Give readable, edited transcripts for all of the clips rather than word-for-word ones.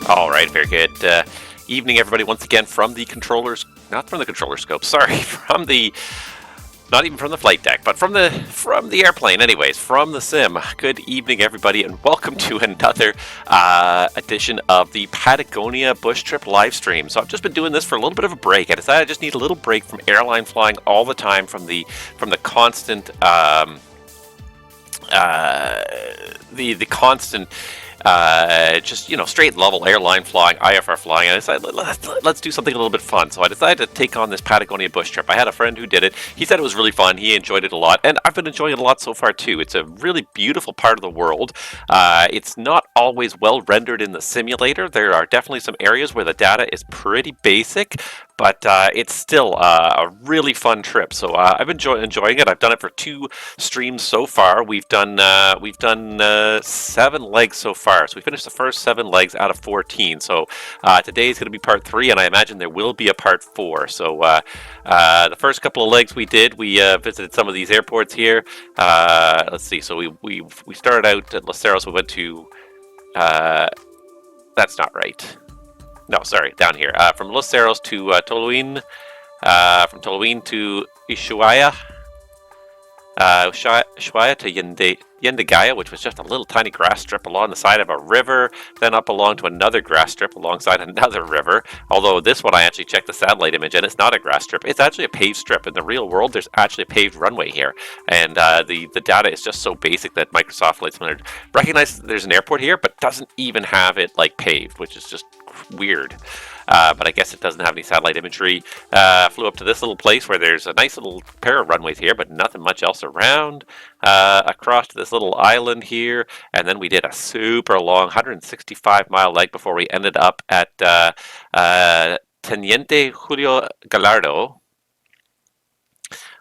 All right, very good. Evening, everybody. Once again, from the controllers, not from the controller scope. Sorry, from the, not even from the flight deck, but from the airplane. Anyways, from the sim. Good evening, everybody, and welcome to another edition of the Patagonia Bush Trip Livestream. So I've just been doing this for a little bit of a break. I decided I just need a little break from airline flying all the time, from the constant the constant. Just, straight level airline flying, IFR flying. And I decided, let's do something a little bit fun. So I decided to take on this Patagonia Bush Trip. I had a friend who did it. He said it was really fun. He enjoyed it a lot. And I've been enjoying it a lot so far, too. It's a really beautiful part of the world. It's not always well rendered in the simulator. There are definitely some areas where the data is pretty basic, but it's still a really fun trip. So I've been enjoying it. I've done it for 2 streams so far. We've done 7 legs so far. So we finished the first 7 legs out of 14. So today is going to be part 3, and I imagine there will be a part 4. So the first couple of legs we did, we visited some of these airports here. Let's see. So we started out at Los Cerros. We went to that's not right. No, sorry, down here. From Los Cerros to Toluin, from Toluin to Ushuaia, Ushuaia to Yendagaya, which was just a little tiny grass strip along the side of a river, then up along to another grass strip alongside another river. Although this one I actually checked the satellite image and it's not a grass strip. It's actually a paved strip. In the real world, there's actually a paved runway here. And the data is just so basic that Microsoft Flight Simulator recognizes that there's an airport here, but doesn't even have it paved, which is just weird. But I guess it doesn't have any satellite imagery. Flew up to this little place where there's a nice little pair of runways here, but nothing much else around. Across to this little island here, and then we did a super long 165-mile leg before we ended up at Teniente Julio Gallardo.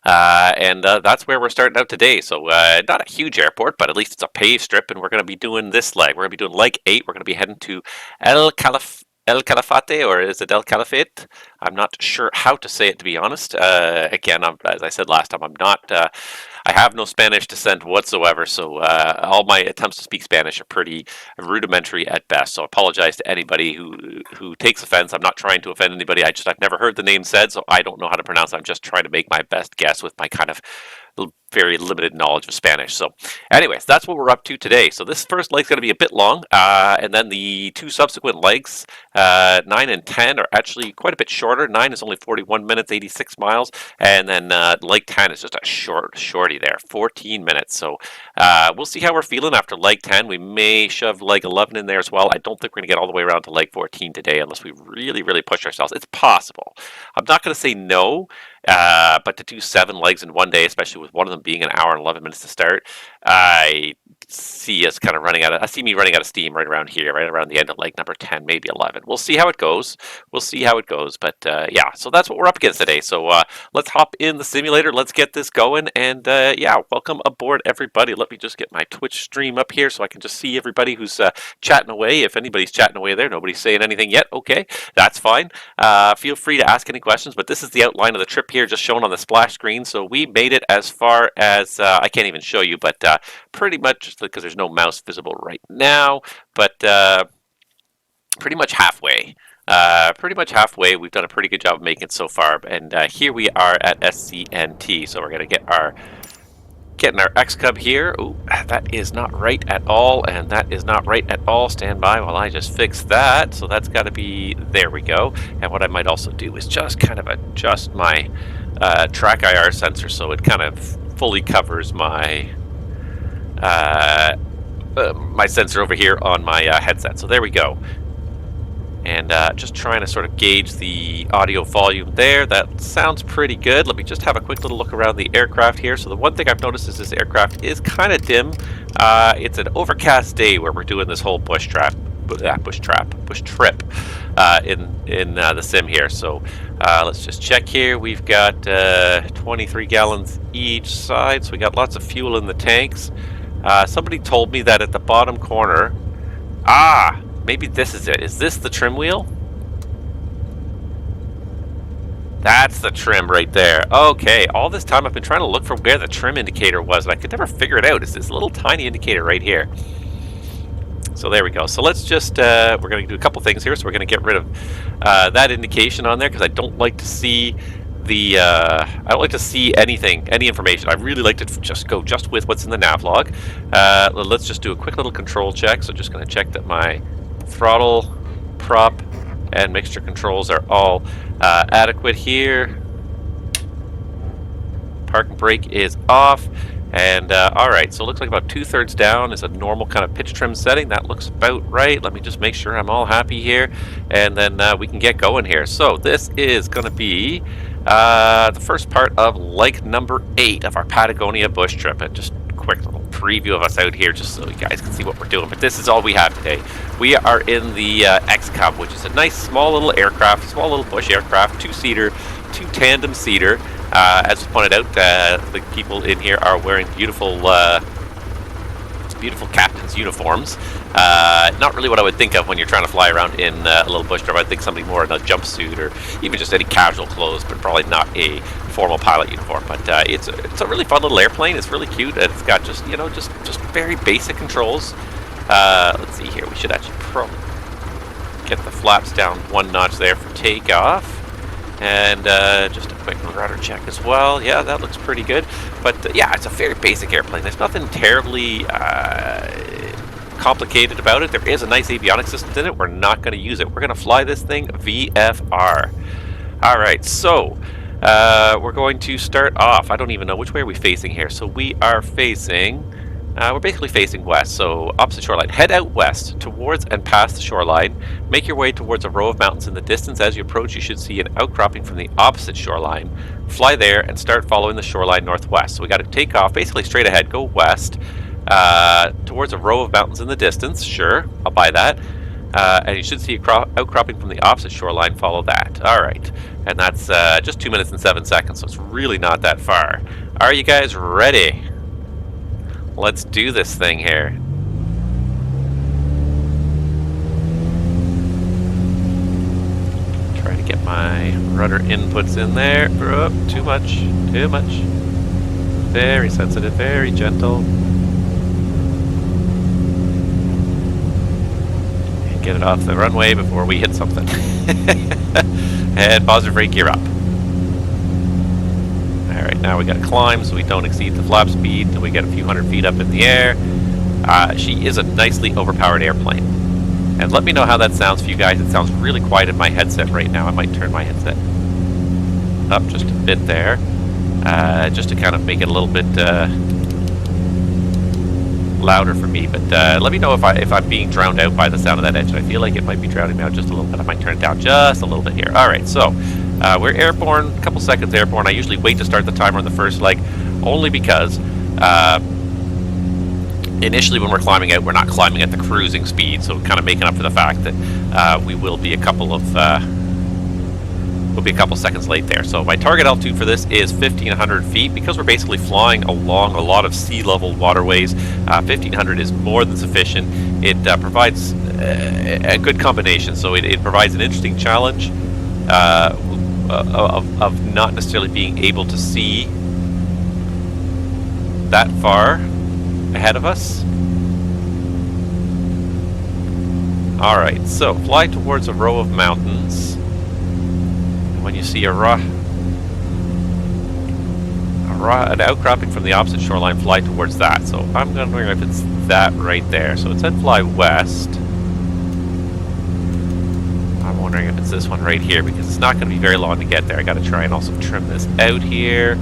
And that's where we're starting out today. So not a huge airport, but at least it's a paved strip, and we're going to be doing this leg. We're going to be doing leg 8. We're going to be heading to El Calafate, or is it El Calafate? I'm not sure how to say it, to be honest. Again, as I said last time, I have no Spanish descent whatsoever, so all my attempts to speak Spanish are pretty rudimentary at best. So I apologize to anybody who takes offense. I'm not trying to offend anybody. I've never heard the name said, so I don't know how to pronounce it. I'm just trying to make my best guess with my kind of very limited knowledge of Spanish. So anyways, that's what we're up to today. So this first leg's going to be a bit long, and then the 2 subsequent legs, 9 and 10, are actually quite a bit shorter. 9 is only 41 minutes, 86 miles, and then leg 10 is just a shorty there, 14 minutes. So we'll see how we're feeling after leg 10. We may shove leg 11 in there as well. I don't think we're going to get all the way around to leg 14 today unless we really, really push ourselves. It's possible. I'm not going to say no, but to do 7 legs in one day, especially with one of them being an hour and 11 minutes to start, I see us kind of running out of. I see me running out of steam right around here, right around the end of leg number 10, maybe 11. We'll see how it goes. But yeah, so that's what we're up against today. So let's hop in the simulator. Let's get this going. And yeah, welcome aboard, everybody. Let me just get my Twitch stream up here so I can just see everybody who's chatting away. If anybody's chatting away there, nobody's saying anything yet. Okay, that's fine. Feel free to ask any questions. But this is the outline of the trip here, just shown on the splash screen. So we made it as far as I can't even show you, but pretty much, because there's no mouse visible right now, but pretty much halfway. We've done a pretty good job of making it so far, and here we are at SCNT. So we're going to getting our X-Cub here. Ooh, that is not right at all, and that is not right at all. Stand by while I just fix that. So that's got to be, there we go. And what I might also do is just kind of adjust my track IR sensor so it kind of fully covers my my sensor over here on my headset. So there we go. And just trying to sort of gauge the audio volume there. That sounds pretty good. Let me just have a quick little look around the aircraft here. So the one thing I've noticed is this aircraft is kind of dim. It's an overcast day where we're doing this whole bush trip in the sim here. So let's just check here. We've got 23 gallons each side, so we got lots of fuel in the tanks. Somebody told me that at the bottom corner, maybe this is it. Is this the trim wheel? That's the trim right there. Okay, all this time I've been trying to look for where the trim indicator was, and I could never figure it out. It's this little tiny indicator right here. So there we go. So let's just, we're going to do a couple things here. So we're going to get rid of that indication on there because I don't like to see the, I don't like to see anything, any information. I really like to just go just with what's in the nav log. Let's just do a quick little control check. So just going to check that my throttle, prop, and mixture controls are all adequate here. Park and brake is off. And alright, so it looks like about 2/3 down is a normal kind of pitch trim setting. That looks about right. Let me just make sure I'm all happy here. And then we can get going here. So this is going to be the first part of leg number 8 of our Patagonia Bush Trip. And just a quick little preview of us out here just so you guys can see what we're doing. But this is all we have today. We are in the X-Cub, which is a nice small little aircraft, small little bush aircraft, 2-seater, 2 tandem seater. As pointed out, the people in here are wearing beautiful, beautiful captain's uniforms. Not really what I would think of when you're trying to fly around in a little bush trip. I'd think something more in a jumpsuit or even just any casual clothes, but probably not a formal pilot uniform. But it's a really fun little airplane. It's really cute. It's got just just very basic controls. Let's see here. We should actually probably get the flaps down 1 notch there for takeoff. And just a quick rudder check as well. Yeah, that looks pretty good. But yeah, it's a very basic airplane. There's nothing terribly complicated about it. There is a nice avionics system in it. We're not going to use it. We're going to fly this thing VFR. All right, so we're going to start off. I don't even know which way are we facing here. So we are facing... we're basically facing west, so opposite shoreline. Head out west towards and past the shoreline. Make your way towards a row of mountains in the distance. As you approach, you should see an outcropping from the opposite shoreline. Fly there and start following the shoreline northwest. So we got to take off basically straight ahead, go west towards a row of mountains in the distance. Sure, I'll buy that. And you should see a outcropping from the opposite shoreline. Follow that. All right, and that's just 2 minutes and 7 seconds, so it's really not that far. Are you guys ready? Let's do this thing here. Try to get my rudder inputs in there. Oh, too much, too much. Very sensitive, very gentle. And get it off the runway before we hit something. And positive brake gear up. Alright, now we got to climb so we don't exceed the flap speed until we get a few hundred feet up in the air. She is a nicely overpowered airplane. And let me know how that sounds for you guys. It sounds really quiet in my headset right now. I might turn my headset up just a bit there. Just to kind of make it a little bit louder for me. But let me know if I'm being drowned out by the sound of that engine. I feel like it might be drowning me out just a little bit. I might turn it down just a little bit here. Alright, so... we're airborne, a couple seconds airborne. I usually wait to start the timer on the first leg, only because initially when we're climbing out, we're not climbing at the cruising speed, so kind of making up for the fact that we will be a couple seconds late there. So my target altitude for this is 1,500 feet. Because we're basically flying along a lot of sea level waterways, 1,500 is more than sufficient. It provides a good combination, so it provides an interesting challenge. Of not necessarily being able to see that far ahead of us. Alright, so fly towards a row of mountains. And when you see an outcropping from the opposite shoreline, fly towards that. So I'm wondering if it's that right there. So it said fly west. I'm wondering if it's this one right here, because it's not going to be very long to get there. I got to try and also trim this out here.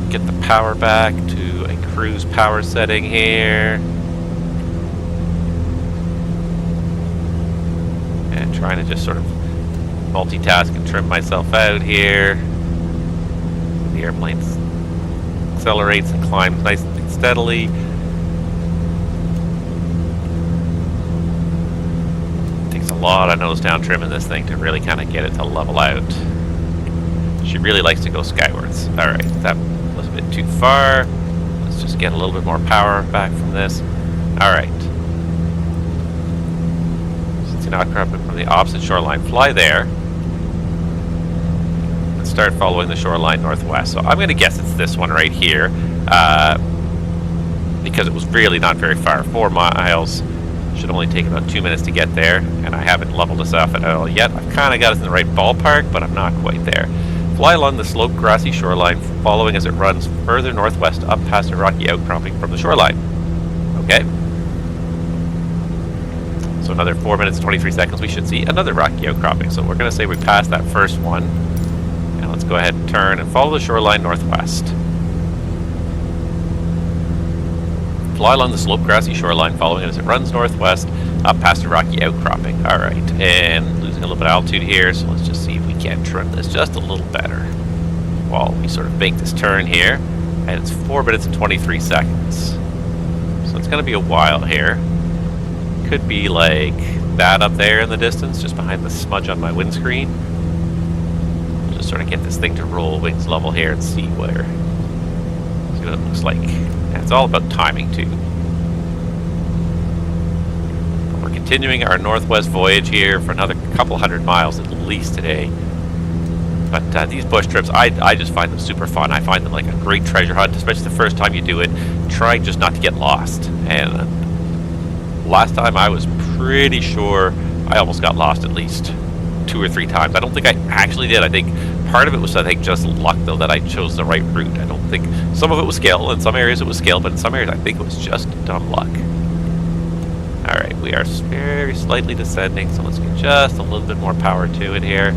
Get the power back to a cruise power setting here. And trying to just sort of multitask and trim myself out here. The airplane accelerates and climbs nice and steadily. A lot of nose down trim in this thing to really kind of get it to level out. She really likes to go skywards. Alright, that was a bit too far. Let's just get a little bit more power back from this. Alright. Since you're not cropping from the opposite shoreline, fly there. And start following the shoreline northwest. So I'm going to guess it's this one right here. because it was really not very far. 4 miles. Should only take about 2 minutes to get there, and I haven't leveled this off at all yet. I've kind of got us in the right ballpark, but I'm not quite there. Fly along the sloped grassy shoreline, following as it runs further northwest up past a rocky outcropping from the shoreline. Okay. So another 4 minutes, 23 seconds, we should see another rocky outcropping. So we're going to say we passed that first one. And let's go ahead and turn and follow the shoreline northwest. Fly along the sloped grassy shoreline, following it as it runs northwest up past a rocky outcropping. Alright, and losing a little bit of altitude here, so let's just see if we can trim this just a little better while we sort of make this turn here. And it's 4 minutes and 23 seconds. So it's going to be a while here. Could be like that up there in the distance, just behind the smudge on my windscreen. Just sort of get this thing to roll wings level here and see what it looks like. And it's all about timing too. We're continuing our northwest voyage here for another couple hundred miles at least today. But these bush trips, I just find them super fun. I find them like a great treasure hunt, especially the first time you do it, trying just not to get lost. And last time I was pretty sure I almost got lost at least 2 or 3 times. I don't think I actually did. I think part of it was, just luck, though, that I chose the right route. I don't think... Some of it was skill. In some areas it was skill, but in some areas I think it was just dumb luck. Alright, we are very slightly descending, so let's get just a little bit more power to it here.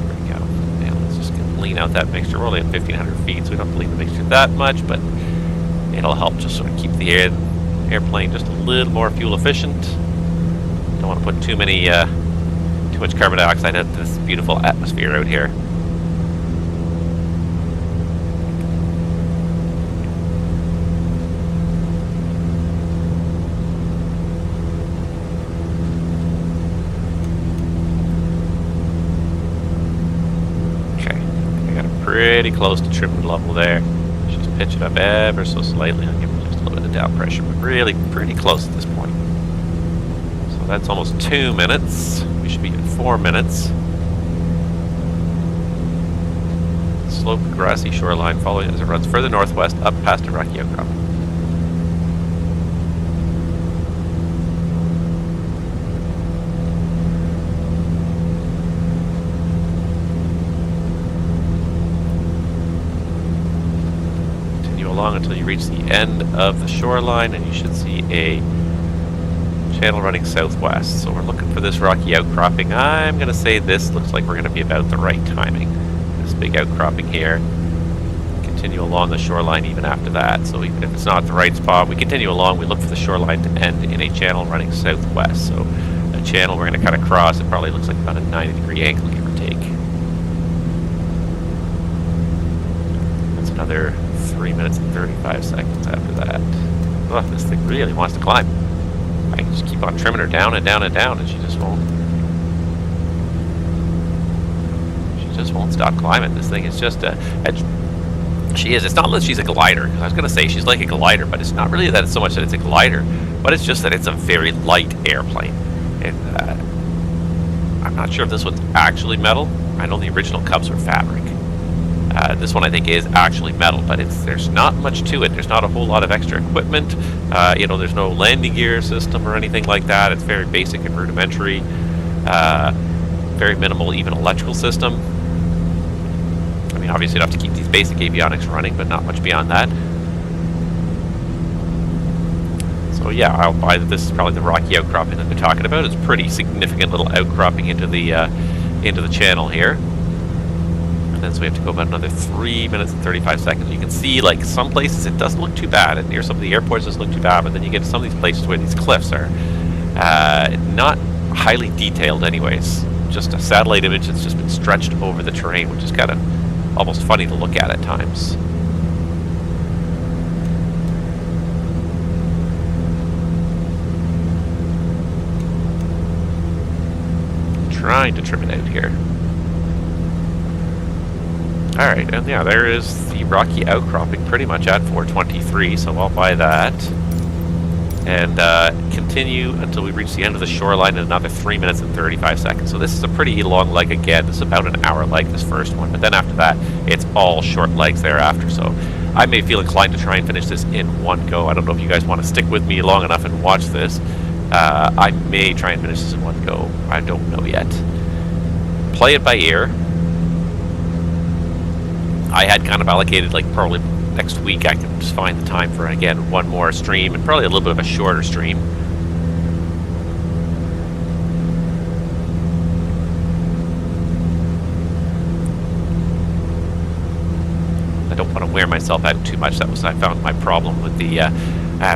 There we go. Now let's just lean out that mixture. We're only at 1,500 feet, so we don't have to lean the mixture that much, but it'll help just sort of keep the airplane just a little more fuel efficient. Don't want to put too much carbon dioxide into this beautiful atmosphere out here. Okay, I got it pretty close to trim level there. Just pitch it up ever so slightly. I'll give it just a little bit of down pressure, but really pretty close at this point. So that's almost 2 minutes. We should be at 4 minutes. Sloped grassy shoreline following as it runs further northwest up past a rocky outcropping. Continue along until you reach the end of the shoreline, and you should see a channel running southwest. So we're looking for this rocky outcropping. I'm going to say this looks like we're going to be about the right timing. This big outcropping here. Continue along the shoreline even after that. So even if it's not the right spot, we continue along. We look for the shoreline to end in a channel running southwest. So a channel we're going to kind of cross. It probably looks like about a 90-degree angle, give or take. That's another 3 minutes and 35 seconds after that. Oh, this thing really wants to climb. I can just keep on trimming her down and down and down, and she just won't. She just won't stop climbing. This thing is just she is. It's not that she's a glider. I was gonna say she's like a glider, but it's not really that. It's so much that it's a glider, but it's just that it's a very light airplane. And I'm not sure if this one's actually metal. I know the original Cubs were fabric. This one I think is actually metal, but there's not much to it. There's not a whole lot of extra equipment. There's no landing gear system or anything like that. It's very basic and rudimentary. Very minimal even electrical system. I mean, obviously you'd have to keep these basic avionics running, but not much beyond that. So yeah, I'll buy that this is probably the rocky outcropping that they're talking about. It's a pretty significant little outcropping into the channel here. So we have to go about another 3 minutes and 35 seconds. You can see, like, some places it doesn't look too bad, and near some of the airports it doesn't look too bad, but then you get to some of these places where these cliffs are not highly detailed anyways. Just a satellite image that's just been stretched over the terrain, which is kind of almost funny to look at times. Trying to trim it out here. Alright, and yeah, there is the rocky outcropping pretty much at 423, so I'll buy that. and continue until we reach the end of the shoreline in another 3 minutes and 35 seconds. So this is a pretty long leg again. This is about an hour leg, this first one, but then after that it's all short legs thereafter. So I may feel inclined to try and finish this in one go. I don't know if you guys want to stick with me long enough and watch this. I may try and finish this in one go. I don't know yet. Play it by ear. I had kind of allocated, like, probably next week I can just find the time for, again, one more stream, and probably a little bit of a shorter stream. I don't want to wear myself out too much. That was, I found, my problem with the,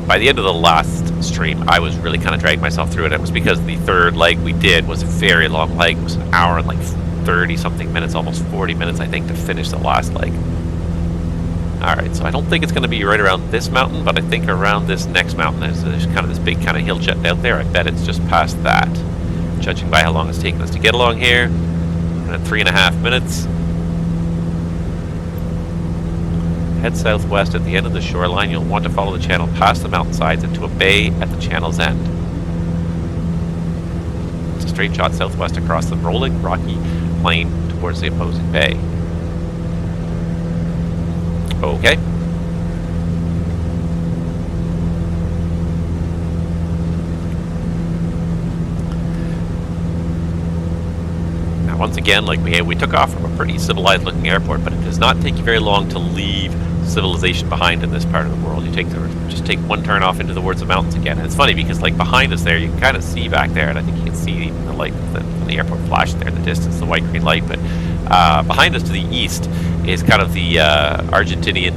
by the end of the last stream, I was really kind of dragging myself through it. It was because the third leg we did was a very long leg. It was an hour and like 30-something minutes, almost 40 minutes, I think, to finish the last leg. Alright, so I don't think it's going to be right around this mountain, but I think around this next mountain. There's kind of this big kind of hill jet out there. I bet it's just past that, judging by how long it's taken us to get along here. And at 3.5 minutes. Head southwest at the end of the shoreline. You'll want to follow the channel past the mountainsides into a bay at the channel's end. It's a straight shot southwest across the rolling, rocky plain towards the opposing bay. Okay. Now, once again, like we took off from a pretty civilized-looking airport, but it does not take you very long to leave civilization behind in this part of the world. You just take one turn off into towards the mountains again. And it's funny because, like, behind us there, you can kind of see back there, and I think you can see even the light from the airport flash there in the distance, the white-green light. But behind us to the east is kind of the Argentinian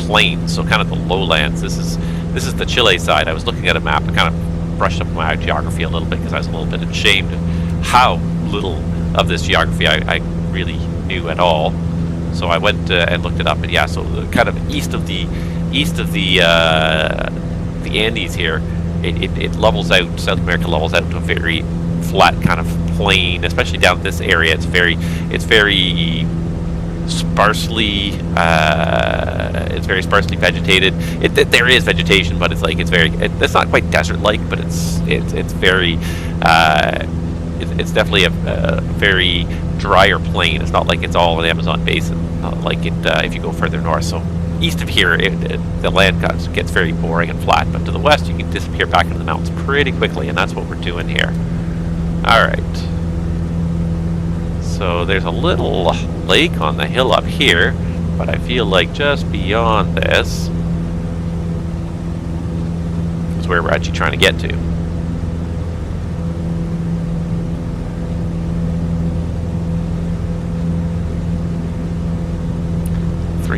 plains, so kind of the lowlands. This is the Chile side. I was looking at a map. I kind of brushed up my geography a little bit because I was a little bit ashamed of how little of this geography I really knew at all. So I went and looked it up, and yeah, so the kind of east of the Andes here, it levels out. South America levels out to a very flat kind of plain, especially down this area. It's very sparsely vegetated. There is vegetation, but it's not quite desert-like, but it's definitely a very drier plain. It's not like it's all an Amazon basin, like if you go further north. So east of here, the land gets very boring and flat, but to the west, you can disappear back into the mountains pretty quickly, and that's what we're doing here. All right. So there's a little lake on the hill up here, but I feel like just beyond this is where we're actually trying to get to.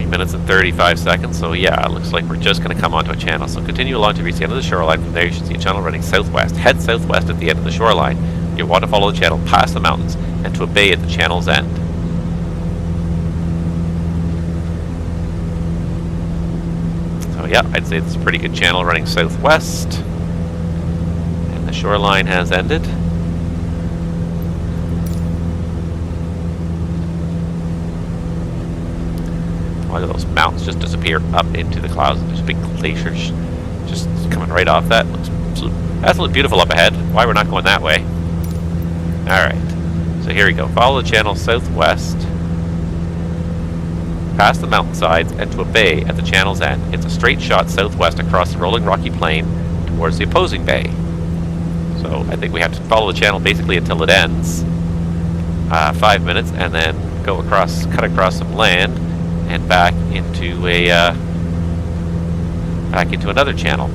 Minutes and 35 seconds, so yeah, it looks like we're just going to come onto a channel. So continue along to reach the end of the shoreline. From there you should see a channel running southwest. Head southwest at the end of the shoreline. You'll want to follow the channel past the mountains and to a bay at the channel's end. So yeah, I'd say it's a pretty good channel running southwest. And the shoreline has ended. Look at those mountains just disappear up into the clouds. There's big glaciers just coming right off that. Looks absolutely beautiful up ahead. Why we're not going that way? Alright, so here we go. Follow the channel southwest, past the mountainsides, and to a bay at the channel's end. It's a straight shot southwest across the rolling rocky plain towards the opposing bay. So I think we have to follow the channel basically until it ends. 5 minutes, and then cut across some land, and back into another channel.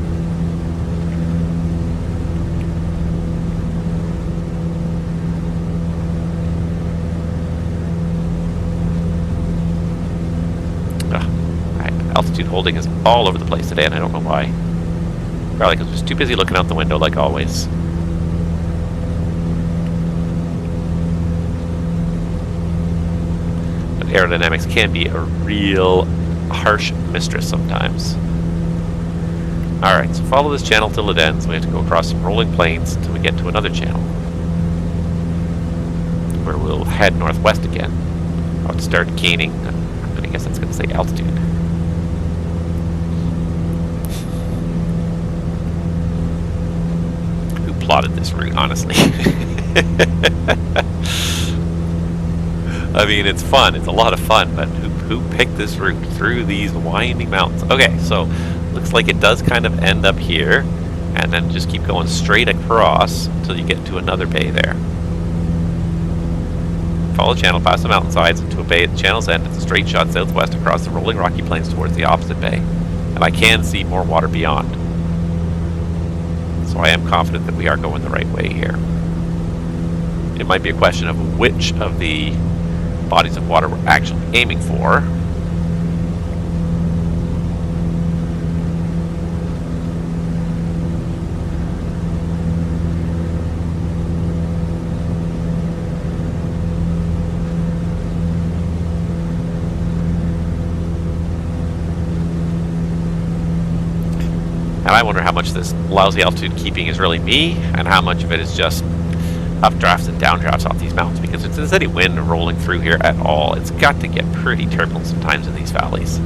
Altitude holding is all over the place today, and I don't know why. Probably because I'm just too busy looking out the window like always. Aerodynamics can be a real harsh mistress sometimes. Alright, so follow this channel till it ends. We have to go across some rolling plains until we get to another channel, where we'll head northwest again. I'll start gaining, I guess that's going to say altitude. plotted this route, honestly. I mean, it's fun. It's a lot of fun, but who picked this route through these winding mountains? Okay, so looks like it does kind of end up here, and then just keep going straight across until you get to another bay there. Follow the channel past the mountainsides into a bay at the channel's end. It's a straight shot southwest across the rolling rocky plains towards the opposite bay, and I can see more water beyond. So I am confident that we are going the right way here. It might be a question of which of the bodies of water we're actually aiming for. And I wonder how much this lousy altitude keeping is really me, and how much of it is just updrafts and downdrafts off these mountains, because if there's any wind rolling through here at all, it's got to get pretty turbulent sometimes in these valleys.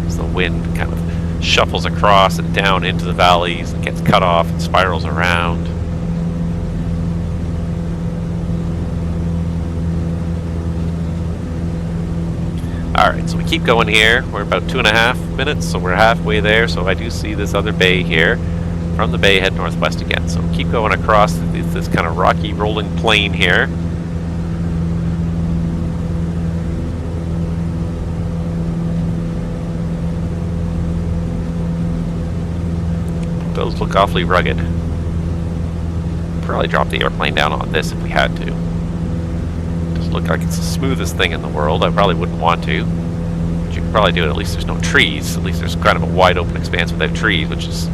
So the wind kind of shuffles across and down into the valleys and gets cut off and spirals around. Alright, so we keep going here. We're about 2.5 minutes, so we're halfway there. So I do see this other bay here. From the bay, head northwest again. So keep going across this kind of rocky rolling plain here. Those look awfully rugged. Probably drop the airplane down on this if we had to. Doesn't look like it's the smoothest thing in the world. I probably wouldn't want to. But you could probably do it. At least there's no trees. At least there's kind of a wide open expanse without trees, which is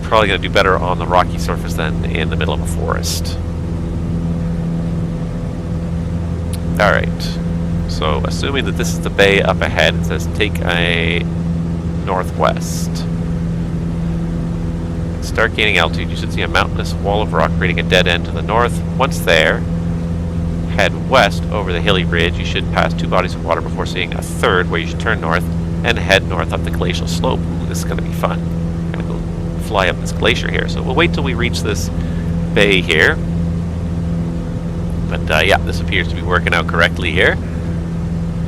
probably going to do better on the rocky surface than in the middle of a forest. Alright, so assuming that this is the bay up ahead, it says take a northwest. Start gaining altitude. You should see a mountainous wall of rock creating a dead end to the north. Once there, head west over the hilly ridge. You should pass 2 bodies of water before seeing a third, where you should turn north and head north up the glacial slope. Ooh, this is going to be fun. I'm going to go fly up this glacier here. So we'll wait till we reach this bay here. But yeah, this appears to be working out correctly here.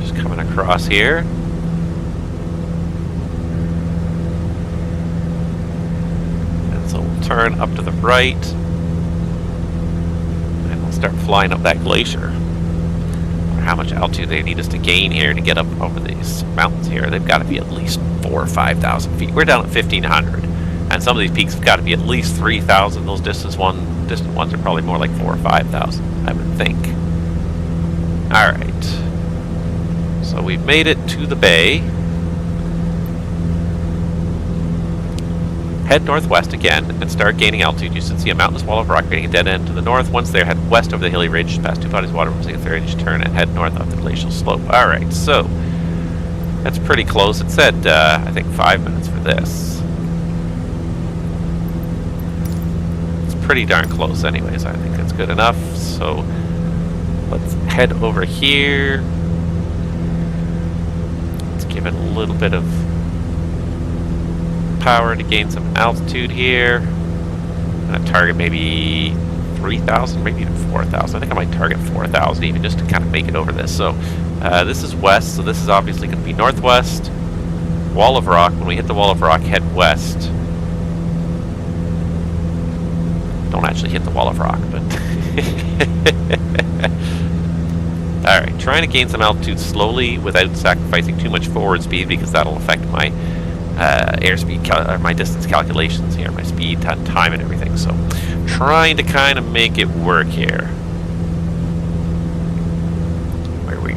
Just coming across here. And so we'll turn up to the right. And we'll start flying up that glacier. I wonder how much altitude they need us to gain here to get up over these mountains here. They've got to be at least 4,000 or 5,000 feet. We're down at 1,500. And some of these peaks have got to be at least 3,000. Those distant ones are probably more like 4,000 or 5,000, I would think. Alright. So we've made it to the bay. Head northwest again and start gaining altitude. You should see a mountainous wall of rock creating a dead end to the north. Once there, head west over the hilly ridge, past 2 bodies of water, once you get there, and you turn and head north up the glacial slope. Alright, so that's pretty close. It said, I think 5 minutes for this. Pretty darn close anyways. I think that's good enough. So let's head over here. Let's give it a little bit of power to gain some altitude here. I'm going to target maybe 3,000, maybe even 4,000. I think I might target 4,000 even, just to kind of make it over this. So this is west, so this is obviously going to be northwest. Wall of rock. When we hit the wall of rock, head west. Don't actually hit the wall of rock, but alright, trying to gain some altitude slowly without sacrificing too much forward speed, because that'll affect my airspeed or my distance calculations here, my speed and time and everything. So trying to kind of make it work here.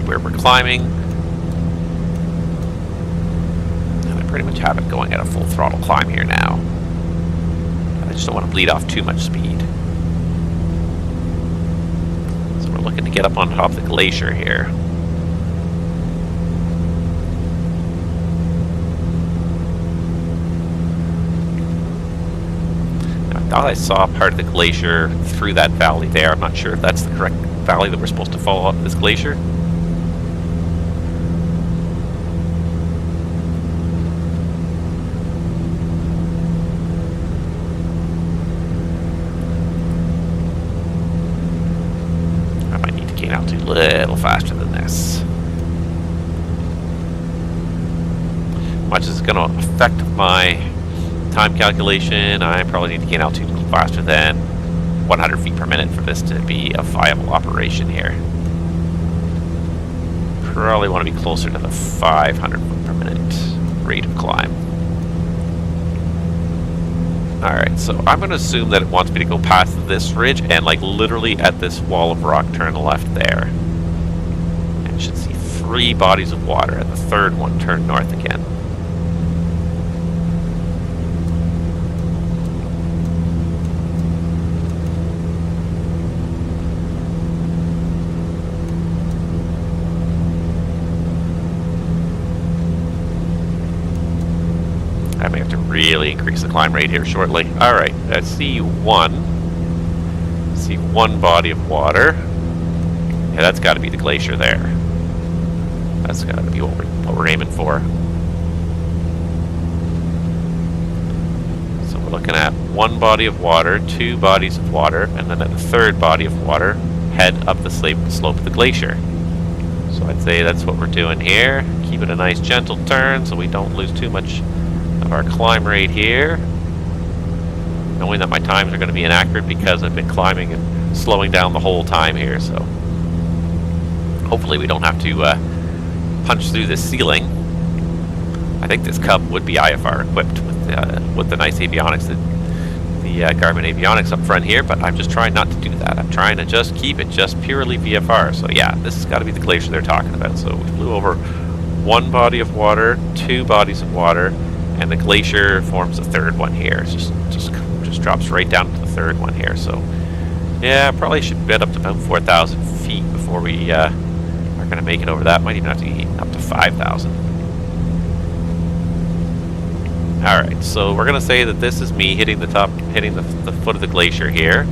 Where we're climbing, and I pretty much have it going at a full throttle climb here now. I just don't want to bleed off too much speed. So we're looking to get up on top of the glacier here. Now, I thought I saw part of the glacier through that valley there. I'm not sure if that's the correct valley that we're supposed to follow up this glacier. little faster than this. Much as it's going to affect my time calculation, I probably need to gain altitude a little faster than 100 feet per minute for this to be a viable operation here. Probably want to be closer to the 500 foot per minute rate of climb. Alright, so I'm going to assume that it wants me to go past this ridge and like literally at this wall of rock turn left there. And you should see 3 bodies of water, and the third one turn north again. I may have to really increase the climb rate here shortly. Alright, I see one body of water. Yeah, that's got to be the glacier there. That's got to be what we're aiming for. So we're looking at 1 body of water, 2 bodies of water, and then at the 3rd body of water, head up the slope of the glacier. So I'd say that's what we're doing here. Keep it a nice gentle turn so we don't lose too much of our climb rate here, knowing that my times are going to be inaccurate because I've been climbing and slowing down the whole time here, so hopefully we don't have to punch through this ceiling. I think this Cub would be IFR equipped with the nice avionics, the Garmin avionics up front here, but I'm just trying not to do that. I'm trying to just keep it just purely VFR. So yeah, this has got to be the glacier they're talking about. So we flew over 1 body of water, 2 bodies of water, and the glacier forms the 3rd one here. It just drops right down to the 3rd one here. So yeah, probably should get up to about 4,000 feet before we are going to make it over that. Might even have to get up to 5,000. Alright, so we're going to say that this is me hitting the foot of the glacier here.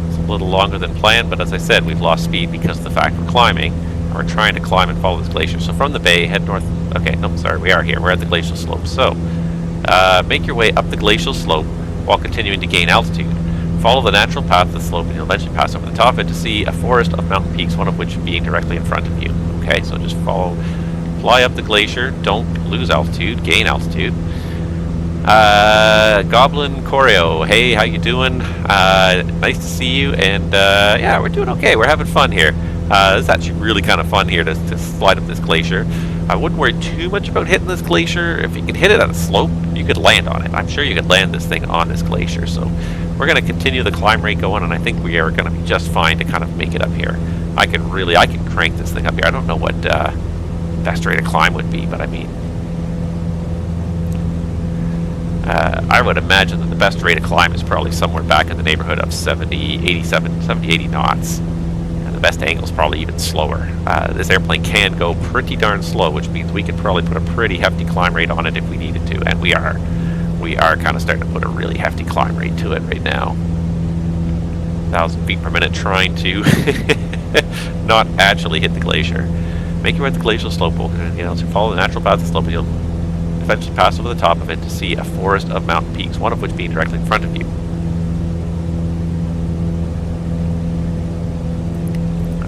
It's a little longer than planned, but as I said, we've lost speed because of the fact we're climbing. We're trying to climb and follow this glacier. So from the bay, head north. Okay, no, sorry, we are here. We're at the glacial slope. So make your way up the glacial slope while continuing to gain altitude. Follow the natural path of the slope and you'll eventually pass over the top of it to see a forest of mountain peaks, one of which being directly in front of you. Okay, so just fly up the glacier. Don't lose altitude, gain altitude. Goblin Choreo, hey, how you doing? Nice to see you, and yeah, we're doing okay. We're having fun here. It's actually really kind of fun here to slide up this glacier. I wouldn't worry too much about hitting this glacier. If you could hit it at a slope, you could land on it. I'm sure you could land this thing on this glacier. So we're going to continue the climb rate going, and I think we are going to be just fine to kind of make it up here. I can crank this thing up here. I don't know what best rate of climb would be, but I mean, I would imagine that the best rate of climb is probably somewhere back in the neighborhood of 70, 80 knots. The best angle is probably even slower. This airplane can go pretty darn slow, which means we could probably put a pretty hefty climb rate on it if we needed to, and we are kind of starting to put a really hefty climb rate to it right now. 1,000 feet per minute, trying to not actually hit the glacier. Make your way at the glacial slope, so follow the natural path of the slope, and you'll eventually pass over the top of it to see a forest of mountain peaks, one of which being directly in front of you.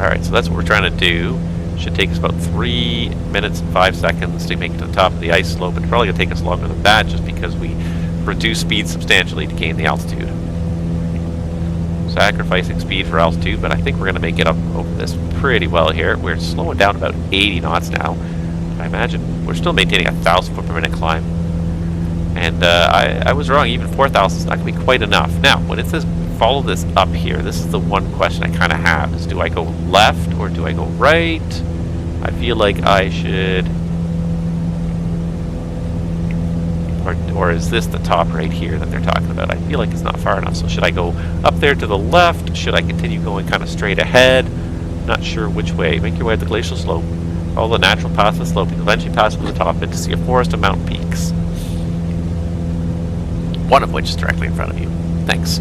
Alright, so that's what we're trying to do. Should take us about 3 minutes and 5 seconds to make it to the top of the ice slope. It's probably going to take us longer than that just because we reduce speed substantially to gain the altitude. Sacrificing speed for altitude, but I think we're going to make it up over this pretty well here. We're slowing down about 80 knots now. I imagine we're still maintaining a 1,000 foot per minute climb. And I was wrong, even 4,000 is not going to be quite enough. Now, when it says follow this up here, this is the one question I kind of have, is do I go left or do I go right? I feel like I should, or is this the top right here that they're talking about? I feel like it's not far enough, so should I go up there to the left? Should I continue going kind of straight ahead? Not sure which way. Make your way at the glacial slope. Follow the natural path of the slope. You'll eventually pass over the top of it to see a forest of mountain peaks, one of which is directly in front of you. Thanks.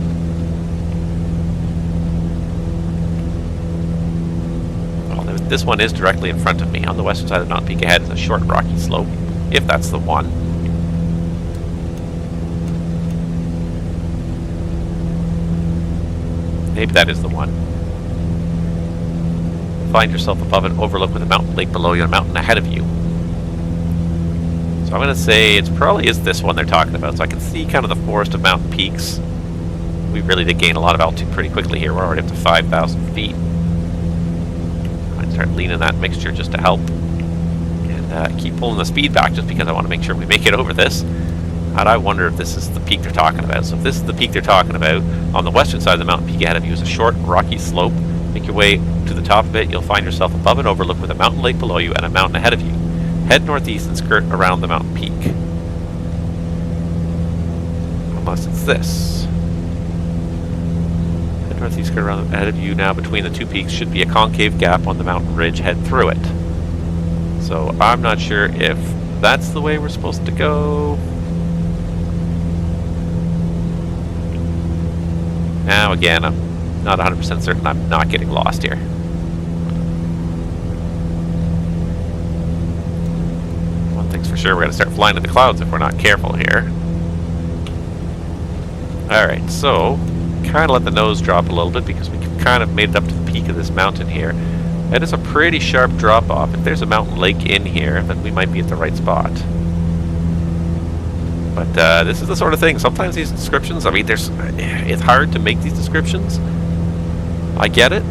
This one is directly in front of me. On the western side of the mountain peak ahead is a short rocky slope, if that's the one. Maybe that is the one. find yourself above an overlook with a mountain lake below you and a mountain ahead of you. So I'm going to say it probably is this one they're talking about. So I can see kind of the forest of mountain peaks. We really did gain a lot of altitude pretty quickly here. We're already up to 5,000 feet. I might start leaning that mixture just to help. And keep pulling the speed back just because I want to make sure we make it over this. And I wonder if this is the peak they're talking about. So if this is the peak they're talking about, on the western side of the mountain peak ahead of you is a short, rocky slope. Make your way to the top of it. You'll find yourself above an overlook with a mountain lake below you and a mountain ahead of you. Head northeast and skirt around the mountain peak. Unless it's this. Head northeast, skirt around ahead of you. Now between the two peaks should be a concave gap on the mountain ridge. Head through it. So I'm not sure if that's the way we're supposed to go. Now again, I'm not 100% certain I'm not getting lost here. One thing's for sure, we're going to start flying to the clouds if we're not careful here. Alright, so kind of let the nose drop a little bit because we kind of made it up to the peak of this mountain here. And it's a pretty sharp drop off. If there's a mountain lake in here, then we might be at the right spot. But this is the sort of thing, sometimes these descriptions, I mean, it's hard to make these descriptions. I get it.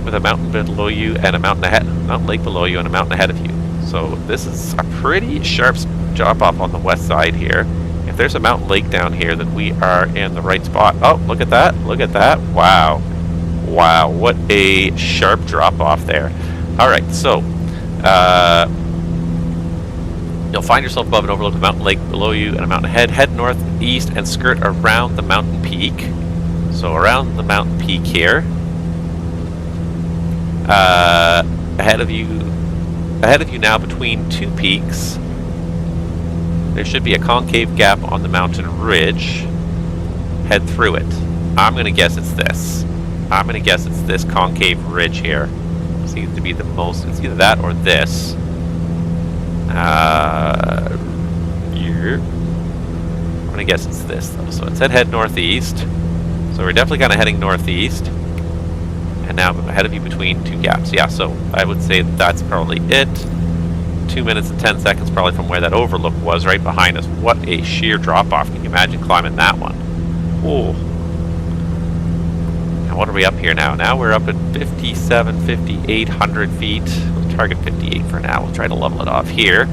With a mountain below you and a mountain lake below you and a mountain ahead of you. So this is a pretty sharp drop off on the west side here. If there's a mountain lake down here, then we are in the right spot. Oh, look at that, look at that. Wow. Wow, what a sharp drop off there. Alright, so you'll find yourself above an overlook, a mountain lake below you and a mountain ahead. Head northeast and skirt around the mountain peak. So around the mountain peak here. Ahead of you now between two peaks. There should be a concave gap on the mountain ridge. Head through it. I'm going to guess it's this. I'm going to guess it's this concave ridge here. Seems to be the most, it's either that or this. Here. I'm going to guess it's this though. So it said head northeast. So we're definitely kind of heading northeast. And now I'm ahead of you between two gaps. Yeah, so I would say that's probably it. 2 minutes and 10 seconds probably from where that overlook was right behind us. What a sheer drop off. Can you imagine climbing that one? Oh. What are we up here now? Now we're up at 5,800 feet. We'll target 58 for now. We'll try to level it off here.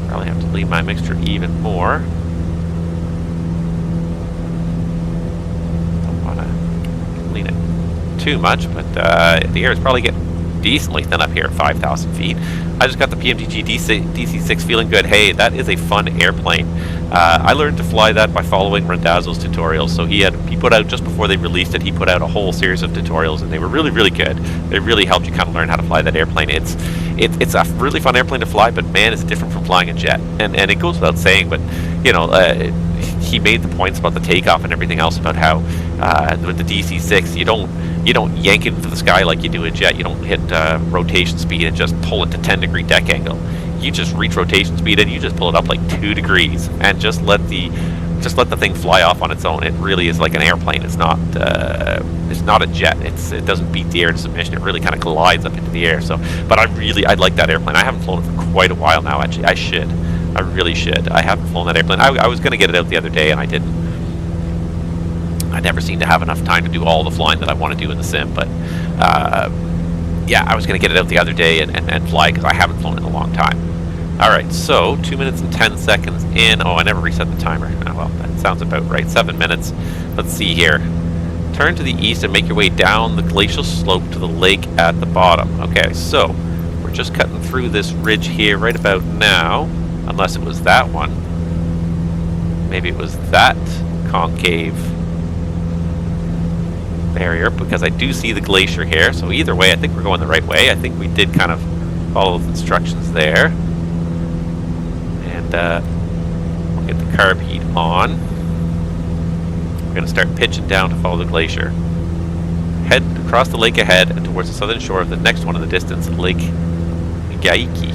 Probably have to lean my mixture even more. Don't want to lean it too much, but the air is probably getting decently thin up here at 5,000 feet. I just got the PMDG DC-6 feeling good. Hey, that is a fun airplane. I learned to fly that by following Randazzo's tutorials. So he put out, just before they released it, he put out a whole series of tutorials, and they were really, really good. They really helped you kind of learn how to fly that airplane. It's a really fun airplane to fly, but man, it's different from flying a jet. And it goes without saying, but you know, he made the points about the takeoff and everything else about how with the DC-6 you don't yank it into the sky like you do a jet. You don't hit rotation speed and just pull it to 10-degree deck angle. You just reach rotation speed and you just pull it up like 2 degrees and just let the thing fly off on its own. It really is like an airplane. It's not a jet. It doesn't beat the air to submission. It really kind of glides up into the air. So, but I like that airplane. I haven't flown it for quite a while now. Actually, I should. I really should. I haven't flown that airplane. I was going to get it out the other day and I didn't. I never seem to have enough time to do all the flying that I want to do in the sim, but yeah, I was going to get it out the other day and fly because I haven't flown it in a long time. Alright, so 2 minutes and 10 seconds in. Oh, I never reset the timer. Oh, well, that sounds about right. 7 minutes. Let's see here. Turn to the east and make your way down the glacial slope to the lake at the bottom. Okay, so we're just cutting through this ridge here right about now, unless it was that one. Maybe it was that concave barrier, because I do see the glacier here. So either way, I think we're going the right way. I think we did kind of follow the instructions there. And we'll get the carb heat on. We're going to start pitching down to follow the glacier. Head across the lake ahead and towards the southern shore of the next one in the distance, Lake Gaiki.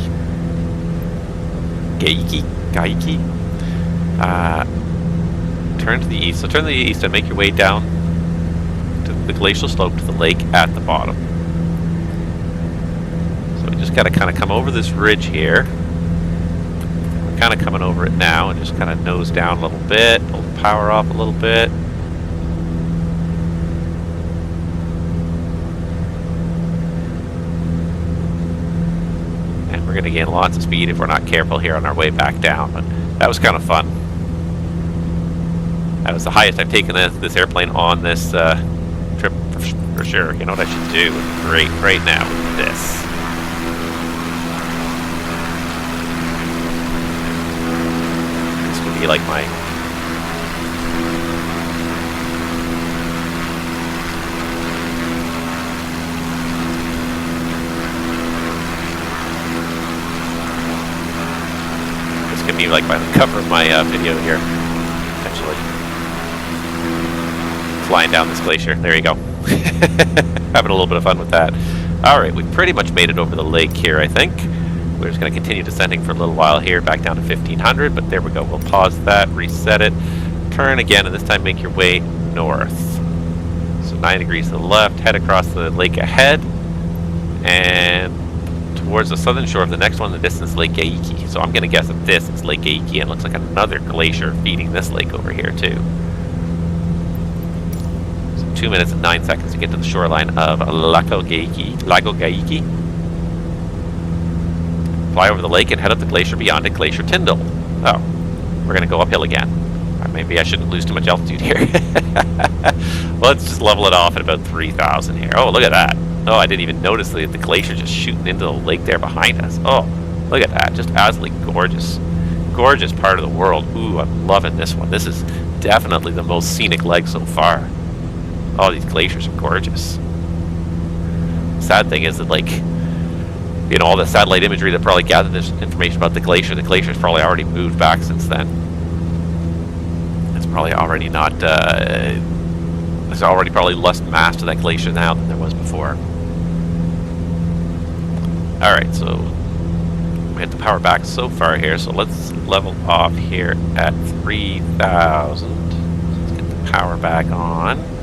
Turn to the east. So turn to the east and make your way down the glacial slope to the lake at the bottom. So we just got to kind of come over this ridge here. We're kind of coming over it now and just kind of nose down a little bit, pull the power off a little bit. And we're going to gain lots of speed if we're not careful here on our way back down, but that was kind of fun. That was the highest I've taken this airplane on this trip for sure. You know what I should do? Great right now with this. This would be like my... This could be like by the cover of my video here. Flying down this glacier. There you go. Having a little bit of fun with that. Alright, we've pretty much made it over the lake here, I think. We're just going to continue descending for a little while here, back down to 1500, but there we go. We'll pause that, reset it, turn again, and this time make your way north. So 9 degrees to the left, head across the lake ahead, and towards the southern shore of the next one, the distance Lake Gaiki. So I'm going to guess that this is Lake Gaiki, and it looks like another glacier feeding this lake over here, too. 2 minutes and 9 seconds to get to the shoreline of Lago Gaiki. Fly over the lake and head up the glacier beyond it, Glacier Tyndall. Oh, we're going to go uphill again. Or maybe I shouldn't lose too much altitude here. Let's just level it off at about 3,000 here. Oh, look at that. Oh, I didn't even notice the glacier just shooting into the lake there behind us. Oh, look at that. Just absolutely gorgeous. Gorgeous part of the world. Ooh, I'm loving this one. This is definitely the most scenic leg so far. Oh, these glaciers are gorgeous. Sad thing is that, like, you know, all the satellite imagery that probably gathered this information about the glacier's probably already moved back since then. It's probably already not, there's already probably less mass to that glacier now than there was before. Alright, so we had the power back so far here, so let's level off here at 3,000. Let's get the power back on.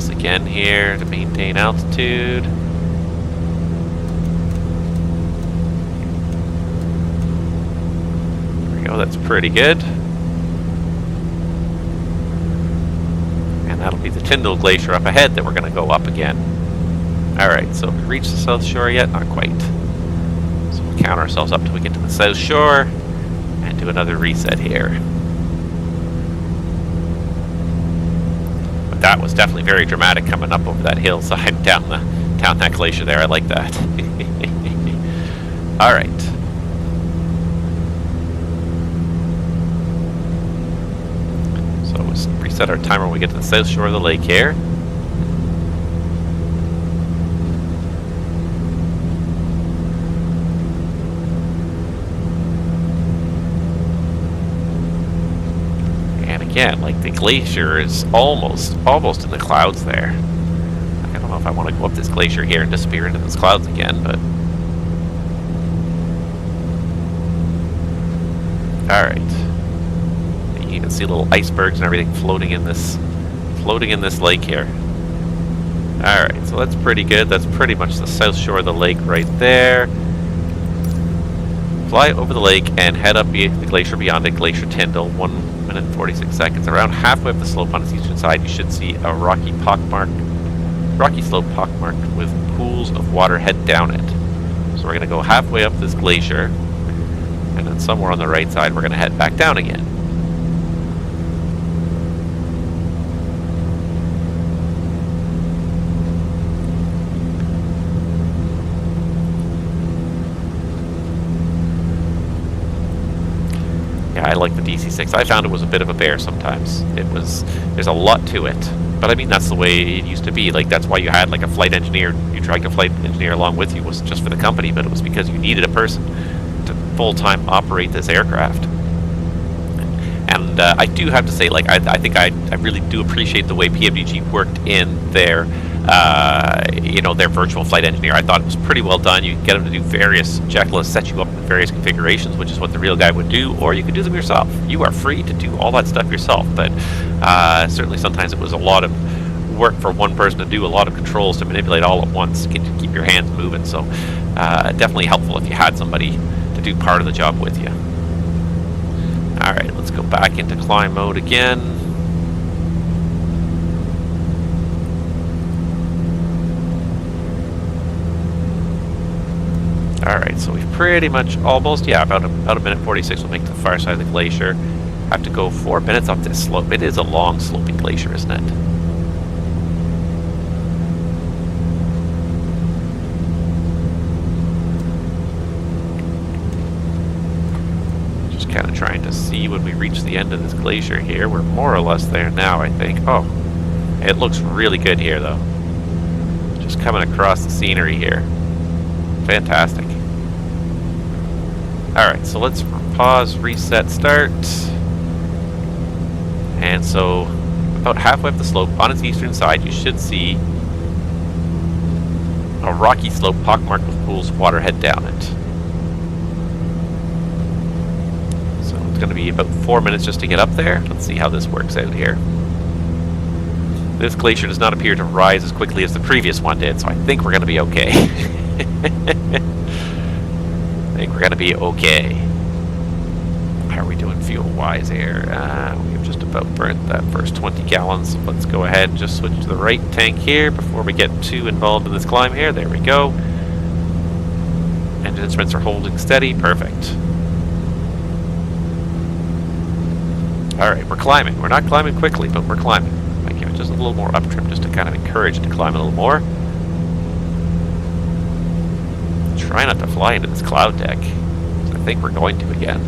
Again here to maintain altitude. There we go, that's pretty good. And that'll be the Tyndall Glacier up ahead that we're going to go up again. Alright, so have we reached the south shore yet? Not quite. So we'll count ourselves up till we get to the south shore and do another reset here. That was definitely very dramatic coming up over that hillside down that glacier there. I like that. All right. So we'll reset our timer when we get to the south shore of the lake here. Again, like the glacier is almost in the clouds there. Like, I don't know if I want to go up this glacier here and disappear into those clouds again, but alright. You can see little icebergs and everything floating in this lake here. Alright, so that's pretty good. That's pretty much the south shore of the lake right there. Fly over the lake and head up the glacier beyond it, Glacier Tyndall. 1 minute and 46 seconds. Around halfway up the slope on its eastern side, you should see a rocky slope pockmarked with pools of water head down it. So we're going to go halfway up this glacier, and then somewhere on the right side, we're going to head back down again. I like the DC-6. I found it was a bit of a bear sometimes. There's a lot to it. But I mean, that's the way it used to be. Like, that's why you had like a flight engineer. You dragged a flight engineer along with you. It wasn't just for the company, but it was because you needed a person to full-time operate this aircraft. And I do have to say, like, I think I really do appreciate the way PMDG worked in their you know, their virtual flight engineer. I thought it was pretty well done. You can get them to do various checklists, set you up in various configurations, which is what the real guy would do, or you could do them yourself. You are free to do all that stuff yourself, but certainly sometimes it was a lot of work for one person to do, a lot of controls to manipulate all at once, to keep your hands moving. So definitely helpful if you had somebody to do part of the job with you. All right, let's go back into climb mode again. All right, so we've pretty much almost, yeah, about a minute 46 will make it to the far side of the glacier. I have to go 4 minutes up this slope. It is a long sloping glacier, isn't it? Just kind of trying to see when we reach the end of this glacier here. We're more or less there now, I think. Oh, it looks really good here, though. Just coming across the scenery here. Fantastic. Alright, so let's pause, reset, start. And so, about halfway up the slope, on its eastern side, you should see a rocky slope pockmarked with pools of water head down it. So it's going to be about 4 minutes just to get up there. Let's see how this works out here. This glacier does not appear to rise as quickly as the previous one did, so I think we're going to be okay. I think we're going to be okay. How are we doing fuel-wise here? We've just about burnt that first 20 gallons. So let's go ahead and just switch to the right tank here before we get too involved in this climb here. There we go. Engine instruments are holding steady. Perfect. Alright, we're climbing. We're not climbing quickly, but we're climbing. I give it just a little more up trim just to kind of encourage it to climb a little more. Try not to fly into this cloud deck. I think we're going to again.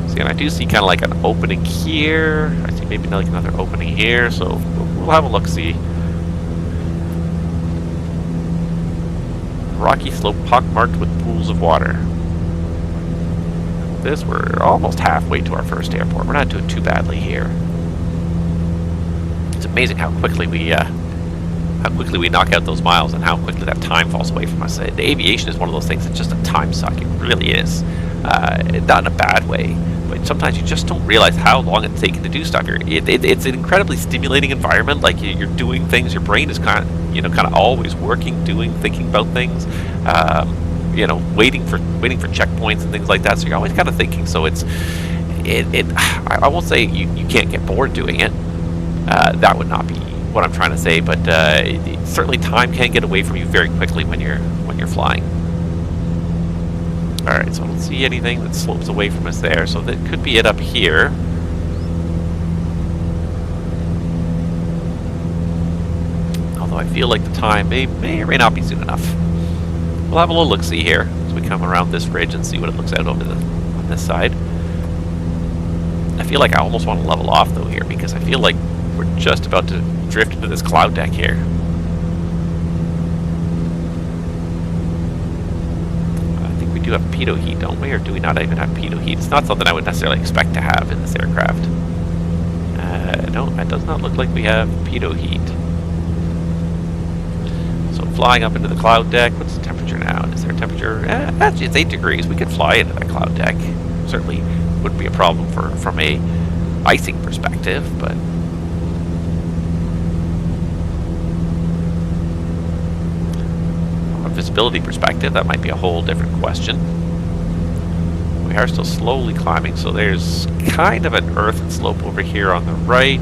See, and I do see kind of like an opening here. I see maybe like another opening here, so we'll have a look-see. Rocky slope pockmarked with pools of water. This, we're almost halfway to our first airport. We're not doing too badly here. It's amazing how quickly we knock out those miles and how quickly that time falls away from us. The aviation is one of those things that's just a time suck. It really is. Not in a bad way, but sometimes you just don't realize how long it's taken to do stuff. It's an incredibly stimulating environment. Like you're doing things. Your brain is kind of always working, thinking about things. Waiting for checkpoints and things like that. So you're always kind of thinking. So I won't say you can't get bored doing it. That would not be what I'm trying to say, but certainly time can get away from you very quickly when you're flying. All right, so I don't see anything that slopes away from us there, so that could be it up here. Although I feel like the time may or may not be soon enough. We'll have a little look-see here as we come around this ridge and see what it looks out over on this side. I feel like I almost want to level off though here because I feel like we're just about to drift into this cloud deck here. I think we do have pitot heat, don't we? Or do we not even have pitot heat? It's not something I would necessarily expect to have in this aircraft. No, it does not look like we have pitot heat. So flying up into the cloud deck, what's the temperature now? Is there a temperature? Actually, it's 8 degrees. We could fly into that cloud deck. Certainly wouldn't be a problem from a icing perspective, but visibility perspective, that might be a whole different question. We are still slowly climbing, so there's kind of an earthen slope over here on the right.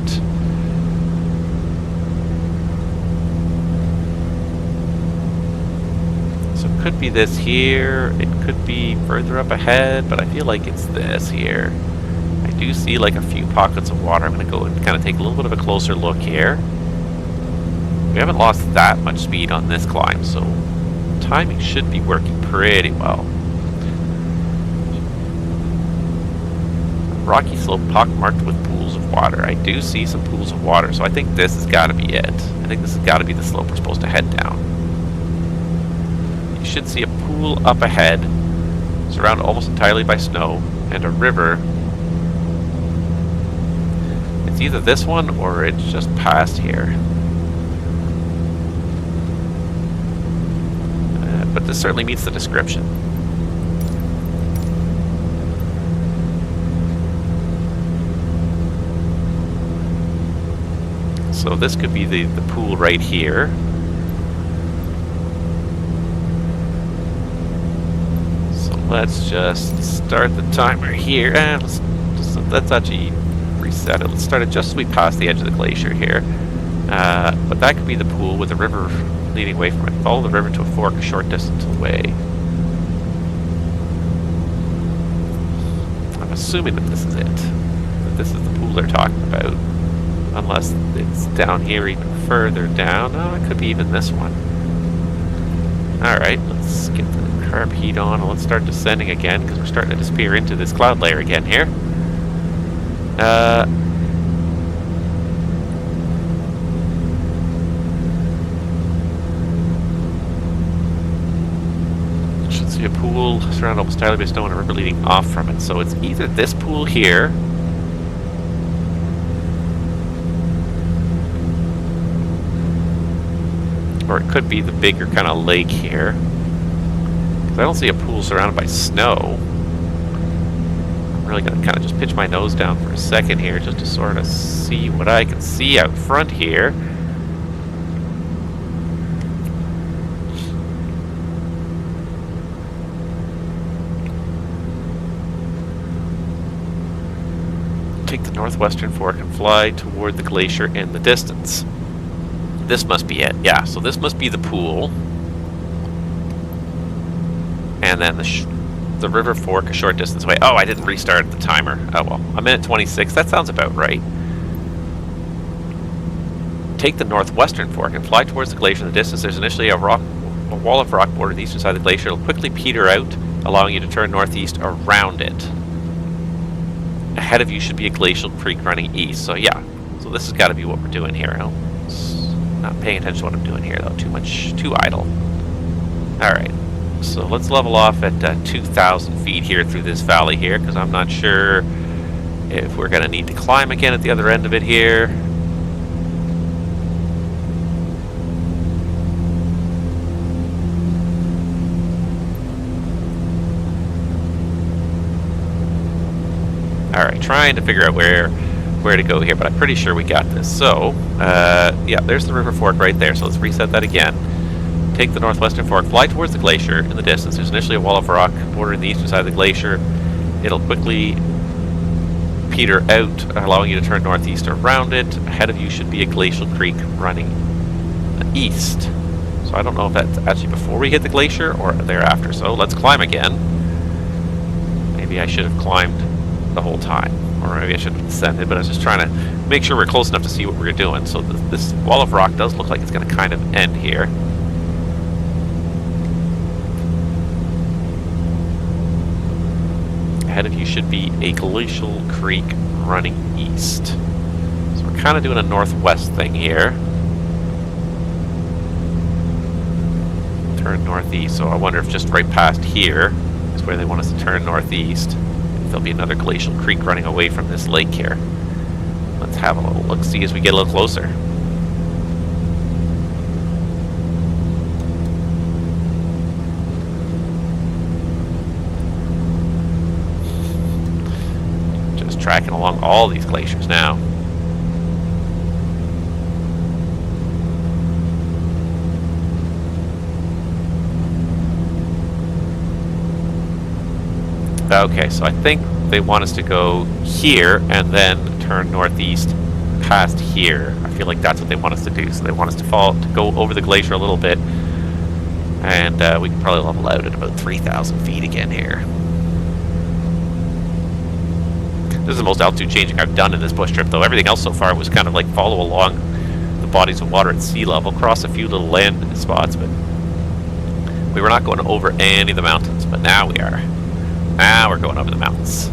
So it could be this here, it could be further up ahead, but I feel like it's this here. I do see like a few pockets of water. I'm going to go and kind of take a little bit of a closer look here. We haven't lost that much speed on this climb, so timing should be working pretty well. Rocky slope pockmarked with pools of water. I do see some pools of water, so I think this has got to be it. I think this has got to be the slope we're supposed to head down. You should see a pool up ahead, surrounded almost entirely by snow, and a river. It's it's either this one or it's just past here. But this certainly meets the description. So this could be the pool right here. So let's just start the timer here. And let's actually reset it. Let's start it just as we pass the edge of the glacier here. But that could be the pool with the river leading away from it. Follow the river to a fork a short distance away. I'm assuming that this is it. That this is the pool they're talking about. Unless it's down here even further down. Oh, it could be even this one. Alright, let's get the carb heat on and let's start descending again because we're starting to disappear into this cloud layer again here. Should see a pool surrounded almost entirely by snow and a river leading off from it. So it's either this pool here, or it could be the bigger kind of lake here. Because I don't see a pool surrounded by snow. I'm really going to kind of just pitch my nose down for a second here just to sort of see what I can see out front here. Take the northwestern fork and fly toward the glacier in the distance. This must be it. Yeah, so this must be the pool. And then the river fork a short distance away. Oh, I didn't restart the timer. Oh well, a minute 26. That sounds about right. Take the northwestern fork and fly towards the glacier in the distance. There's initially a wall of rock border the eastern side of the glacier. It'll quickly peter out, allowing you to turn northeast around it. Ahead of you should be a glacial creek running east. So yeah, so this has got to be what we're doing here. Not paying attention to what I'm doing here though. Too idle. Alright, so let's level off at 2,000 feet here through this valley here, because I'm not sure if we're going to need to climb again at the other end of it here. Alright, trying to figure out where to go here, but I'm pretty sure we got this. So, yeah, there's the river fork right there. So let's reset that again. Take the northwestern fork, fly towards the glacier in the distance. There's initially a wall of rock bordering the eastern side of the glacier. It'll quickly peter out, allowing you to turn northeast around it. Ahead of you should be a glacial creek running east. So I don't know if that's actually before we hit the glacier or thereafter. So let's climb again. Maybe I should have climbed the whole time. Or maybe I should have descended, but I was just trying to make sure we're close enough to see what we're doing. So this wall of rock does look like it's going to kind of end here. Ahead of you should be a glacial creek running east. So we're kind of doing a northwest thing here. Turn northeast. So I wonder if just right past here is where they want us to turn northeast. There'll be another glacial creek running away from this lake here. Let's have a little look-see as we get a little closer. Just tracking along all these glaciers now. Okay, so I think they want us to go here and then turn northeast past here. I feel like that's what they want us to do. So they want us to go over the glacier a little bit, and we can probably level out at about 3,000 feet again here. This is the most altitude changing I've done in this bush trip, though. Everything else so far was kind of like follow along the bodies of water at sea level, cross a few little land spots, but we were not going over any of the mountains, but now we are. Now we're going over the mountains.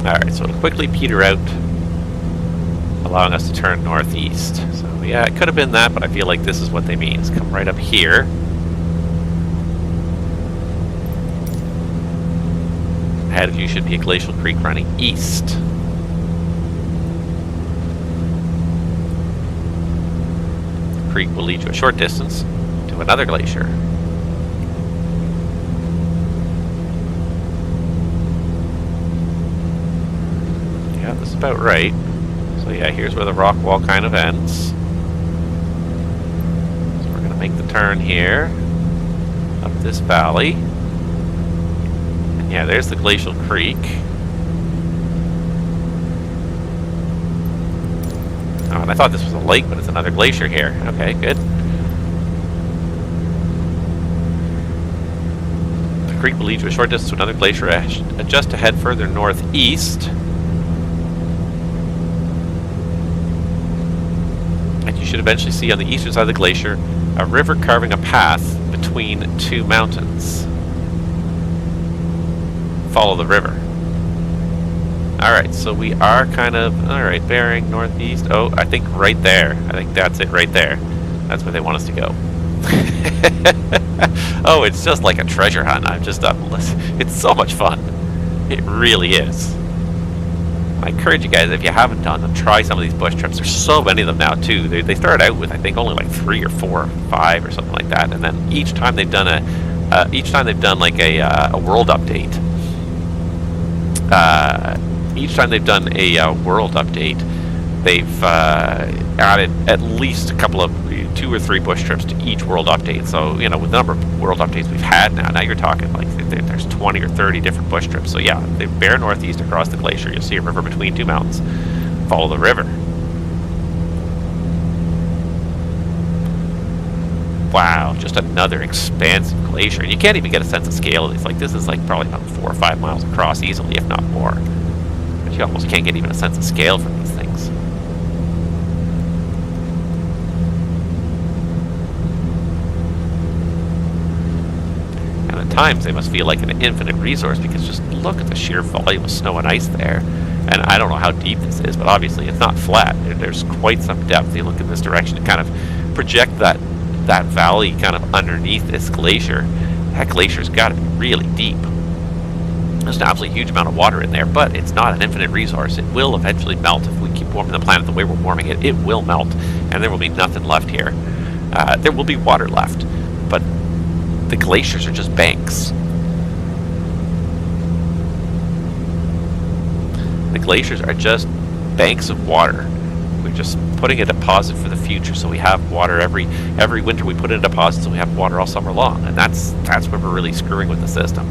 Alright, so it'll quickly peter out, allowing us to turn northeast. So yeah, it could have been that, but I feel like this is what they mean. It's come right up here. Ahead of you should be a glacial creek running east. The creek will lead you a short distance to another glacier. Yeah, that's about right. So yeah, here's where the rock wall kind of ends. So we're going to make the turn here, up this valley. And yeah, there's the glacial creek. Oh, and I thought this was a lake, but it's another glacier here. Okay, good. The creek will lead you a short distance to another glacier. Adjust to head further northeast. You should eventually see on the eastern side of the glacier a river carving a path between two mountains. Follow the river. Alright, so we are kind of, alright, bearing northeast. Oh, I think right there. I think that's it right there. That's where they want us to go. Oh, it's just like a treasure hunt. I'm just up. It's so much fun. It really is. I encourage you guys, if you haven't done them, try some of these bush trips. There's so many of them now too. They started out with, I think, only like 3 or 4 or 5 or something like that, and then each time they've done like a world update. Each time they've done a world update, they've added at least a couple of 2 or 3 bush trips to each world update. So you know, with the number of world updates we've had now you're talking like there's 20 or 30 different bush trips. So yeah, they bear northeast across the glacier. You'll see a river between 2 mountains. Follow the river. Wow, just another expansive glacier. And you can't even get a sense of scale of these. Like this is like probably about 4 or 5 miles across easily, if not more. But you almost can't get even a sense of scale from these things. At times they must feel like an infinite resource, because just look at the sheer volume of snow and ice there. And I don't know how deep this is, but obviously it's not flat. There's quite some depth. You look in this direction to kind of project that valley kind of underneath this glacier. That glacier's got to be really deep. There's an absolutely huge amount of water in there, but it's not an infinite resource. It will eventually melt. If we keep warming the planet the way we're warming it, it will melt, and there will be nothing left here. There will be water left, but the glaciers are just banks. The glaciers are just banks of water. We're just putting a deposit for the future, so we have water every winter. We put in a deposit, so we have water all summer long, and that's where we're really screwing with the system.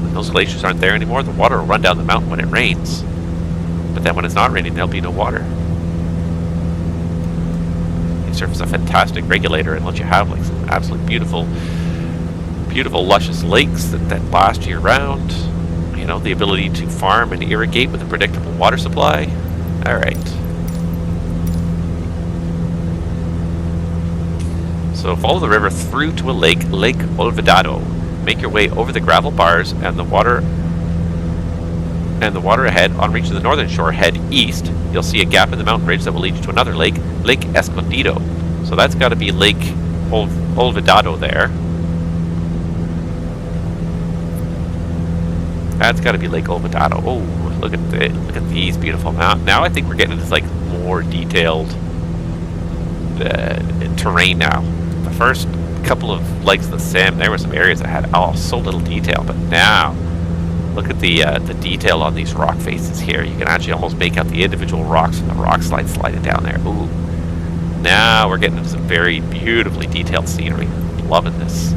When those glaciers aren't there anymore, the water will run down the mountain when it rains. But then when it's not raining, there'll be no water. It serves as a fantastic regulator and lets you have like some absolutely beautiful, luscious lakes that last year round. You know, the ability to farm and irrigate with a predictable water supply. All right. So follow the river through to a lake, Lake Olvidado. Make your way over the gravel bars and the water ahead. On reaching the northern shore, head east. You'll see a gap in the mountain ridge that will lead you to another lake, Lake Escondido. So that's got to be Lake Olvidado there. That's got to be Lake Olvidado. Oh, look at these beautiful mountains. Now I think we're getting into like more detailed terrain now. The first couple of lakes of the Sim, there were some areas that had so little detail, but now look at the detail on these rock faces here. You can actually almost make out the individual rocks from the rock slide sliding down there. Ooh. Now we're getting into some very beautifully detailed scenery. I'm loving this.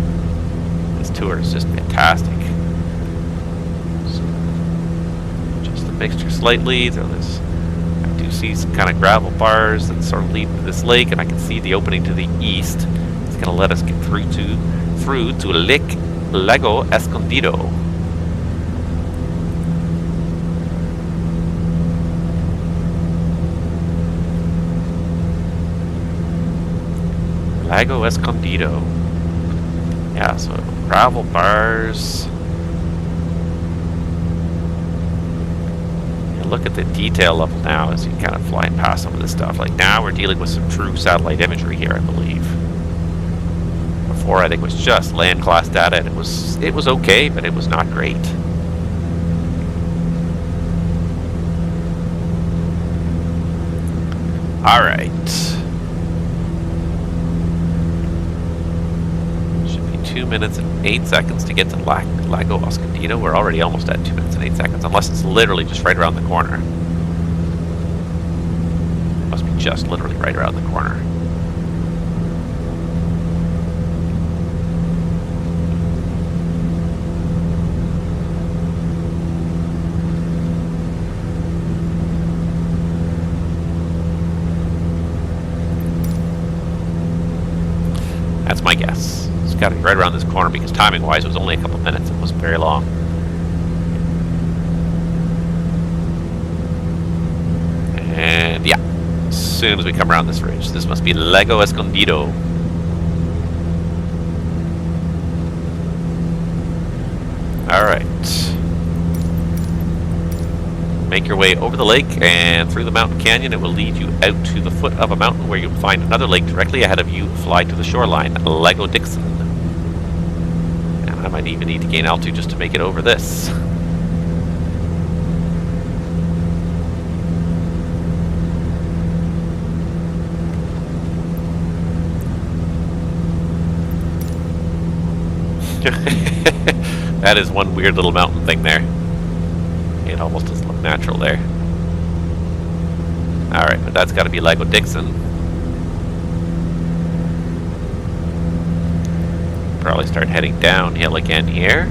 This tour is just fantastic. Mixture slightly. I do see some kind of gravel bars that sort of lead to this lake, and I can see the opening to the east. It's going to let us get through to Lake Lago Escondido. Lago Escondido. Yeah, so gravel bars. And look at the detail level now as you kind of flying past some of this stuff. Like now we're dealing with some true satellite imagery here, I believe. Before I think it was just land class data, and it was okay, but it was not great. All right. Should be 2 minutes and 8 seconds to get to Lago Escondido. We're already almost at 2 minutes and 8 seconds, unless it's literally just right around the corner. It must be just literally right around the corner. That's my guess. It's got to be right around this corner because timing-wise, it was only a couple minutes. It wasn't very long. And yeah, as soon as we come around this ridge, this must be Lago Escondido. All right. Make your way over the lake and through the mountain canyon. It will lead you out to the foot of a mountain where you'll find another lake directly ahead of you. Fly to the shoreline, Lago Dixon. And I might even need to gain altitude just to make it over this. That is one weird little mountain thing there. It almost doesn't look natural there. Alright, but that's got to be Lago Dixon. Probably start heading downhill again here.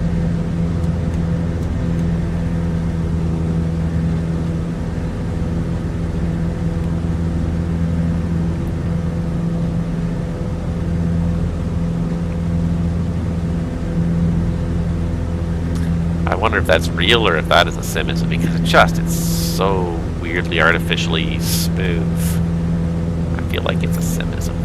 I wonder if that's real or if that is a simism, because it's so weirdly artificially smooth. I feel like it's a simism.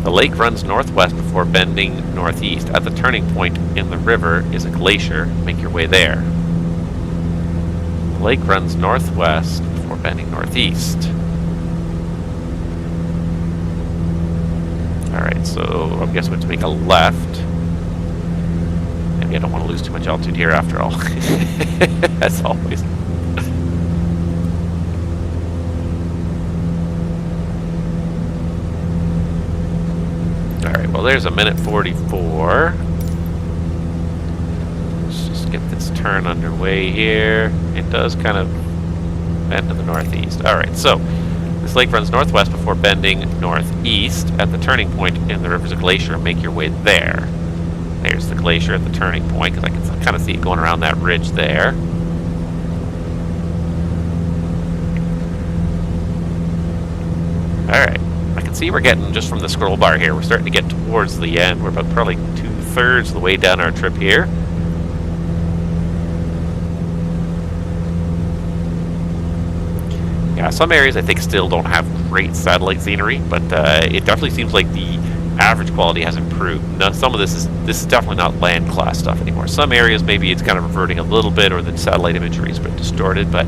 The lake runs northwest before bending northeast. At the turning point in the river is a glacier. Make your way there. The lake runs northwest before bending northeast. Alright, so I'm guessing we have to make a left. Maybe I don't want to lose too much altitude here after all. As always. Alright, well there's a minute 44. Let's just get this turn underway here. It does kind of bend to the northeast. Alright, so this lake runs northwest before bending northeast. At the turning point in the river's a glacier. Make your way there. There's the glacier at the turning point, because I can kind of see it going around that ridge there. Alright. I can see we're getting, just from the scroll bar here, we're starting to get towards the end. We're about probably 2/3 of the way down our trip here. Yeah, some areas I think still don't have great satellite scenery, but it definitely seems like the average quality has improved. Now, some of this is definitely not land class stuff anymore. Some areas maybe it's kind of reverting a little bit, or the satellite imagery is a bit distorted, but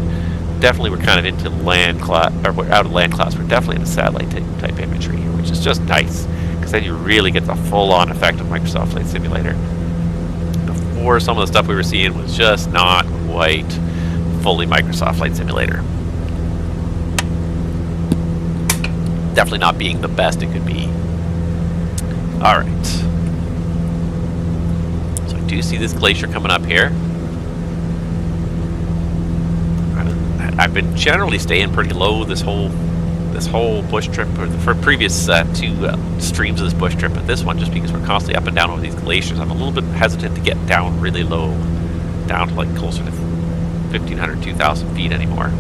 definitely we're kind of into land class, or we're out of land class. We're definitely into satellite type imagery here, which is just nice, because then you really get the full-on effect of Microsoft Flight Simulator. Before, some of the stuff we were seeing was just not quite fully Microsoft Flight Simulator. Definitely not being the best it could be. Alright. So I do see this glacier coming up here. I've been generally staying pretty low this whole bush trip, or for previous two streams of this bush trip, but this one, just because we're constantly up and down over these glaciers, I'm a little bit hesitant to get down really low, down to like closer to 1,500, 2,000 feet anymore.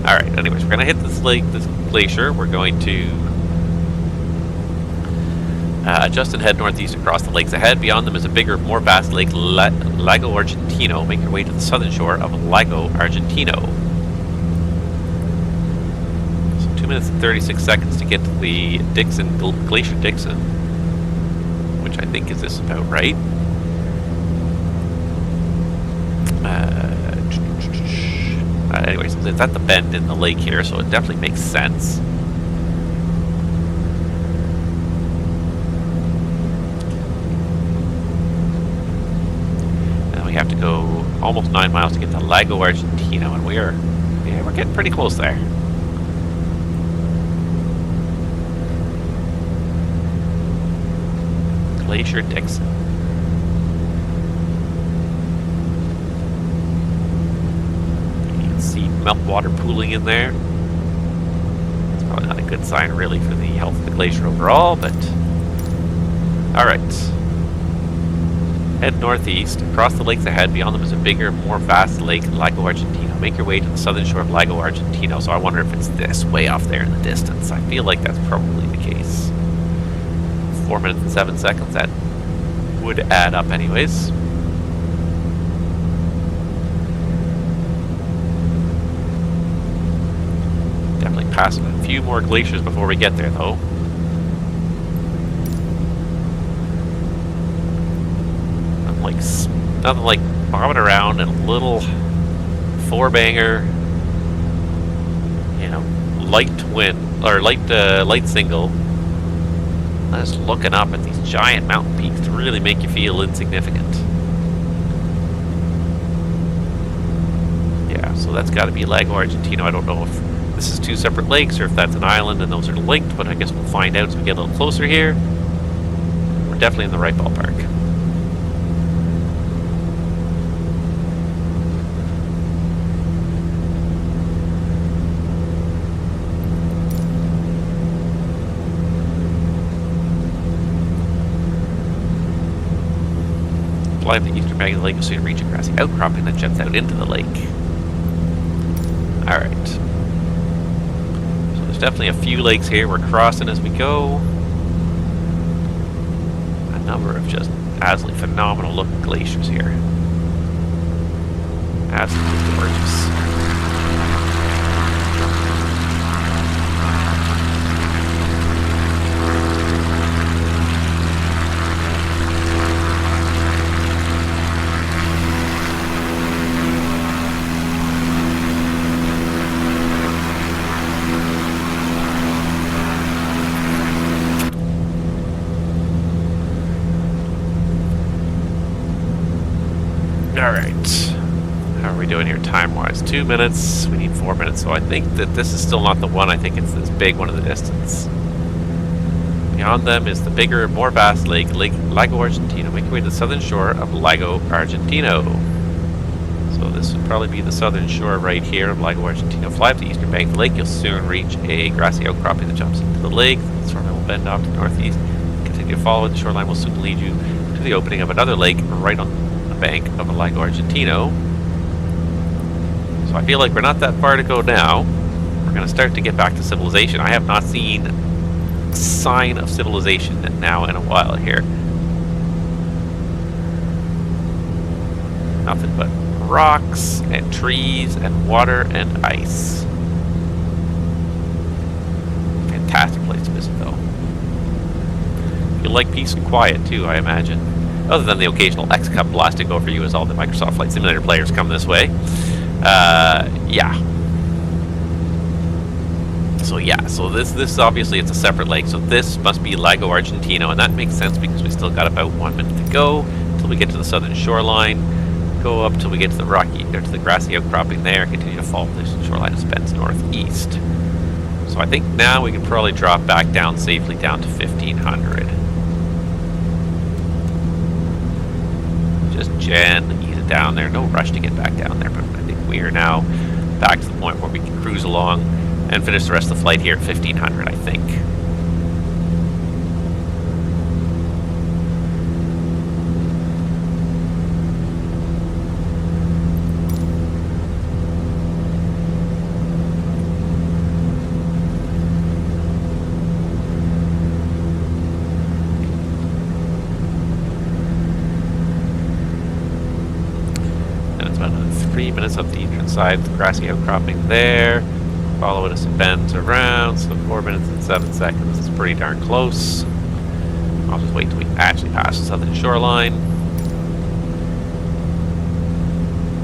Alright, anyways, we're going to hit this lake, this glacier. We're going to adjust and head northeast across the lakes ahead. Beyond them is a bigger, more vast lake, Lago Argentino. Make your way to the southern shore of Lago Argentino. So 2 minutes and 36 seconds to get to the Glacier Dixon. think. Is this about right? Anyways, it's at the bend in the lake here, so it definitely makes sense. And we have to go almost 9 miles to get to Lago Argentino, and we're getting pretty close there. Glacier Dixon. See meltwater pooling in there. It's probably not a good sign really for the health of the glacier overall, but alright. Head northeast. Across the lakes ahead, beyond them is a bigger, more vast lake, Lago Argentino. Make your way to the southern shore of Lago Argentino. So I wonder if it's this way off there in the distance. I feel like that's probably the case. 4 minutes and 7 seconds. That would add up anyways. Passing a few more glaciers before we get there, though. Nothing like bobbing around in a little four-banger, you know, light twin or light single. Just looking up at these giant mountain peaks to really make you feel insignificant. Yeah, so that's got to be Lago Argentino. I don't know if this is two separate lakes or if that's an island and those are linked, but I guess we'll find out as we get a little closer here. We're definitely in the right ballpark. Fly up the eastern bank of the lake, you'll soon reach a grassy outcropping that juts out into the lake. Alright. Definitely a few lakes here we're crossing as we go. A number of just absolutely phenomenal looking glaciers here. Absolutely gorgeous. Alright, how are we doing here time-wise? 2 minutes, we need 4 minutes, so I think that this is still not the one. I think it's this big one in the distance. Beyond them is the bigger, more vast lake, Lago Argentino. Make your way to the southern shore of Lago Argentino. So this would probably be the southern shore right here of Lago Argentino. Fly up the eastern bank of the lake, you'll soon reach a grassy outcropping that jumps into the lake. The shoreline will bend off to the northeast. Continue to follow, the shoreline will soon lead you to the opening of another lake right on bank of a Lago Argentino. So I feel like we're not that far to go now. We're going to start to get back to civilization. I have not seen a sign of civilization now in a while here. Nothing but rocks and trees and water and ice. Fantastic place to visit though. You like peace and quiet too, I imagine. Other than the occasional X-Cub blasting over you as all the Microsoft Flight Simulator players come this way. Yeah. So this obviously it's a separate lake, so this must be Lago Argentino, and that makes sense because we still got about 1 minute to go till we get to the southern shoreline. Go up till we get to the to the grassy outcropping there, continue to follow the shoreline as it bends northeast. So I think now we can probably drop back down safely down to 1500. Just ease it down there. No rush to get back down there, but I think we are now back to the point where we can cruise along and finish the rest of the flight here at 1500, I think. Minutes up the eastern side, the grassy outcropping there. Follow it as it bends around, so 4 minutes and 7 seconds is pretty darn close. I'll just wait till we actually pass the southern shoreline.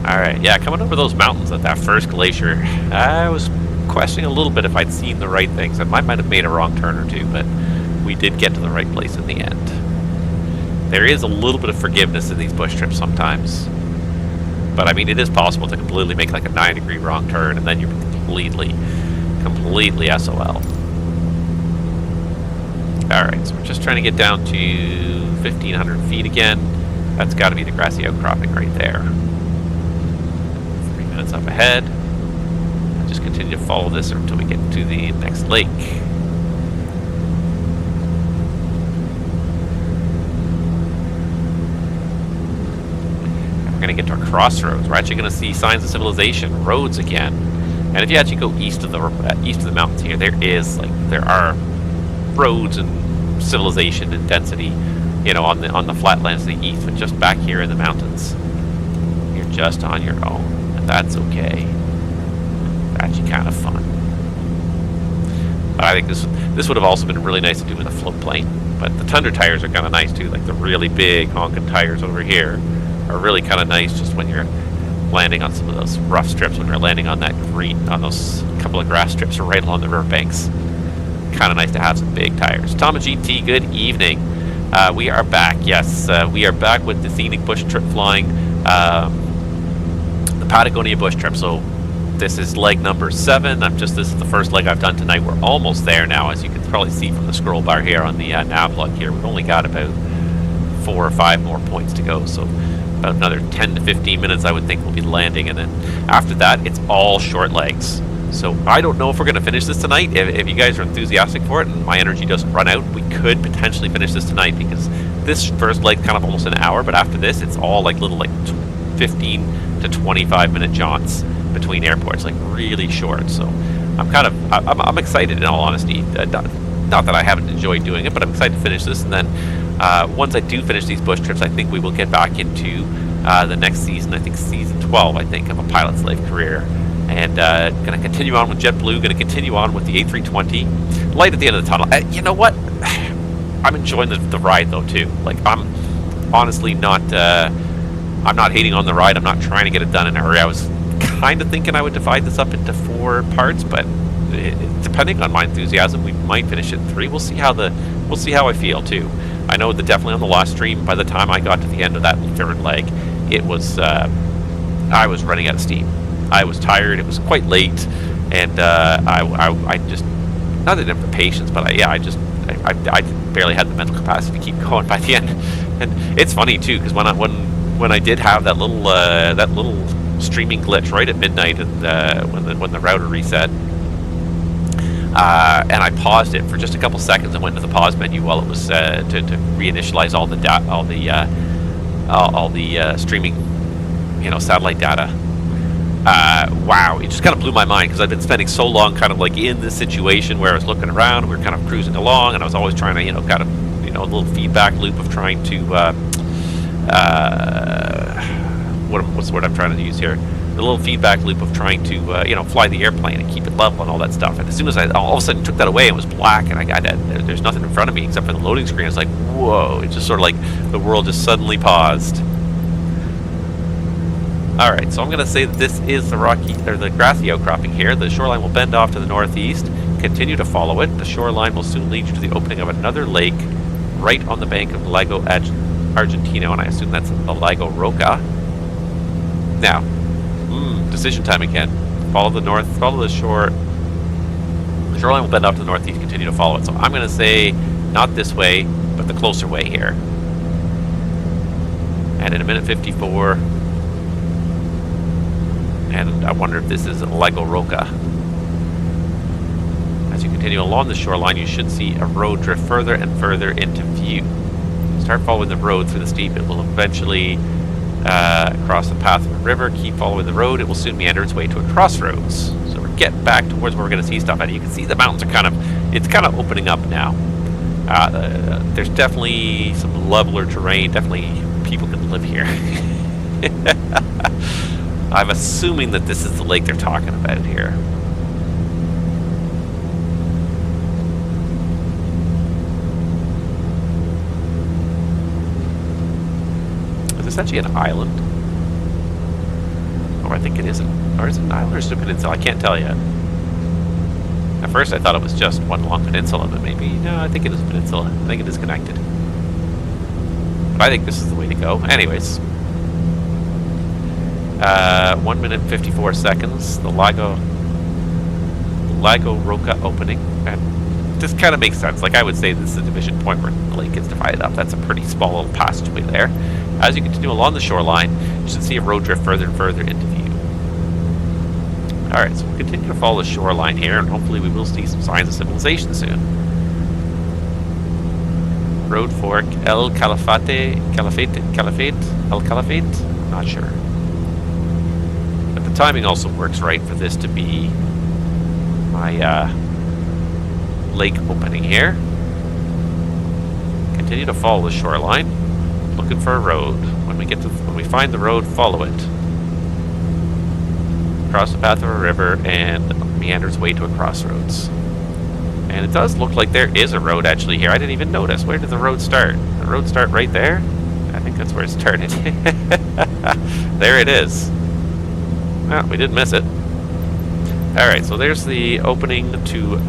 Alright, yeah, coming over those mountains at that first glacier, I was questioning a little bit if I'd seen the right things. I might have made a wrong turn or two, but we did get to the right place in the end. There is a little bit of forgiveness in these bush trips sometimes. But I mean, it is possible to completely make like a 9-degree wrong turn, and then you're completely SOL. Alright, so we're just trying to get down to 1,500 feet again. That's got to be the grassy outcropping right there. 3 minutes up ahead. I'll just continue to follow this until we get to the next lake. We're going to get to a crossroads. We're actually going to see signs of civilization, roads again. And if you actually go east of the mountains here, there are roads and civilization and density, you know, on the flatlands to the east. But just back here in the mountains, you're just on your own, and that's okay. It's actually kind of fun. But I think this would have also been really nice to do with a float plane. But the Tundra tires are kind of nice too, like the really big honking tires over here are really kind of nice just when you're landing on some of those rough strips, when you're landing on that green, on those couple of grass strips right along the riverbanks. Kind of nice to have some big tires. Tom and GT, good evening. We are back. Yes, we are back with the scenic bush trip flying, the Patagonia Bush Trip. So this is leg number 7. This is the first leg I've done tonight. We're almost there now, as you can probably see from the scroll bar here on the nav log here. We've only got about 4 or 5 more points to go. So about another 10 to 15 minutes, I would think, we'll be landing, and then after that, it's all short legs. So I don't know if we're going to finish this tonight. If you guys are enthusiastic for it and my energy doesn't run out, we could potentially finish this tonight, because this first leg kind of almost an hour, but after this, it's all like little 15 to 25 minute jaunts between airports, like really short. So I'm excited, in all honesty. Not that I haven't enjoyed doing it, but I'm excited to finish this, and then once I do finish these bush trips, I think we will get back into the next season. I think season 12, I think, of a pilot slave career, and going to continue on with JetBlue, going to continue on with the A320. Light at the end of the tunnel. You know what? I'm enjoying the ride though too. Like, I'm honestly not. I'm not hating on the ride. I'm not trying to get it done in a hurry. I was kind of thinking I would divide this up into 4 parts, but depending on my enthusiasm, we might finish it in 3. We'll see how I feel too. I know that definitely on the last stream, by the time I got to the end of that 3rd leg, it was I was running out of steam. I was tired. It was quite late, and I just, not that I didn't have the patience, but I barely had the mental capacity to keep going by the end. And it's funny too, because when I did have that little streaming glitch right at midnight, and when the router reset. And I paused it for just a couple seconds and went to the pause menu while it was to reinitialize all the streaming, satellite data. Wow, it just kind of blew my mind, because I've been spending so long kind of like in this situation where I was looking around, we were kind of cruising along, and I was always trying to, a little feedback loop of trying to what's the word I'm trying to use here? The little feedback loop of trying to fly the airplane and keep it level and all that stuff. And as soon as I all of a sudden took that away, it was black, and there's nothing in front of me except for the loading screen. It's like, whoa! It's just sort of like the world just suddenly paused. All right, so I'm going to say that this is the grassy outcropping here. The shoreline will bend off to the northeast. Continue to follow it. The shoreline will soon lead you to the opening of another lake right on the bank of Lago Argentino, and I assume that's the Lago Roca. Now, decision time again. Follow the shore. The shoreline will bend off to the northeast. Continue to follow it. So I'm going to say not this way, but the closer way here. And in a minute 54, and I wonder if this is Lago Roca. As you continue along the shoreline, you should see a road drift further and further into view. Start following the road through the steep. It will eventually cross the path of a river. Keep following the road. It will soon meander its way to a crossroads. So we're getting back towards where we're going to see stuff. And you can see the mountains are it's kind of opening up now. There's definitely some leveler terrain. Definitely people can live here. I'm assuming that this is the lake they're talking about here. essentially an island. Oh, I think it isn't. Or is it an island or is it a peninsula? I can't tell yet. At first I thought it was just one long peninsula, but maybe, no, I think it is a peninsula. I think it is connected. But I think this is the way to go. Anyways. 1 minute 54 seconds. The Lago Roca opening. And this kind of makes sense. Like, I would say this is a division point where the lake is divided up. That's a pretty small little passageway there. As you continue along the shoreline, you should see a road drift further and further into view. Alright, so we'll continue to follow the shoreline here, and hopefully we will see some signs of civilization soon. Road fork El Calafate? I'm not sure. But the timing also works right for this to be my lake opening here. Continue to follow the shoreline, looking for a road. When we find the road, follow it. Cross the path of a river and meander its way to a crossroads. And it does look like there is a road actually here. I didn't even notice. Where did the road start? The road start right there? I think that's where it started. There it is. Well, we did miss it. Alright, so there's the opening to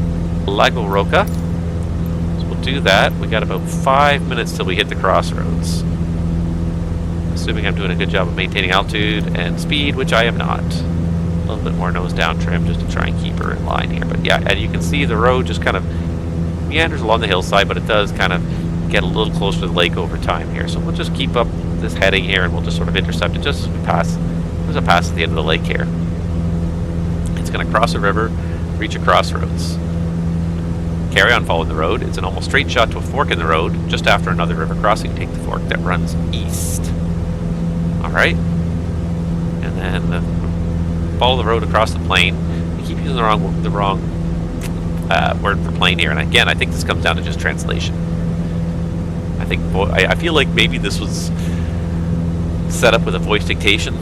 Lago Roca. So we'll do that. We got about 5 minutes till we hit the crossroads. Assuming I'm doing a good job of maintaining altitude and speed, which I am not. A little bit more nose down trim just to try and keep her in line here. But yeah, and you can see the road just kind of meanders along the hillside, but it does kind of get a little closer to the lake over time here. So we'll just keep up this heading here and we'll just sort of intercept it just as we pass. As it passes the end of the lake here. It's going to cross a river, reach a crossroads. Carry on following the road. It's an almost straight shot to a fork in the road. Just after another river crossing, take the fork that runs east. Alright. And then follow the road across the plain. I keep using the wrong word for plain here, and again, I think this comes down to just translation. I feel like maybe this was set up with a voice dictation,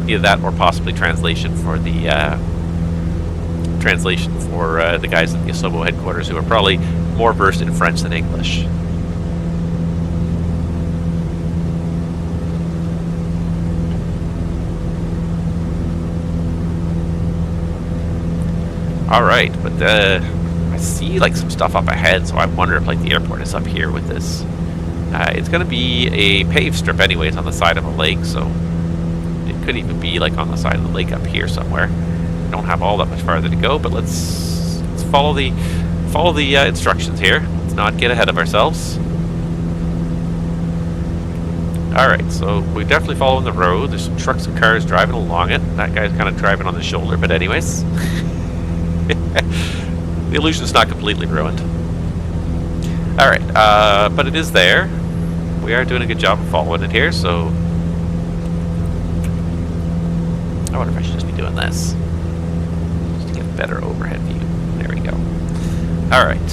either that or possibly translation for the guys at the Asobo headquarters who are probably more versed in French than English. Alright, but I see like some stuff up ahead, so I wonder if like the airport is up here with this. It's going to be a paved strip anyways on the side of a lake, so it could even be like on the side of the lake up here somewhere. We don't have all that much farther to go, but let's follow the instructions here. Let's not get ahead of ourselves. Alright, so we're definitely following the road. There's some trucks and cars driving along it. That guy's kind of driving on the shoulder, but anyways. The illusion's not completely ruined. Alright, but it is there. We are doing a good job of following it here, so I wonder if I should just be doing this. Just to get a better overhead view. There we go. Alright.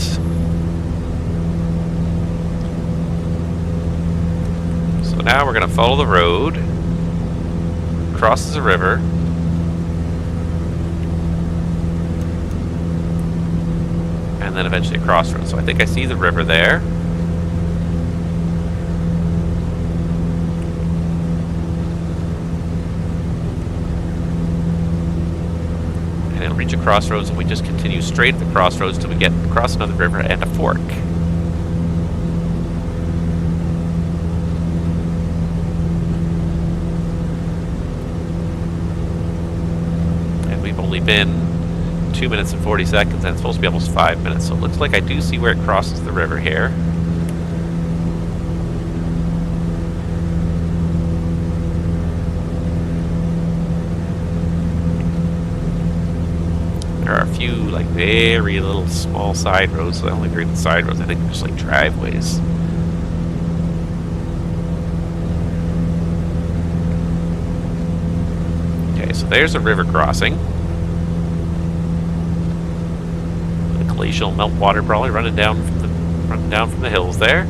So now we're going to follow the road. Crosses a river. And then eventually a crossroads. So I think I see the river there. And it'll reach a crossroads, and we just continue straight at the crossroads till we get across another river and a fork. And we've only been 2 minutes and 40 seconds, and it's supposed to be almost 5 minutes, so it looks like I do see where it crosses the river here. There are a few like very little small side roads, so I only agree with side roads. I think they're just like driveways. Okay, so there's a river crossing. Glacial meltwater probably running down from the hills there.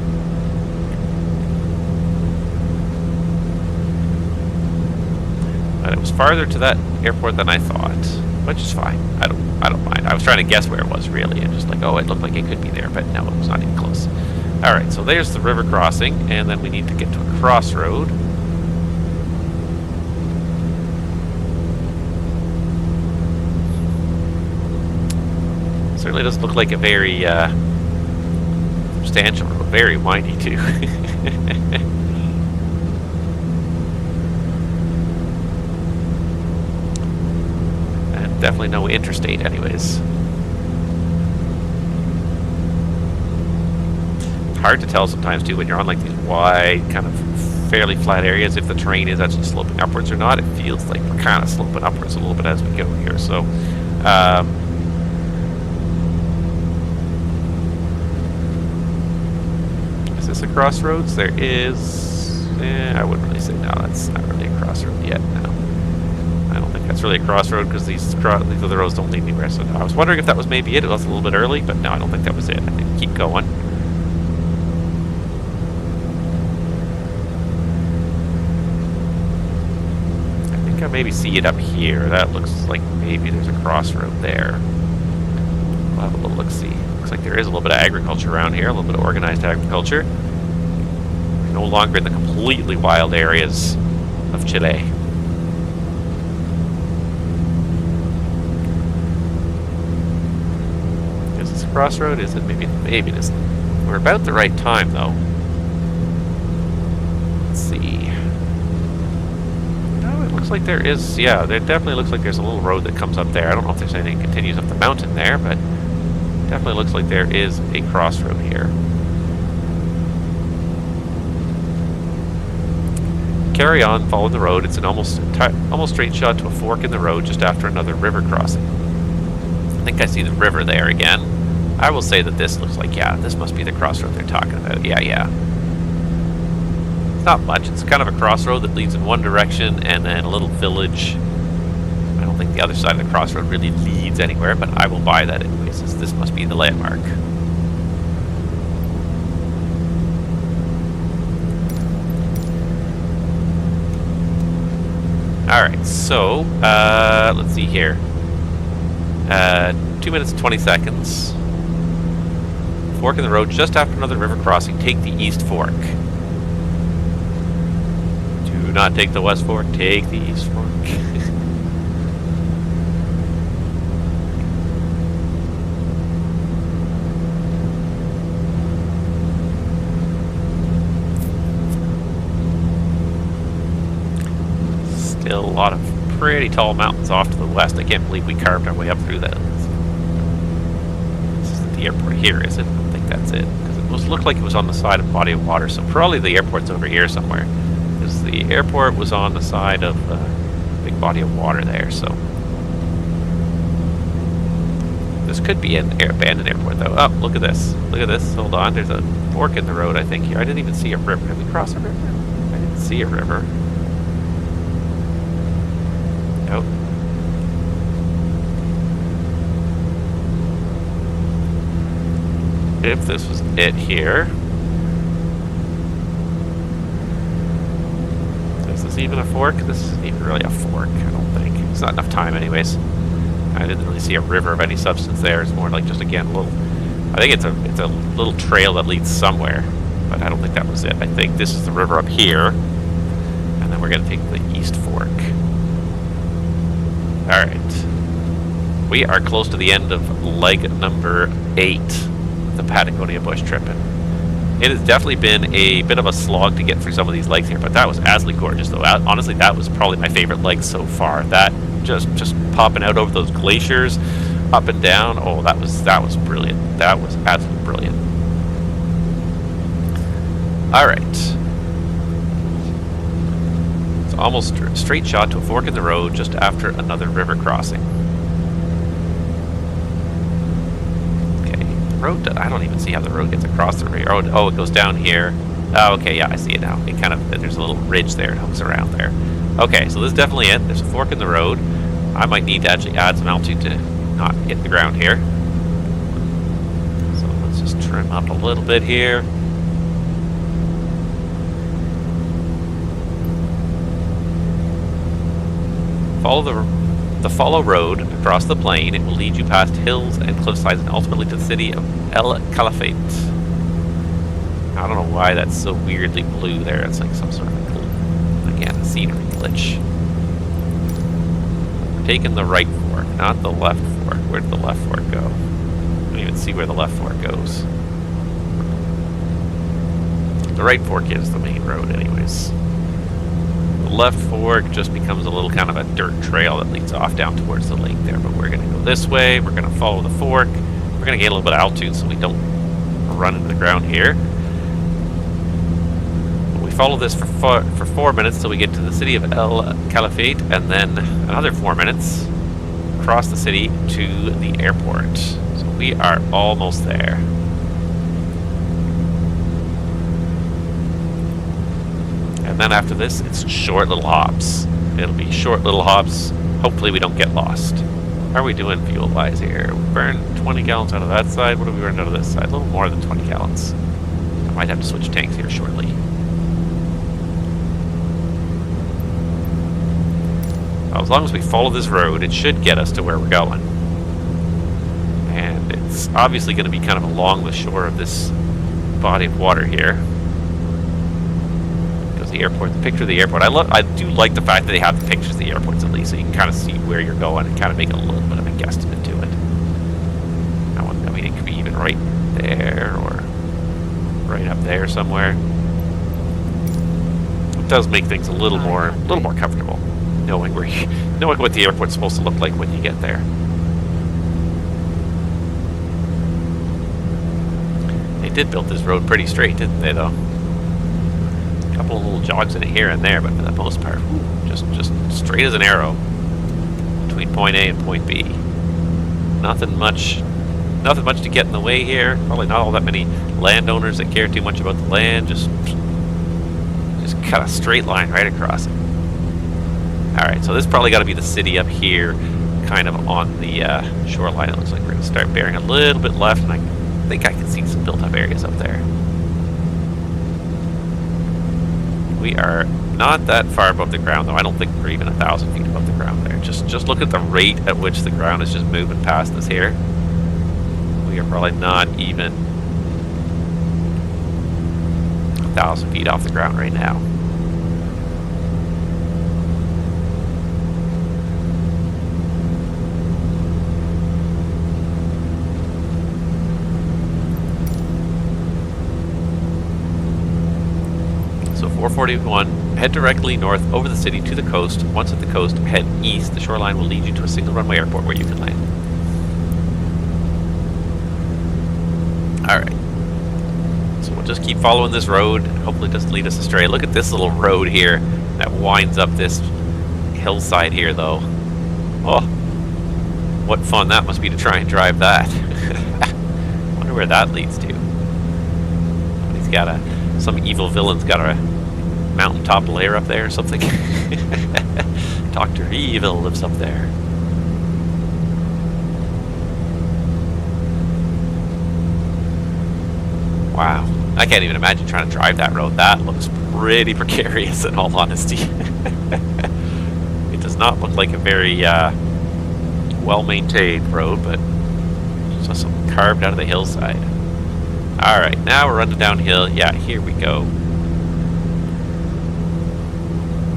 But it was farther to that airport than I thought, which is fine. I don't mind. I was trying to guess where it was really, and just like, oh, it looked like it could be there, but no, it was not even close. All right, so there's the river crossing, and then we need to get to a crossroad. Certainly doesn't look like a very substantial road. Very windy too. And definitely no interstate anyways. Hard to tell sometimes too when you're on like these wide kind of fairly flat areas if the terrain is actually sloping upwards or not. It feels like we're kind of sloping upwards a little bit as we go here. So is this a crossroads? There is. I wouldn't really say no. That's not really a crossroad yet. No, I don't think that's really a crossroad because these other roads don't lead anywhere. So no, I was wondering if that was maybe it. It was a little bit early, but no, I don't think that was it. I think keep going. I maybe see it up here. That looks like maybe there's a crossroad there. We'll have a little look-see. Looks like there is a little bit of agriculture around here, a little bit of organized agriculture. We're no longer in the completely wild areas of Chile. Is this a crossroad? Is it? Maybe it isn't. We're about the right time, though. Let's see. Looks like there is, yeah, there definitely looks like there's a little road that comes up there. I don't know if there's anything that continues up the mountain there, but definitely looks like there is a crossroad here. Carry on, follow the road. It's an almost straight shot to a fork in the road just after another river crossing. I think I see the river there again. I will say that this looks like, yeah, this must be the crossroad they're talking about. Yeah. Not much. It's kind of a crossroad that leads in one direction and then a little village. I don't think the other side of the crossroad really leads anywhere, but I will buy that anyways, since this must be the landmark. Alright, so, let's see here. 2 minutes and 20 seconds. Fork in the road just after another river crossing. Take the East Fork. Do not take the West Fork, take the East Fork. Still a lot of pretty tall mountains off to the west. I can't believe we carved our way up through that. This isn't the airport here, is it? I don't think that's it. Because it looked like it was on the side of a body of water, so probably the airport's over here somewhere. Because the airport was on the side of a big body of water there, so this could be an abandoned airport though. Oh, look at this. Look at this. Hold on. There's a fork in the road, I think, here. I didn't even see a river. Did we cross a river? I didn't see a river. Nope. If this was it here. Is this even a fork? This isn't even really a fork, I don't think. It's not enough time anyways. I didn't really see a river of any substance there. It's more like just, again, a little... I think it's a little trail that leads somewhere. But I don't think that was it. I think this is the river up here. And then we're going to take the East Fork. Alright. We are close to the end of leg number 8 of the Patagonia Bush Trip. And it has definitely been a bit of a slog to get through some of these legs here, but that was absolutely gorgeous though. Honestly, that was probably my favorite leg so far. That just popping out over those glaciers, up and down. Oh, that was brilliant. That was absolutely brilliant. Alright. It's almost a straight shot to a fork in the road just after another river crossing. Road, I don't even see how the road gets across the river. Oh, it goes down here. Oh, okay, yeah, I see it now. It kind of, there's a little ridge there. It hooks around there. Okay, so this is definitely it. There's a fork in the road. I might need to actually add some altitude to not hit the ground here. So let's just trim up a little bit here. Follow the follow road across the plain. It will lead you past hills and cliffsides and ultimately to the city of El Calafate. I don't know why that's so weirdly blue there. It's like some sort of, again, a scenery glitch. We're taking the right fork, not the left fork. Where did the left fork go? don't even see where the left fork goes. The right fork is the main road anyways. The left fork just becomes a little kind of a dirt trail that leads off down towards the lake there, but we're going to go this way. We're going to follow the fork. We're going to gain a little bit of altitude so we don't run into the ground here. We follow this for 4 minutes till we get to the city of El Caliphate, and then another 4 minutes across the city to the airport. So we are almost there. And then after this, it's short little hops. It'll be short little hops. Hopefully we don't get lost. How are we doing fuel-wise here? We burned 20 gallons out of that side. What have we burned out of this side? A little more than 20 gallons. I might have to switch tanks here shortly. As long as we follow this road, it should get us to where we're going. And it's obviously going to be kind of along the shore of this body of water here. Because the airport, the picture of the airport, I do like the fact that they have the pictures of the airports at least, so you can kind of see where you're going and kind of make a little bit of a guesstimate to it. I mean, it could be even right there or right up there somewhere. It does make things a little more comfortable. Knowing what the airport's supposed to look like when you get there. They did build this road pretty straight, didn't they, though? A couple of little jogs in it here and there, but for the most part, just straight as an arrow between point A and point B. Nothing much to get in the way here. Probably not all that many landowners that care too much about the land. Just cut a straight line right across it. Alright, so this probably got to be the city up here, kind of on the shoreline. It looks like we're going to start bearing a little bit left, and I think I can see some built-up areas up there. We are not that far above the ground, though. I don't think we're even 1,000 feet above the ground there. Just look at the rate at which the ground is just moving past us here. We are probably not even 1,000 feet off the ground right now. So 441, head directly north over the city to the coast. Once at the coast, head east. The shoreline will lead you to a single runway airport where you can land. Alright. So we'll just keep following this road. Hopefully it doesn't lead us astray. Look at this little road here that winds up this hillside here, though. Oh, what fun that must be to try and drive that. Wonder where that leads to. He's got some evil villain's got a mountaintop lair up there or something. Dr. Evil lives up there. Wow. I can't even imagine trying to drive that road. That looks pretty precarious in all honesty. It does not look like a very well-maintained road, but it's just carved out of the hillside. Alright, now we're running downhill. Yeah, here we go.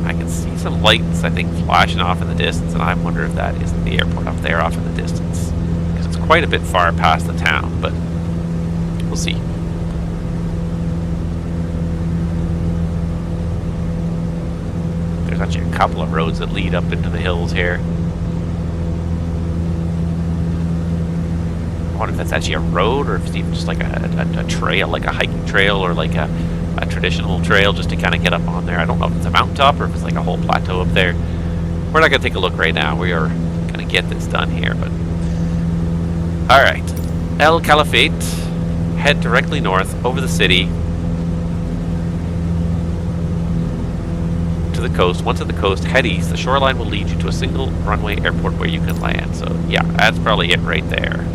I can see some lights, I think, flashing off in the distance, and I wonder if that isn't the airport up there off in the distance. Because it's quite a bit far past the town, but we'll see. There's actually a couple of roads that lead up into the hills here. I wonder if that's actually a road or if it's even just like a trail, like a hiking trail or like a traditional trail just to kind of get up on there. I don't know if it's a mountaintop or if it's like a whole plateau up there. We're not going to take a look right now. We are going to get this done here. But alright. El Caliphate. Head directly north over the city to the coast. Once at the coast, head east. The shoreline will lead you to a single runway airport where you can land. So yeah, that's probably it right there.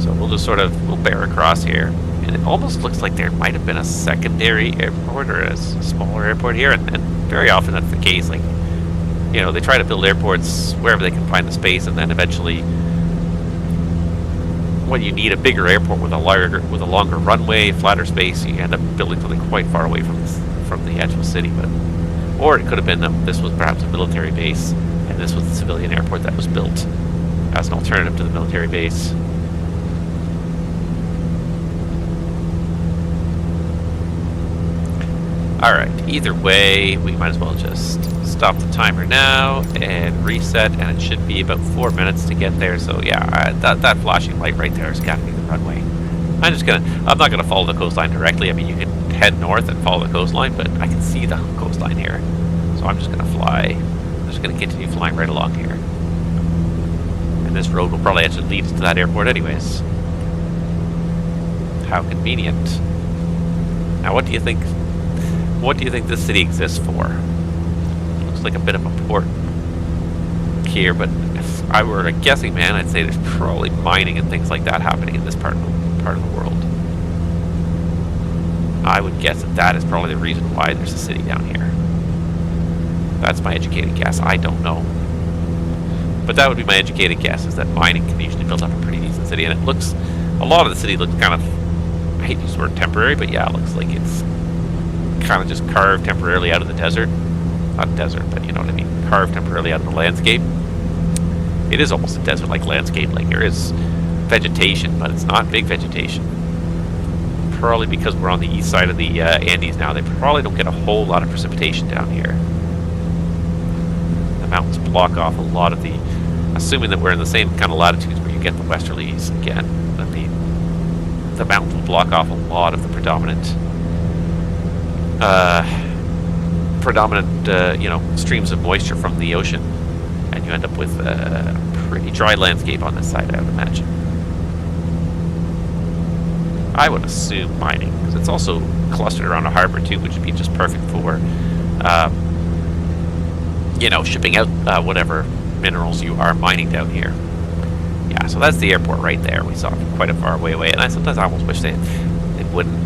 So we'll just we'll bear across here. And it almost looks like there might have been a secondary airport or a smaller airport here. And very often that's the case. Like, you know, they try to build airports wherever they can find the space, and then eventually, when you need a bigger airport with a longer runway, flatter space, you end up building something quite far away from the actual city. Or it could have been this was perhaps a military base, and this was the civilian airport that was built as an alternative to the military base. Alright, either way, we might as well just stop the timer now and reset, and it should be about 4 minutes to get there. So yeah, that flashing light right there is got to be the runway. I'm not gonna follow the coastline directly. I mean, you can head north and follow the coastline, but I can see the coastline here. So I'm just gonna fly. I'm just gonna continue flying right along here. And this road will probably actually lead us to that airport anyways. How convenient. Now what do you think? What do you think this city exists for? Looks like a bit of a port here, but if I were a guessing man, I'd say there's probably mining and things like that happening in this part of the world. I would guess that is probably the reason why there's a city down here. That's my educated guess. I don't know. But that would be my educated guess, is that mining can usually build up a pretty decent city. And it looks, a lot of the city looks kind of, I hate to use the word temporary, but yeah, it looks like it's kind of just carved temporarily out of the desert. Not desert, but you know what I mean. Carved temporarily out of the landscape. It is almost a desert-like landscape. Like, there is vegetation, but it's not big vegetation. Probably because we're on the east side of the Andes now, they probably don't get a whole lot of precipitation down here. The mountains block off a lot of the, assuming that we're in the same kind of latitudes where you get the westerlies again, then the mountains will block off a lot of the predominant you know, streams of moisture from the ocean, and you end up with a pretty dry landscape on this side, I would imagine. I would assume mining, because it's also clustered around a harbor too, which would be just perfect for, you know, shipping out whatever minerals you are mining down here. Yeah, so that's the airport right there. We saw it quite a far way away, and I sometimes almost wish they wouldn't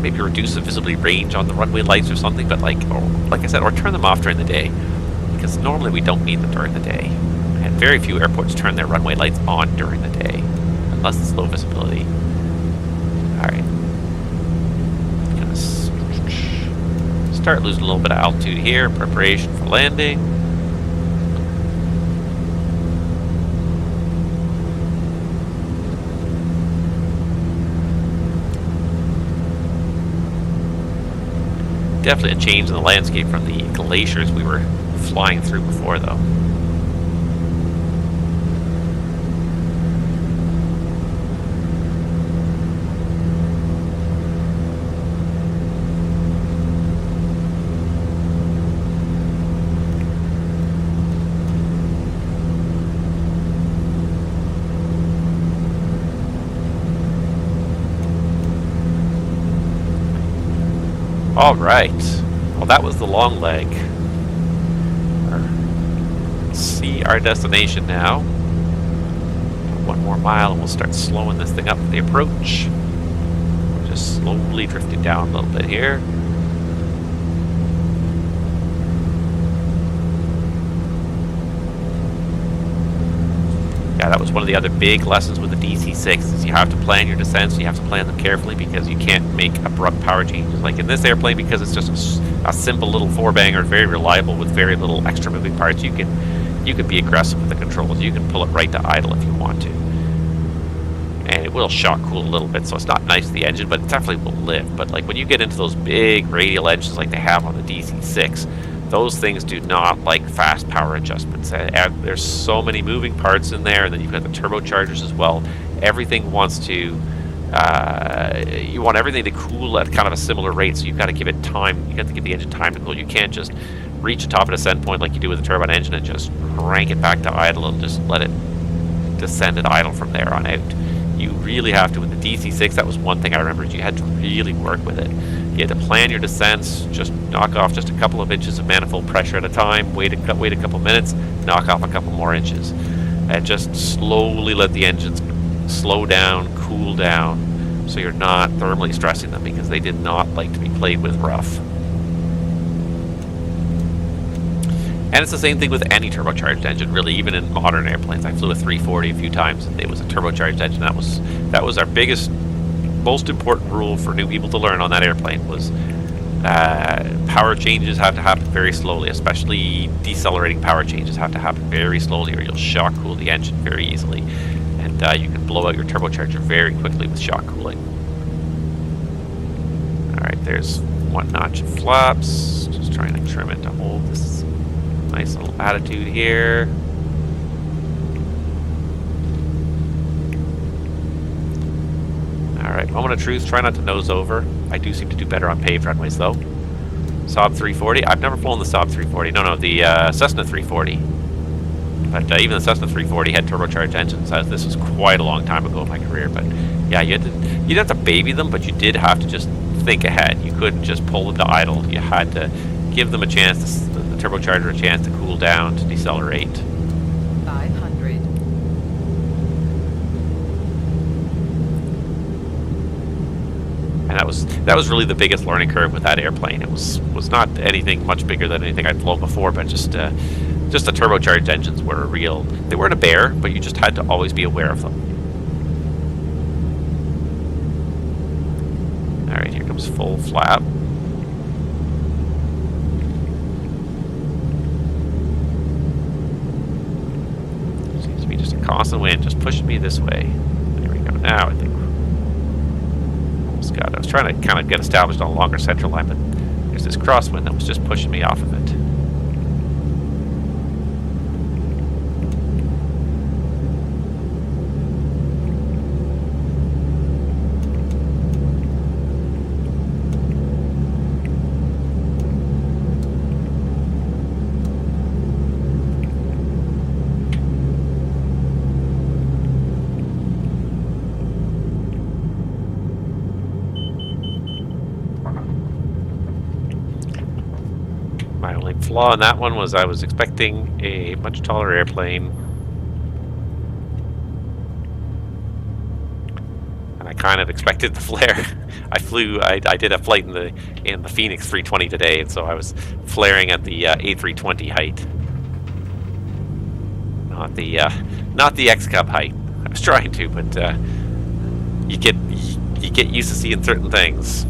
maybe reduce the visibility range on the runway lights or something, but like I said, or turn them off during the day, because normally we don't need them during the day, and very few airports turn their runway lights on during the day unless it's low visibility. Alright, gonna start losing a little bit of altitude here in preparation for landing. Definitely a change in the landscape from the glaciers we were flying through before, though. Alright, well that was the long leg. Let's see our destination now. One more mile and we'll start slowing this thing up for the approach. We're just slowly drifting down a little bit here. Yeah, that was one of the other big lessons with the DC-6 is you have to plan your descents, you have to plan them carefully because you can't make abrupt power changes. Like in this airplane, because it's just a simple little four-banger, very reliable with very little extra moving parts, you can be aggressive with the controls. You can pull it right to idle if you want to. And it will shock cool a little bit, so it's not nice to the engine, but it definitely will live. But like when you get into those big radial engines like they have on the DC-6, those things do not like fast power adjustments. There's so many moving parts in there, and then you've got the turbochargers as well. Everything wants to, you want everything to cool at kind of a similar rate, so you've got to give it time. You got to give the engine time to cool. You can't just reach the top of the descent point like you do with a turbine engine and just crank it back to idle and just let it descend at idle from there on out. You really have to. With the DC-6, that was one thing I remember. You had to really work with it. You had to plan your descents, just knock off just a couple of inches of manifold pressure at a time, wait a couple minutes, knock off a couple more inches, and just slowly let the engines slow down, cool down, so you're not thermally stressing them, because they did not like to be played with rough. And it's the same thing with any turbocharged engine, really, even in modern airplanes. I flew a 340 a few times, and it was a turbocharged engine. That was our biggest, most important rule for new people to learn on that airplane, was Power changes have to happen very slowly, especially decelerating power changes have to happen very slowly or you'll shock cool the engine very easily. And you can blow out your turbocharger very quickly with shock cooling. Alright, there's 1 notch of flaps. Just trying to trim it to hold this nice little attitude here. Alright, moment of truth, try not to nose over. I do seem to do better on paved runways though. Saab 340, I've never flown the Saab 340, no, the Cessna 340. But even the Cessna 340 had turbocharged engines. This was quite a long time ago in my career, but yeah, you didn't have to baby them, but you did have to just think ahead. You couldn't just pull them to idle. You had to give them a chance, the turbocharger a chance to cool down, to decelerate. 500. And that was really the biggest learning curve with that airplane. It was not anything much bigger than anything I'd flown before, but just the turbocharged engines were they weren't a bear, but you just had to always be aware of them. Alright, here comes full flap. Seems to be just a constant wind, just pushing me this way. There we go. Now I think almost got it. I was trying to kind of get established on a longer central line, but there's this crosswind that was just pushing me off of it. My only flaw in that one was I was expecting a much taller airplane. And I kind of expected the flare. I did a flight in the Phoenix 320 today, and so I was flaring at the A320 height. Not the X-Cub height. I was trying to, but you get used to seeing certain things.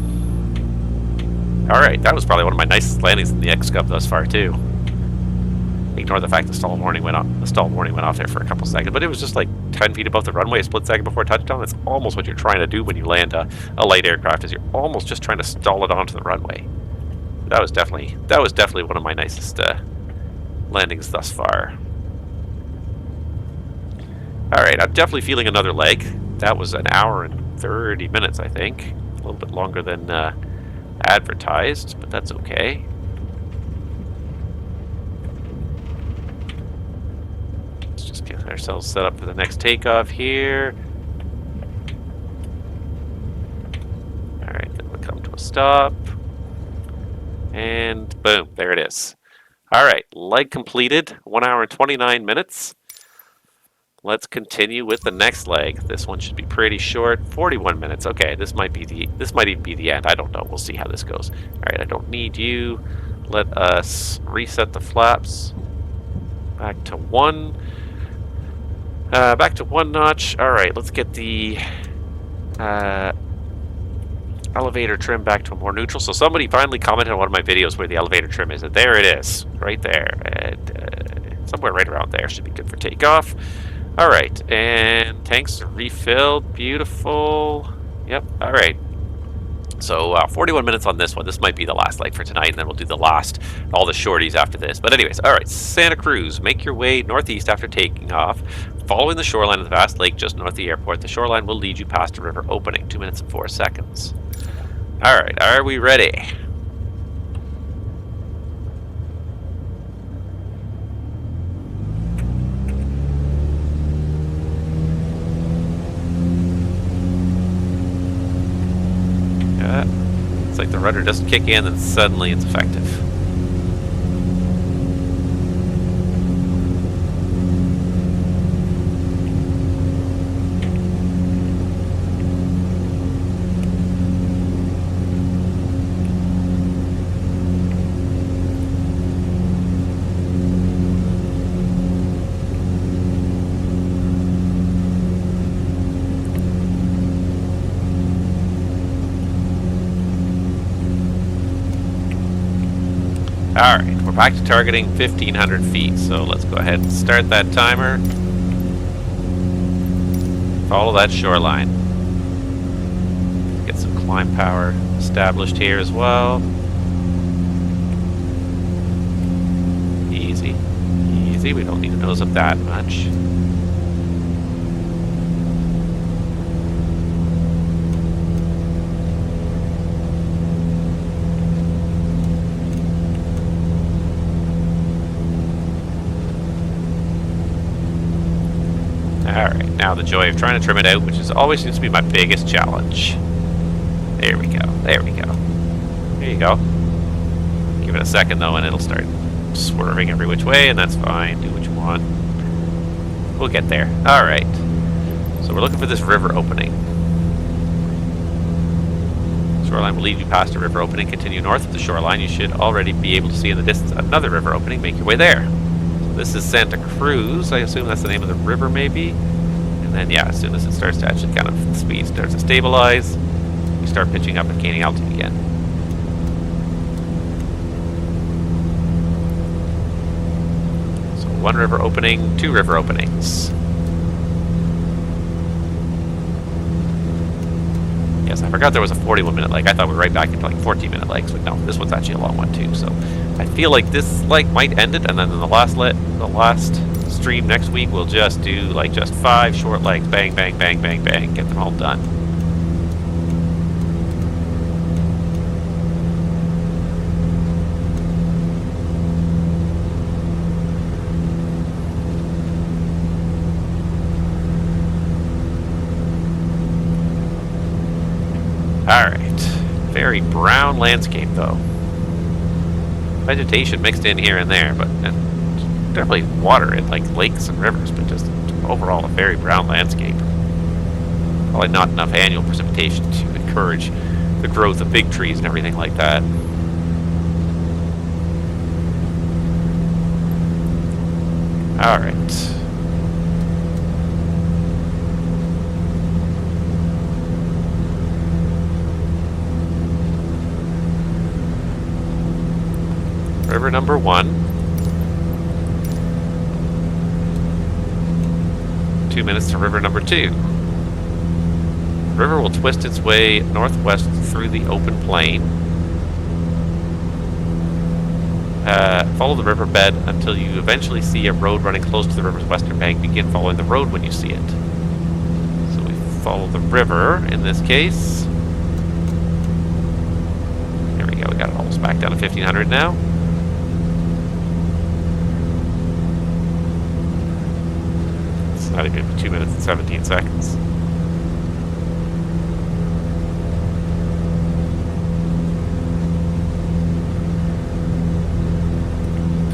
Alright, that was probably one of my nicest landings in the X-Cub thus far, too. Ignore the fact the stall warning went off there for a couple seconds, but it was just like 10 feet above the runway, a split second before touchdown. That's almost what you're trying to do when you land a light aircraft, is you're almost just trying to stall it onto the runway. That was definitely one of my nicest landings thus far. Alright, I'm definitely feeling another leg. That was an hour and 30 minutes, I think. A little bit longer than advertised, but that's okay. Let's just get ourselves set up for the next takeoff here. Alright, then we'll come to a stop. And boom, there it is. Alright, leg completed, 1 hour and 29 minutes. Let's continue with the next leg. This one should be pretty short. 41 minutes. Okay, this might even be the end. I don't know. We'll see how this goes. All right, I don't need you. Let us reset the flaps. Back to 1. Back to 1 notch. All right, let's get the elevator trim back to a more neutral. So somebody finally commented on one of my videos where the elevator trim is. And there it is, right there. And somewhere right around there should be good for takeoff. Alright, and tanks are refilled. Beautiful. Yep, alright. So 41 minutes on this one. This might be the last leg for tonight, and then we'll do all the shorties after this. But anyways, alright, Santa Cruz. Make your way northeast after taking off. Following the shoreline of the vast lake just north of the airport, the shoreline will lead you past a river opening. 2 minutes and 4 seconds. Alright, are we ready? It's like the rudder doesn't kick in, and suddenly it's effective. Alright, we're back to targeting 1,500 feet, so let's go ahead and start that timer. Follow that shoreline. Get some climb power established here as well. Easy. Easy, we don't need to nose up that much. Alright, now the joy of trying to trim it out, which is always seems to be my biggest challenge. There we go, there we go. There you go. Give it a second though and it'll start swerving every which way, and that's fine. Do what you want. We'll get there. Alright. So we're looking for this river opening. Shoreline will lead you past a river opening. Continue north of the shoreline. You should already be able to see in the distance another river opening. Make your way there. This is Santa Cruz. I assume that's the name of the river, maybe. And then, yeah, as soon as it starts to actually kind of, the speed starts to stabilize, you start pitching up and gaining altitude again. So 1 river opening, 2 river openings. Yes, I forgot there was a 41-minute leg. I thought we were right back into like 14-minute legs, but no, this one's actually a long one too. So I feel like this leg might end it, and then in the last stream next week we'll just do like just 5 short legs, bang, bang, bang, bang, bang, get them all done. Alright, very brown landscape though. Vegetation mixed in here and there, but definitely water in like lakes and rivers, but just overall a very brown landscape. Probably not enough annual precipitation to encourage the growth of big trees and everything like that. Alright. River number 1. 2 minutes to river number 2. The river will twist its way northwest through the open plain. Follow the riverbed until you eventually see a road running close to the river's western bank. Begin following the road when you see it. So we follow the river in this case. There we go, we got it almost back down to 1,500 now. Not even 2 minutes and 17 seconds.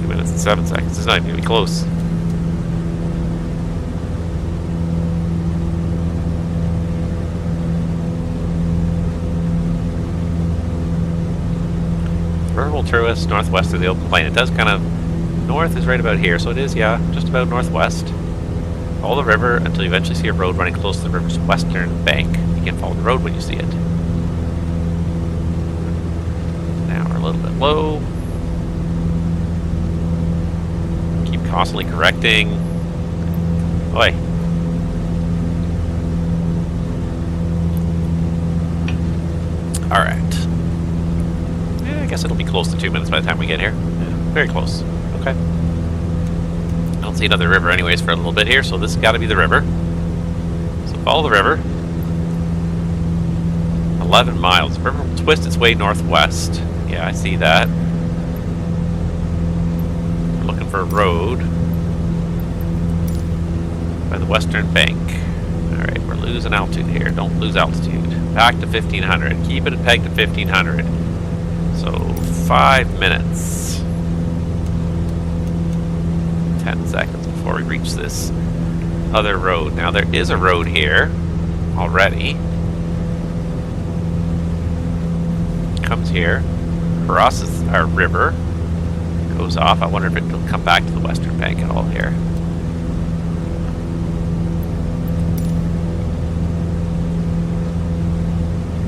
2 minutes and 7 seconds. It's not even gonna be close. The river will turn us northwest of the open plain. It does kind of, north is right about here, so it is, yeah, just about northwest. Follow the river until you eventually see a road running close to the river's western bank. You can follow the road when you see it. Now we're a little bit low. Keep constantly correcting. Oi. Alright. Yeah, I guess it'll be close to 2 minutes by the time we get here. Yeah, very close. Okay. I don't see another river anyways for a little bit here, so this has got to be the river. So follow the river. 11 miles. The river will twist its way northwest. Yeah, I see that. We're looking for a road by the western bank. Alright, we're losing altitude here. Don't lose altitude. Back to 1,500. Keep it pegged to 1,500. So 5 minutes. 10 seconds before we reach this other road. Now there is a road here already. Comes here, crosses our river, goes off. I wonder if it will come back to the western bank at all here.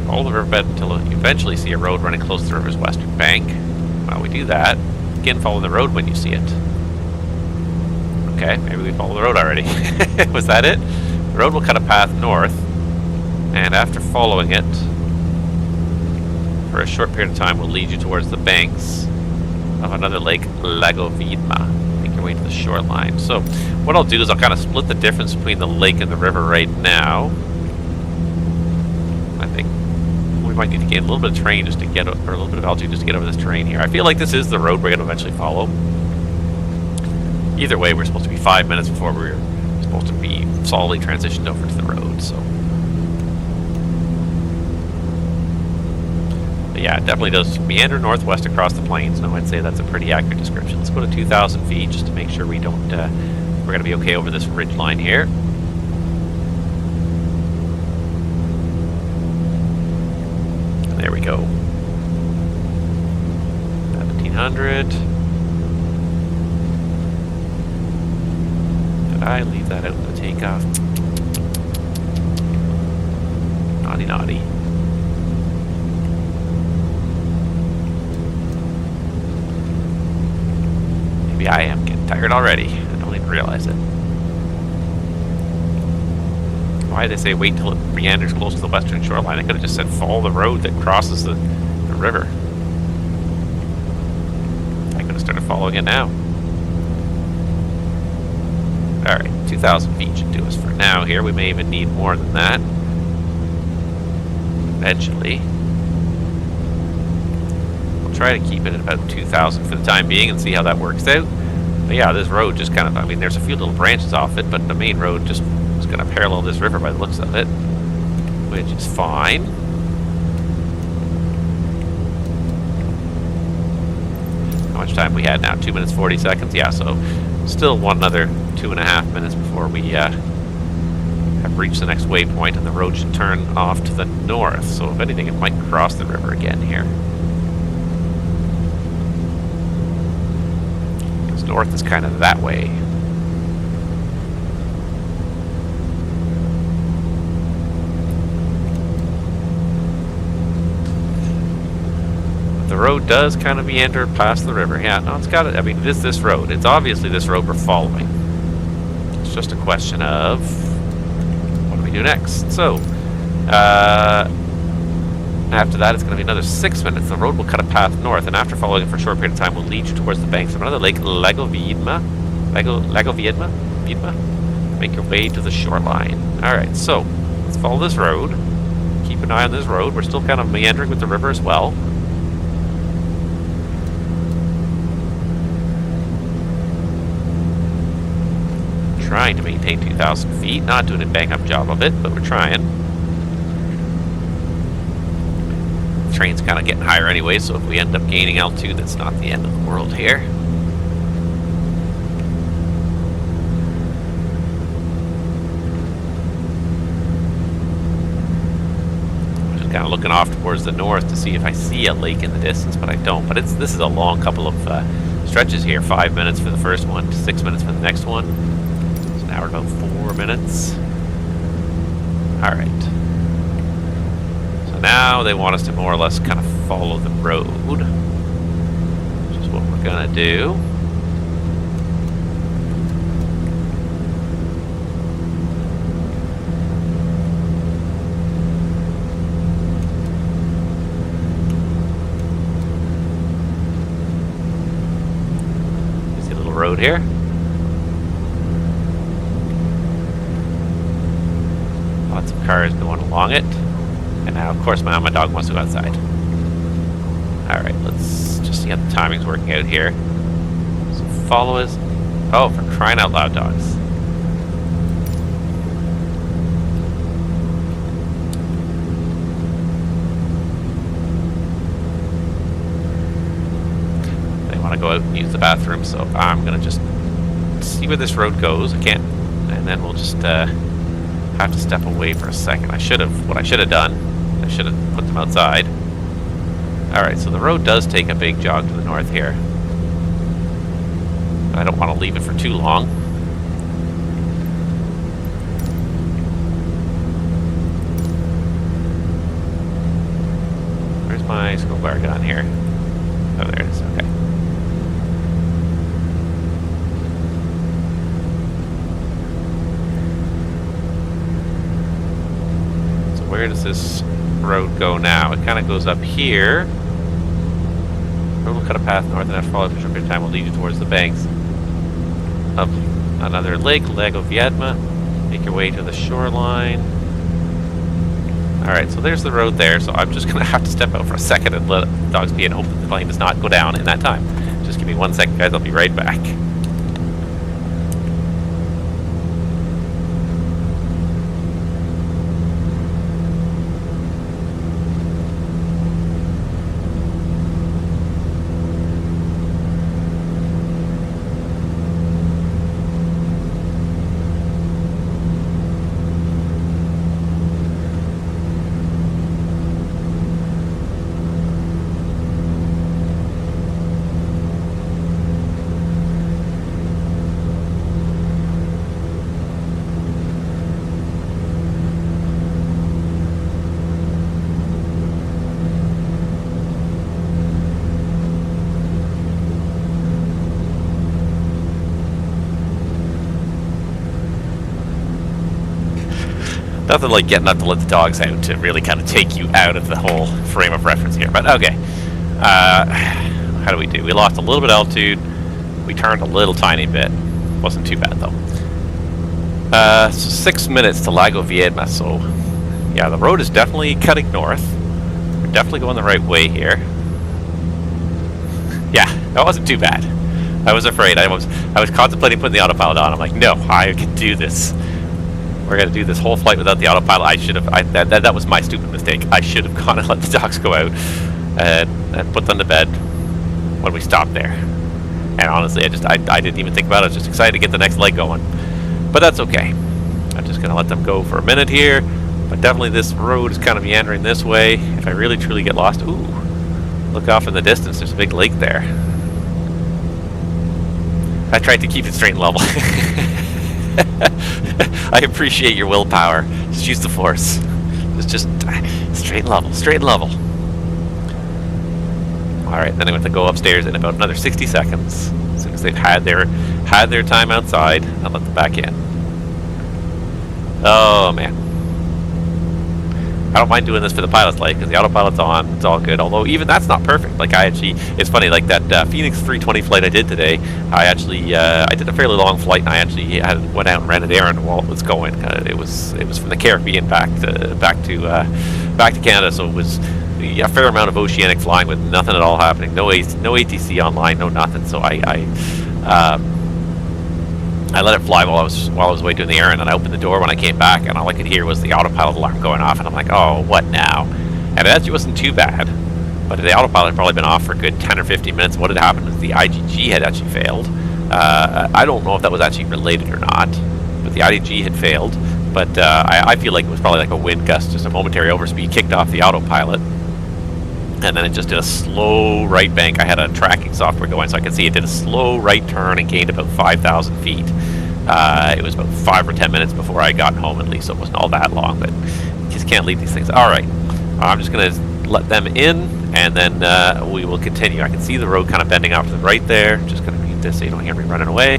Follow the riverbed until you eventually see a road running close to the river's western bank. While we do that, begin following the road when you see it. Okay, maybe we follow the road already. Was that it? The road will cut a path north, and after following it for a short period of time will lead you towards the banks of another lake, Lago Vidma. Make your way to the shoreline. So what I'll do is I'll kind of split the difference between the lake and the river right now. I think we might need to gain a little bit of terrain just to get, or a little bit of altitude just to get over this terrain here. I feel like this is the road we're going to eventually follow. Either way, we're supposed to be 5 minutes before we're supposed to be solidly transitioned over to the road, so. But yeah, it definitely does meander northwest across the plains, and I'd say that's a pretty accurate description. Let's go to 2,000 feet just to make sure we don't, we're going to be okay over this ridge line here. There we go. 1,700. Did I leave that out for takeoff? Naughty, naughty. Maybe I am getting tired already. I don't even realize it. Why did they say wait till it meanders close to the western shoreline? I could have just said follow the road that crosses the river. I could have started following it now. Alright, 2,000 feet should do us for now here. We may even need more than that. Eventually. We'll try to keep it at about 2,000 for the time being and see how that works out. But yeah, this road just kind of, I mean, there's a few little branches off it, but the main road just is going to parallel this river by the looks of it, which is fine. How much time we had now? 2 minutes 40 seconds? Yeah, so still another 2.5 minutes before we have reached the next waypoint, and the road should turn off to the north. So if anything, it might cross the river again here. Because north is kind of that way. The road does kind of meander past the river. Yeah, no, it's got it. I mean, it is this road. It's obviously this road we're following. It's just a question of what do we do next? So, after that, it's going to be another 6 minutes. The road will cut a path north, and after following it for a short period of time, will lead you towards the banks of another lake, Lago Vidma. Lago Vidma? Make your way to the shoreline. Alright, so, let's follow this road. Keep an eye on this road. We're still kind of meandering with the river as well. Trying to maintain 2,000 feet, not doing a bang-up job of it, but we're trying. The train's kind of getting higher anyway, so if we end up gaining altitude, that's not the end of the world here. I'm just kind of looking off towards the north to see if I see a lake in the distance, but I don't. But this is a long couple of stretches here. 5 minutes for the first one, 6 minutes for the next one. Now we're about 4 minutes. Alright. So now they want us to more or less kind of follow the road, which is what we're gonna do. You see a little road here? Lots of cars going along it. And now, of course, my dog wants to go outside. Alright, let's just see how the timing's working out here. So follow us. Oh, for crying out loud, dogs. They want to go out and use the bathroom, so I'm going to just see where this road goes. I can't. And then we'll just have to step away for a second. What I should have done, I should have put them outside. Alright, so the road does take a big jog to the north here. I don't want to leave it for too long. Where's my school bar gun here? Oh, there it is. Okay. where does this road go now? It kind of goes up here. Road will cut a path north and after following for a short period of time will lead you towards the banks of another lake, Lago Viedma. Make your way to the shoreline. Alright, so there's the road there, so I'm just going to have to step out for a second and let the dogs be and hope that the plane does not go down in that time. Just give me 1 second, guys, I'll be right back. Nothing like getting up to let the dogs out to really kind of take you out of the whole frame of reference here. But okay, how do we do? We lost a little bit of altitude. We turned a little tiny bit. Wasn't too bad though. So 6 minutes to Lago Viedma. So yeah, the road is definitely cutting north. We're definitely going the right way here. Yeah, that wasn't too bad. I was afraid. I was contemplating putting the autopilot on. I'm like, no, I can do this. We're gonna do this whole flight without the autopilot. I should have. That was my stupid mistake. I should have gone and let the dogs go out and put them to bed when we stopped there. And honestly, I didn't even think about it. I was just excited to get the next leg going. But that's okay. I'm just gonna let them go for a minute here. But definitely, this road is kind of meandering this way. If I really truly get lost, ooh, look off in the distance. There's a big lake there. I tried to keep it straight and level. I appreciate your willpower. Just use the force. Just straight and level, straight and level. All right, then I'm going to go upstairs in about another 60 seconds. As soon as they've had their time outside, I'll let them back in. Oh man, I don't mind doing this for the pilot's light because the autopilot's on. It's all good. Although even that's not perfect. Like it's funny. Like that Phoenix 320 flight I did today. I did a fairly long flight, and I actually went out and ran an errand while it was going. It was from the Caribbean back to Canada, so it was a fair amount of oceanic flying with nothing at all happening. No ATC online, no nothing. So I let it fly while I was away doing the errand, and I opened the door when I came back, and all I could hear was the autopilot alarm going off, and I'm like, oh, what now? And it actually wasn't too bad, but the autopilot had probably been off for a good 10 or 15 minutes. What had happened was the IGG had actually failed. I don't know if that was actually related or not, but the IGG had failed, but I feel like it was probably like a wind gust, just a momentary overspeed kicked off the autopilot. And then it just did a slow right bank. I had a tracking software going, so I could see it did a slow right turn and gained about 5,000 feet. It was about 5 or 10 minutes before I got home, at least, so it wasn't all that long, but you just can't leave these things. All right, I'm just going to let them in, and then we will continue. I can see the road kind of bending off to the right there. Just going to mute this so you don't hear me running away.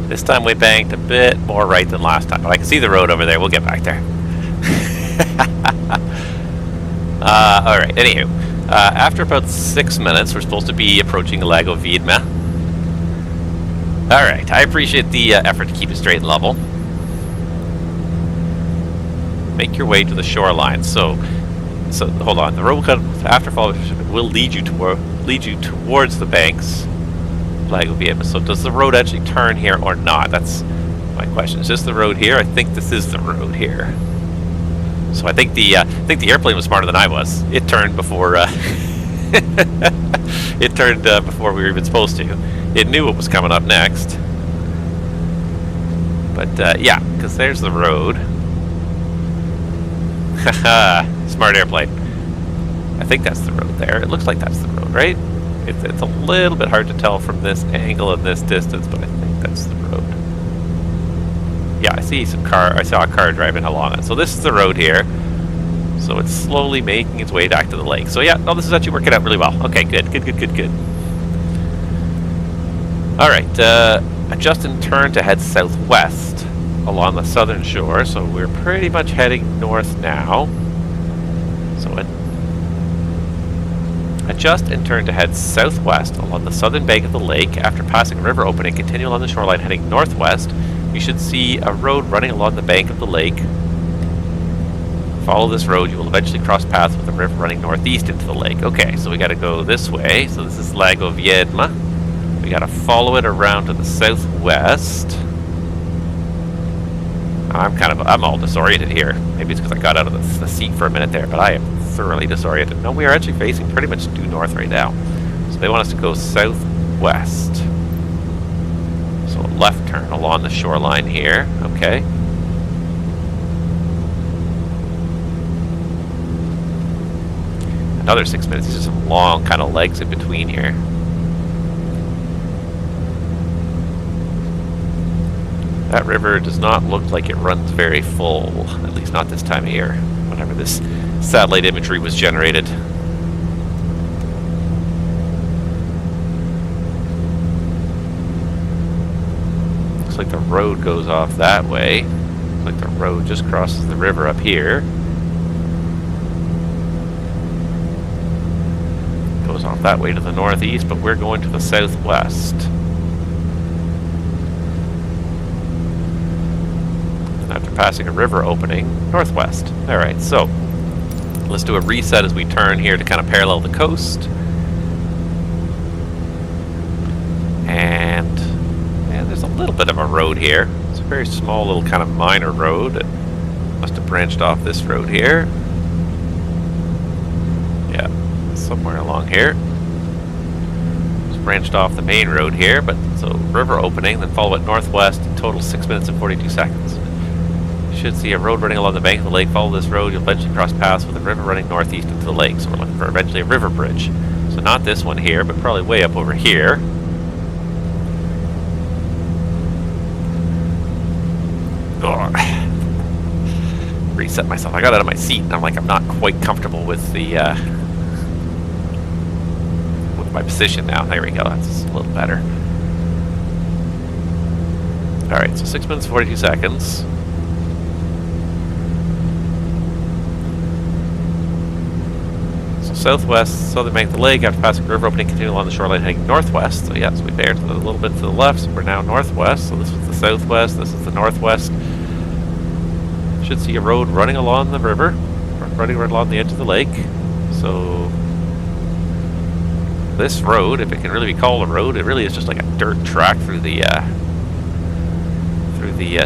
This time we banked a bit more right than last time, but I can see the road over there. We'll get back there. Alright, anywho. After about 6 minutes, we're supposed to be approaching Lago Viedma. Alright, I appreciate the effort to keep it straight and level. Make your way to the shoreline. So hold on. The road cut after fall will lead you towards the banks Lago Viedma. So does the road actually turn here or not? That's my question. Is this the road here? I think this is the road here. So I think the airplane was smarter than I was. It turned before it turned before we were even supposed to. It knew what was coming up next. But yeah, because there's the road. Haha, smart airplane. I think that's the road there. It looks like that's the road, right? It's a little bit hard to tell from this angle and this distance, but I think that's the road. Yeah, I saw a car driving along it. So this is the road here. So it's slowly making its way back to the lake. So yeah, no, this is actually working out really well. Okay, good. Alright, adjust and turn to head southwest along the southern shore. So we're pretty much heading north now. So adjust and turn to head southwest along the southern bank of the lake. After passing a river opening, continue along the shoreline heading northwest. You should see a road running along the bank of the lake. Follow this road. You will eventually cross paths with a river running northeast into the lake. Okay, so we got to go this way. So this is Lago Viedma. We got to follow it around to the southwest. I'm all disoriented here. Maybe it's because I got out of the seat for a minute there, but I am thoroughly disoriented. No, we are actually facing pretty much due north right now. So they want us to go southwest. So a left turn along the shoreline here. Okay. Another 6 minutes. These are some long kind of legs in between here. That river does not look like it runs very full, at least not this time of year, whenever this satellite imagery was generated. Looks like the road goes off that way. Looks like the road just crosses the river up here. Goes off that way to the northeast, but we're going to the southwest. After passing a river opening, northwest. Alright, so let's do a reset as we turn here to kind of parallel the coast. And there's a little bit of a road here. It's a very small little kind of minor road. It must have branched off this road here. Yeah, somewhere along here. It's branched off the main road here, but so river opening, then follow it northwest, in total 6 minutes and 42 seconds. You should see a road running along the bank of the lake. Follow this road, you'll eventually cross paths with a river running northeast into the lake. So we're looking for eventually a river bridge. So not this one here, but probably way up over here. Oh. Reset myself. I got out of my seat and I'm like, I'm not quite comfortable with the with my position now. There we go. That's a little better. Alright, so 6 minutes 42 seconds. Southwest, southern bank of the lake. After passing the river opening, continue along the shoreline heading northwest. So yeah, so we bear to a little bit to the left, so we're now northwest. So this is the southwest, this is the northwest. Should see a road running along the river, running right along the edge of the lake. So this road, if it can really be called a road, it really is just like a dirt track through the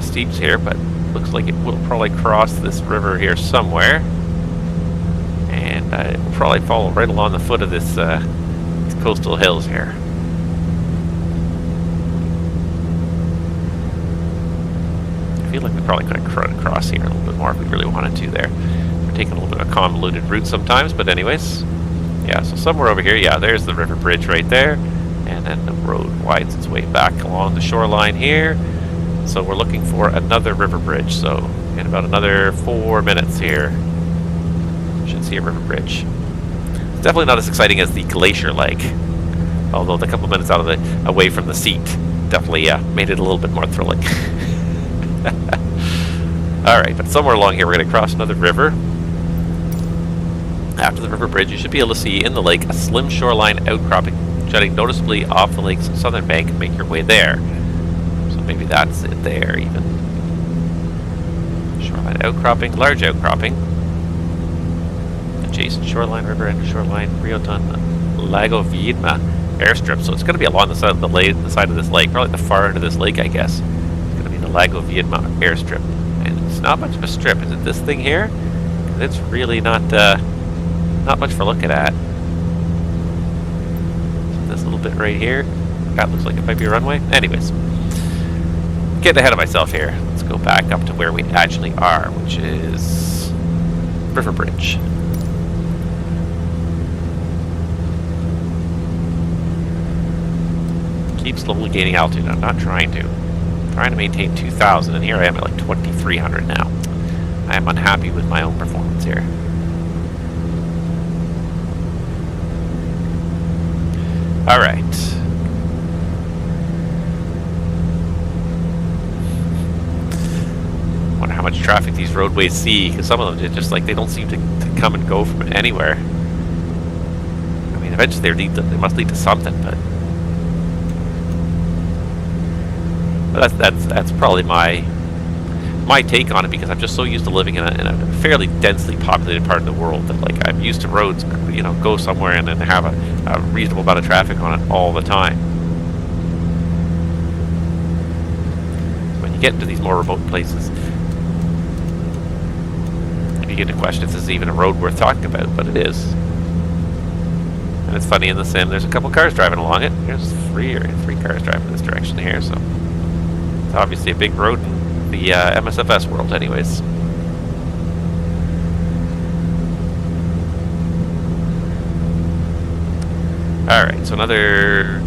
steeps here, but looks like it will probably cross this river here somewhere. And it will probably follow right along the foot of these coastal hills here. I feel like we probably could have run across here a little bit more if we really wanted to there. We're taking a little bit of a convoluted route sometimes, but anyways. Yeah, so somewhere over here, yeah, there's the river bridge right there. And then the road widens its way back along the shoreline here. So we're looking for another river bridge. So in about another 4 minutes here, should see a river bridge. It's definitely not as exciting as the Glacier leg, although the couple minutes away from the seat definitely made it a little bit more thrilling. Alright, but somewhere along here we're going to cross another river. After the river bridge, you should be able to see in the lake a slim shoreline outcropping jutting noticeably off the lake's southern bank and make your way there. So maybe that's it there even. Shoreline outcropping, large outcropping. Adjacent shoreline, river end shoreline, Rio Dun, Lago Viedma. airstrip, so it's going to be along the side of the side of this lake, probably the far end of this lake, I guess. It's going to be the Lago Vietnam airstrip, and it's not much of a strip. Is it this thing here? 'Cause it's really not much for looking at. This little bit right here, that looks like it might be a runway. Anyways, getting ahead of myself here. Let's go back up to where we actually are, which is River Bridge. Keep slowly gaining altitude. I'm not trying to. I'm trying to maintain 2,000, and here I am at like 2,300 now. I am unhappy with my own performance here. All right. Wonder how much traffic these roadways see, because some of them just like they don't seem to come and go from anywhere. I mean, eventually they must lead to something, but that's probably my take on it, because I'm just so used to living in a fairly densely populated part of the world that like I'm used to roads, you know, go somewhere and then have a reasonable amount of traffic on it all the time. When you get into these more remote places, you begin to question if this is even a road worth talking about, but it is. And it's funny, in the sim, there's a couple cars driving along it. There's three cars driving this direction here, so it's obviously a big road in the MSFS world anyways. Alright, so another...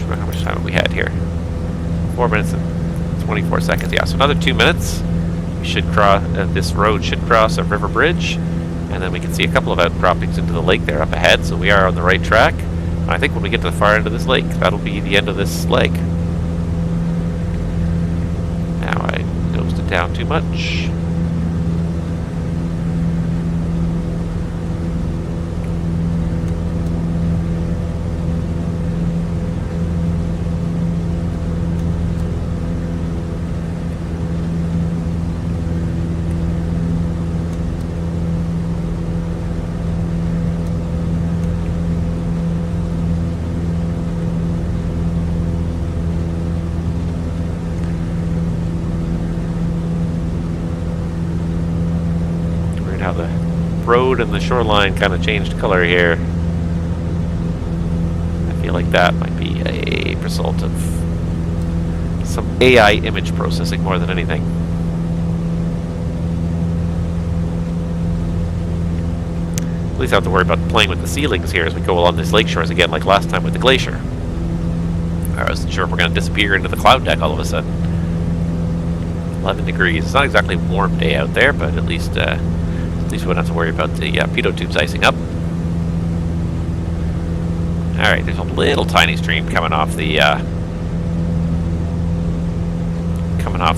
How much time have we had here? 4 minutes and 24 seconds. Yeah, so another 2 minutes. We should cross, this road should cross a river bridge, and then we can see a couple of outcroppings into the lake there up ahead, so we are on the right track. And I think when we get to the far end of this lake, that'll be the end of this leg. Now I nosed it down too much. How the road and the shoreline kind of changed color here. I feel like that might be a result of some AI image processing more than anything. At least I don't have to worry about playing with the ceilings here as we go along these lake shores again, like last time with the Glacier. I wasn't sure if we're going to disappear into the cloud deck all of a sudden. 11 degrees. It's not exactly a warm day out there, but at least we wouldn't have to worry about the pitot tubes icing up. Alright, there's a little tiny stream coming off the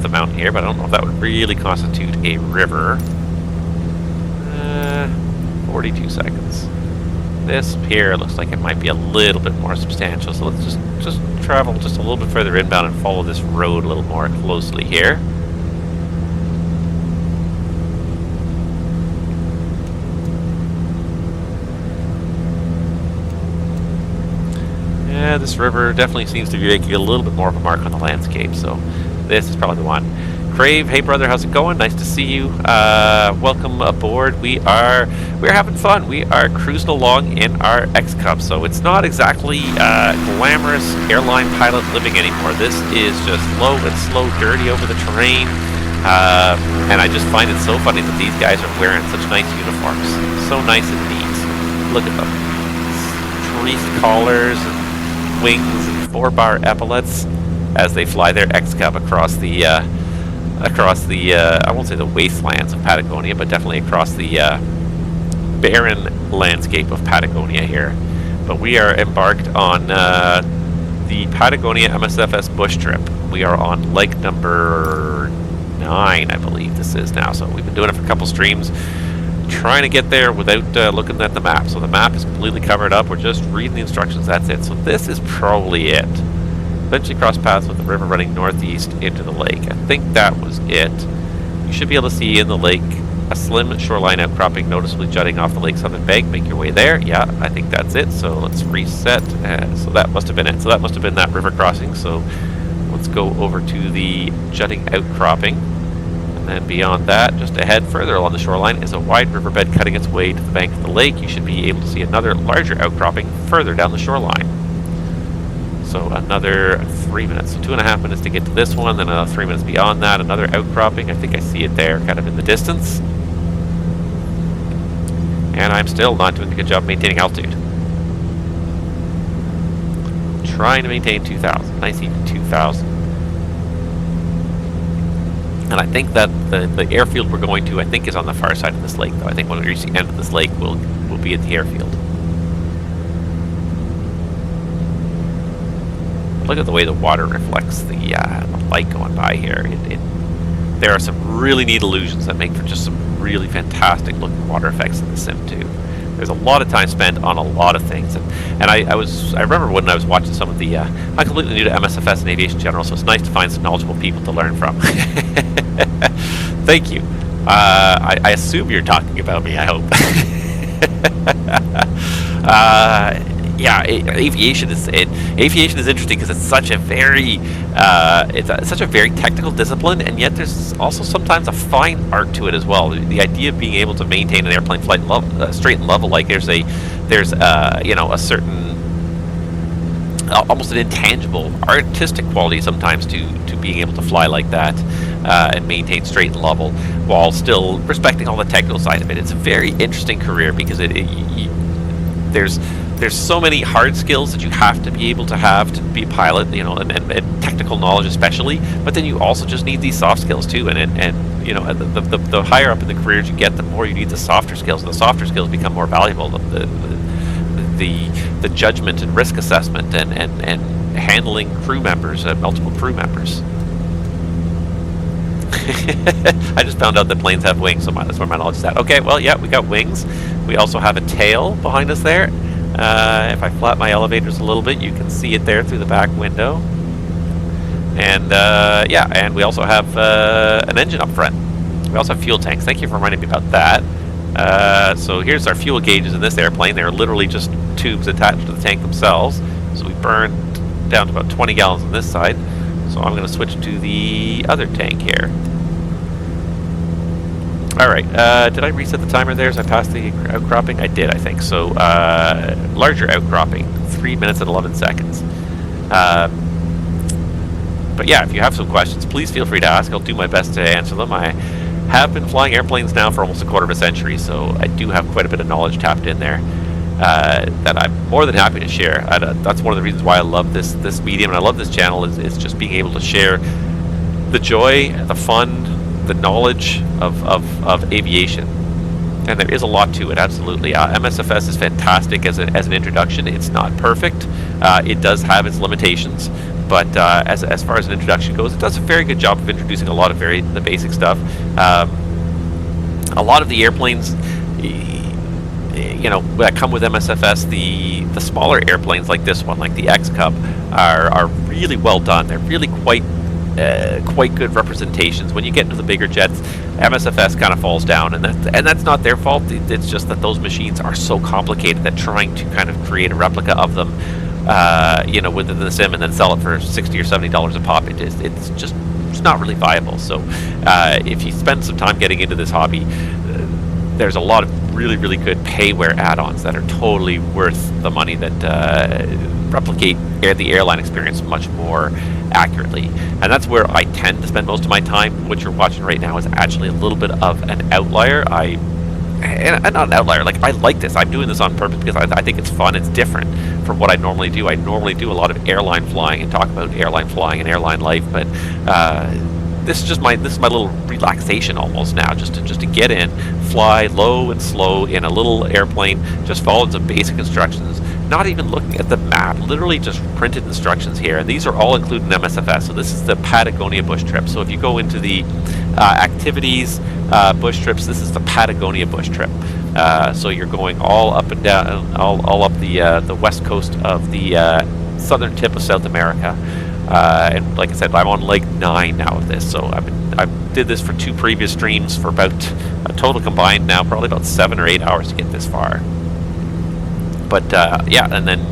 mountain here, but I don't know if that would really constitute a river. 42 seconds. This here looks like it might be a little bit more substantial, so let's just travel just a little bit further inbound and follow this road a little more closely here. Yeah, this river definitely seems to be making a little bit more of a mark on the landscape, so this is probably the one. Crave, hey brother, how's it going? Nice to see you. Welcome aboard. We're having fun. We are cruising along in our X-Cub, so it's not exactly glamorous airline pilot living anymore. This is just low and slow, dirty over the terrain, and I just find it so funny that these guys are wearing such nice uniforms. So nice and neat. Look at them. Creased collars and wings and 4-bar epaulets as they fly their X-Cub across the I won't say the wastelands of Patagonia, but definitely across the barren landscape of Patagonia here. But we are embarked on the Patagonia MSFS Bush Trip. We are on leg number 9, I believe this is now. So we've been doing it for a couple streams, trying to get there without looking at the map. So the map is completely covered up. We're just reading the instructions. That's it. So this is probably it. Eventually cross paths with the river running northeast into the lake. I think that was it. You should be able to see in the lake a slim shoreline outcropping noticeably jutting off the lake's southern bank. Make your way there. Yeah, I think that's it. So let's reset. So that must have been it. So that must have been that river crossing. So let's go over to the jutting outcropping. And then beyond that, just ahead further along the shoreline is a wide riverbed cutting its way to the bank of the lake. You should be able to see another larger outcropping further down the shoreline. So another 3 minutes. So 2.5 minutes to get to this one, then another 3 minutes beyond that, another outcropping. I think I see it there, kind of in the distance. And I'm still not doing a good job maintaining altitude. Trying to maintain 2,000. Nice even 2,000. And I think that the airfield we're going to, I think, is on the far side of this lake, though. I think when we reach the end of this lake, we'll be at the airfield. Look at the way the water reflects the light going by here. There are some really neat illusions that make for just some really fantastic looking water effects in the sim too. There's a lot of time spent on a lot of things, and I remember when I was watching some of the I'm completely new to MSFS and aviation in general, so it's nice to find some knowledgeable people to learn from. Thank you. I assume you're talking about me, I hope. Yeah, aviation is interesting because it's such a very such a very technical discipline, and yet there's also sometimes a fine art to it as well. The idea of being able to maintain an airplane flight straight and level, like there's a certain almost an intangible artistic quality sometimes to being able to fly like that and maintain straight and level while still respecting all the technical side of it. It's a very interesting career because there's so many hard skills that you have to be able to have to be a pilot, and technical knowledge especially. But then you also just need these soft skills too, and the higher up in the careers you get, the more you need the softer skills. And the softer skills become more valuable. The judgment and risk assessment and handling crew members, multiple crew members. I just found out that planes have wings, so that's where my knowledge is at. Okay, well, yeah, we got wings. We also have a tail behind us there. If I flat my elevators a little bit, you can see it there through the back window. And yeah, and we also have an engine up front. We also have fuel tanks. Thank you for reminding me about that. So here's our fuel gauges in this airplane. They're literally just tubes attached to the tank themselves. So we burned down to about 20 gallons on this side. So I'm going to switch to the other tank here. Alright, did I reset the timer there as I passed the outcropping? I did, I think. So, larger outcropping, 3 minutes and 11 seconds. But yeah, if you have some questions, please feel free to ask. I'll do my best to answer them. I have been flying airplanes now for almost a quarter of a century, so I do have quite a bit of knowledge tapped in there that I'm more than happy to share. That's one of the reasons why I love this medium and I love this channel is just being able to share the joy, the fun, the knowledge of aviation. And there is a lot to it, absolutely. MSFS is fantastic as an introduction. It's not perfect. It does have its limitations, but as far as an introduction goes, it does a very good job of introducing a lot of the basic stuff. A lot of the airplanes, that come with MSFS, the smaller airplanes like this one, like the X-Cub, are really well done. They're really quite good representations. When you get into the bigger jets, MSFS kind of falls down, and that's not their fault. It's just that those machines are so complicated that trying to kind of create a replica of them, within the sim and then sell it for $60 or $70 a pop, it's not really viable. So if you spend some time getting into this hobby, there's a lot of really, really good payware add-ons that are totally worth the money, that replicate the airline experience much more accurately. And that's where I tend to spend most of my time. What you're watching right now is actually a little bit of an outlier. And not an outlier, like I like this. I'm doing this on purpose because I think it's fun. It's different from what I normally do. I normally do a lot of airline flying and talk about airline flying and airline life, but this is my little relaxation almost now, just to get in, fly low and slow in a little airplane, just following some basic instructions, not even looking at the map, literally just printed instructions here. And these are all included in MSFS. So this is the Patagonia Bush Trip. So if you go into the activities, bush trips, this is the Patagonia Bush Trip. So you're going all up and down, all up the west coast of the southern tip of South America, And like I said, I'm on leg 9 now of this, so I did this for 2 previous streams for about a total combined now probably about 7 or 8 hours to get this far. But yeah, and then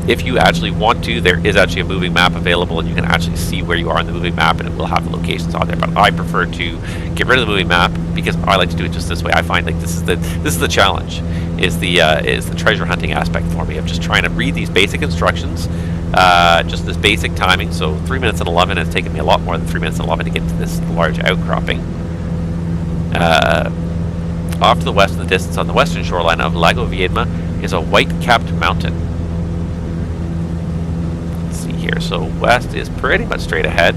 if you actually want to, there is actually a moving map available, and you can actually see where you are in the moving map, and it will have the locations on there. But I prefer to get rid of the moving map because I like to do it just this way. I find like this is the challenge, is the treasure hunting aspect for me of just trying to read these basic instructions, just this basic timing. So 3 minutes and 11 has taken me a lot more than 3 minutes and 11 to get to this large outcropping. Off to the west in the distance on the western shoreline of Lago Viedma is a white-capped mountain. Let's see here. So west is pretty much straight ahead.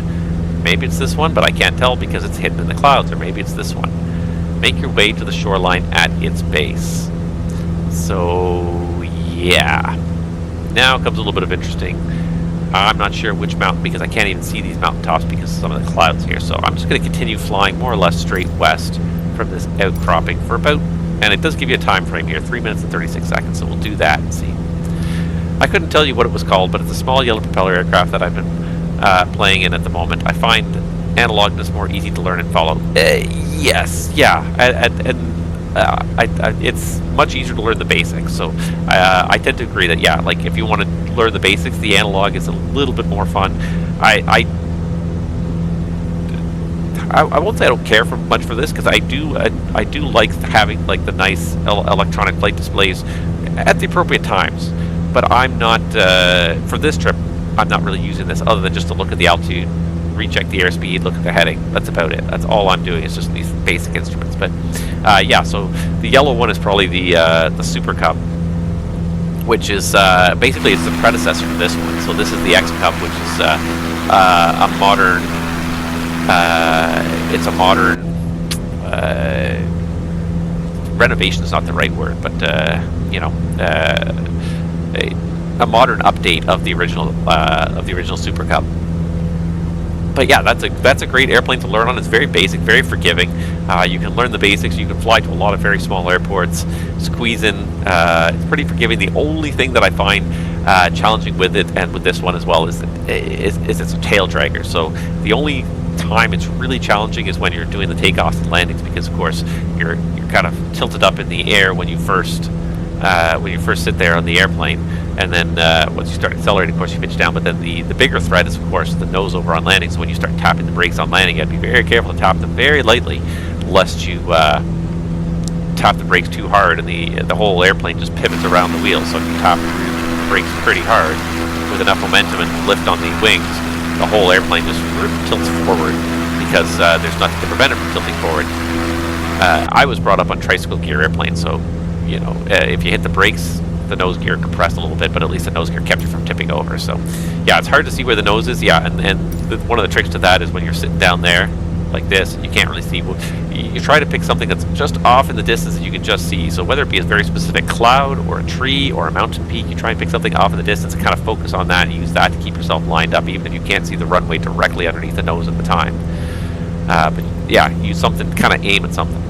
Maybe it's this one, but I can't tell because it's hidden in the clouds, or maybe it's this one. Make your way to the shoreline at its base. So yeah. Now comes a little bit of interesting. I'm not sure which mountain because I can't even see these mountaintops because of some of the clouds here. So I'm just going to continue flying more or less straight west from this outcropping for about, and it does give you a time frame here, 3 minutes and 36 seconds, so we'll do that and see. I couldn't tell you what it was called, but it's a small yellow propeller aircraft that I've been playing in at the moment. I find analogness more easy to learn and follow. Yes, yeah, it's much easier to learn the basics, so I tend to agree that, yeah, like if you want to learn the basics, the analog is a little bit more fun. I won't say I don't care much for this, because I do like having like the nice electronic flight displays at the appropriate times. But I'm not for this trip. I'm not really using this other than just to look at the altitude, recheck the airspeed, look at the heading. That's about it. That's all I'm doing. It's just these basic instruments. But yeah, so the yellow one is probably the Super Cub, which is basically it's the predecessor to this one. So this is the X-Cub, which is a modern. It's a modern renovation is not the right word, but you know, a modern update of the original Super Cub. But yeah, that's a great airplane to learn on. It's very basic, very forgiving. You can learn the basics. You can fly to a lot of very small airports, squeeze in. It's pretty forgiving. The only thing that I find challenging with it, and with this one as well, is it's a tail dragger. So the only time it's really challenging is when you're doing the takeoffs and landings, because of course you're kind of tilted up in the air when you first sit there on the airplane, and then once you start accelerating, of course you pitch down. But then the bigger threat is of course the nose over on landing. So when you start tapping the brakes on landing, you have to be very careful to tap them very lightly, lest you tap the brakes too hard and the whole airplane just pivots around the wheel. So if you tap the brakes pretty hard with enough momentum and lift on the wings, the whole airplane just tilts forward, because there's nothing to prevent it from tilting forward. I was brought up on tricycle gear airplanes, so you know, if you hit the brakes, the nose gear compressed a little bit, but at least the nose gear kept you from tipping over. So yeah, it's hard to see where the nose is. Yeah, and one of the tricks to that is when you're sitting down there like this, you can't really see. You try to pick something that's just off in the distance that you can just see. So whether it be a very specific cloud or a tree or a mountain peak, you try and pick something off in the distance and kind of focus on that and use that to keep yourself lined up, even if you can't see the runway directly underneath the nose at the time. But yeah, use something, kind of aim at something.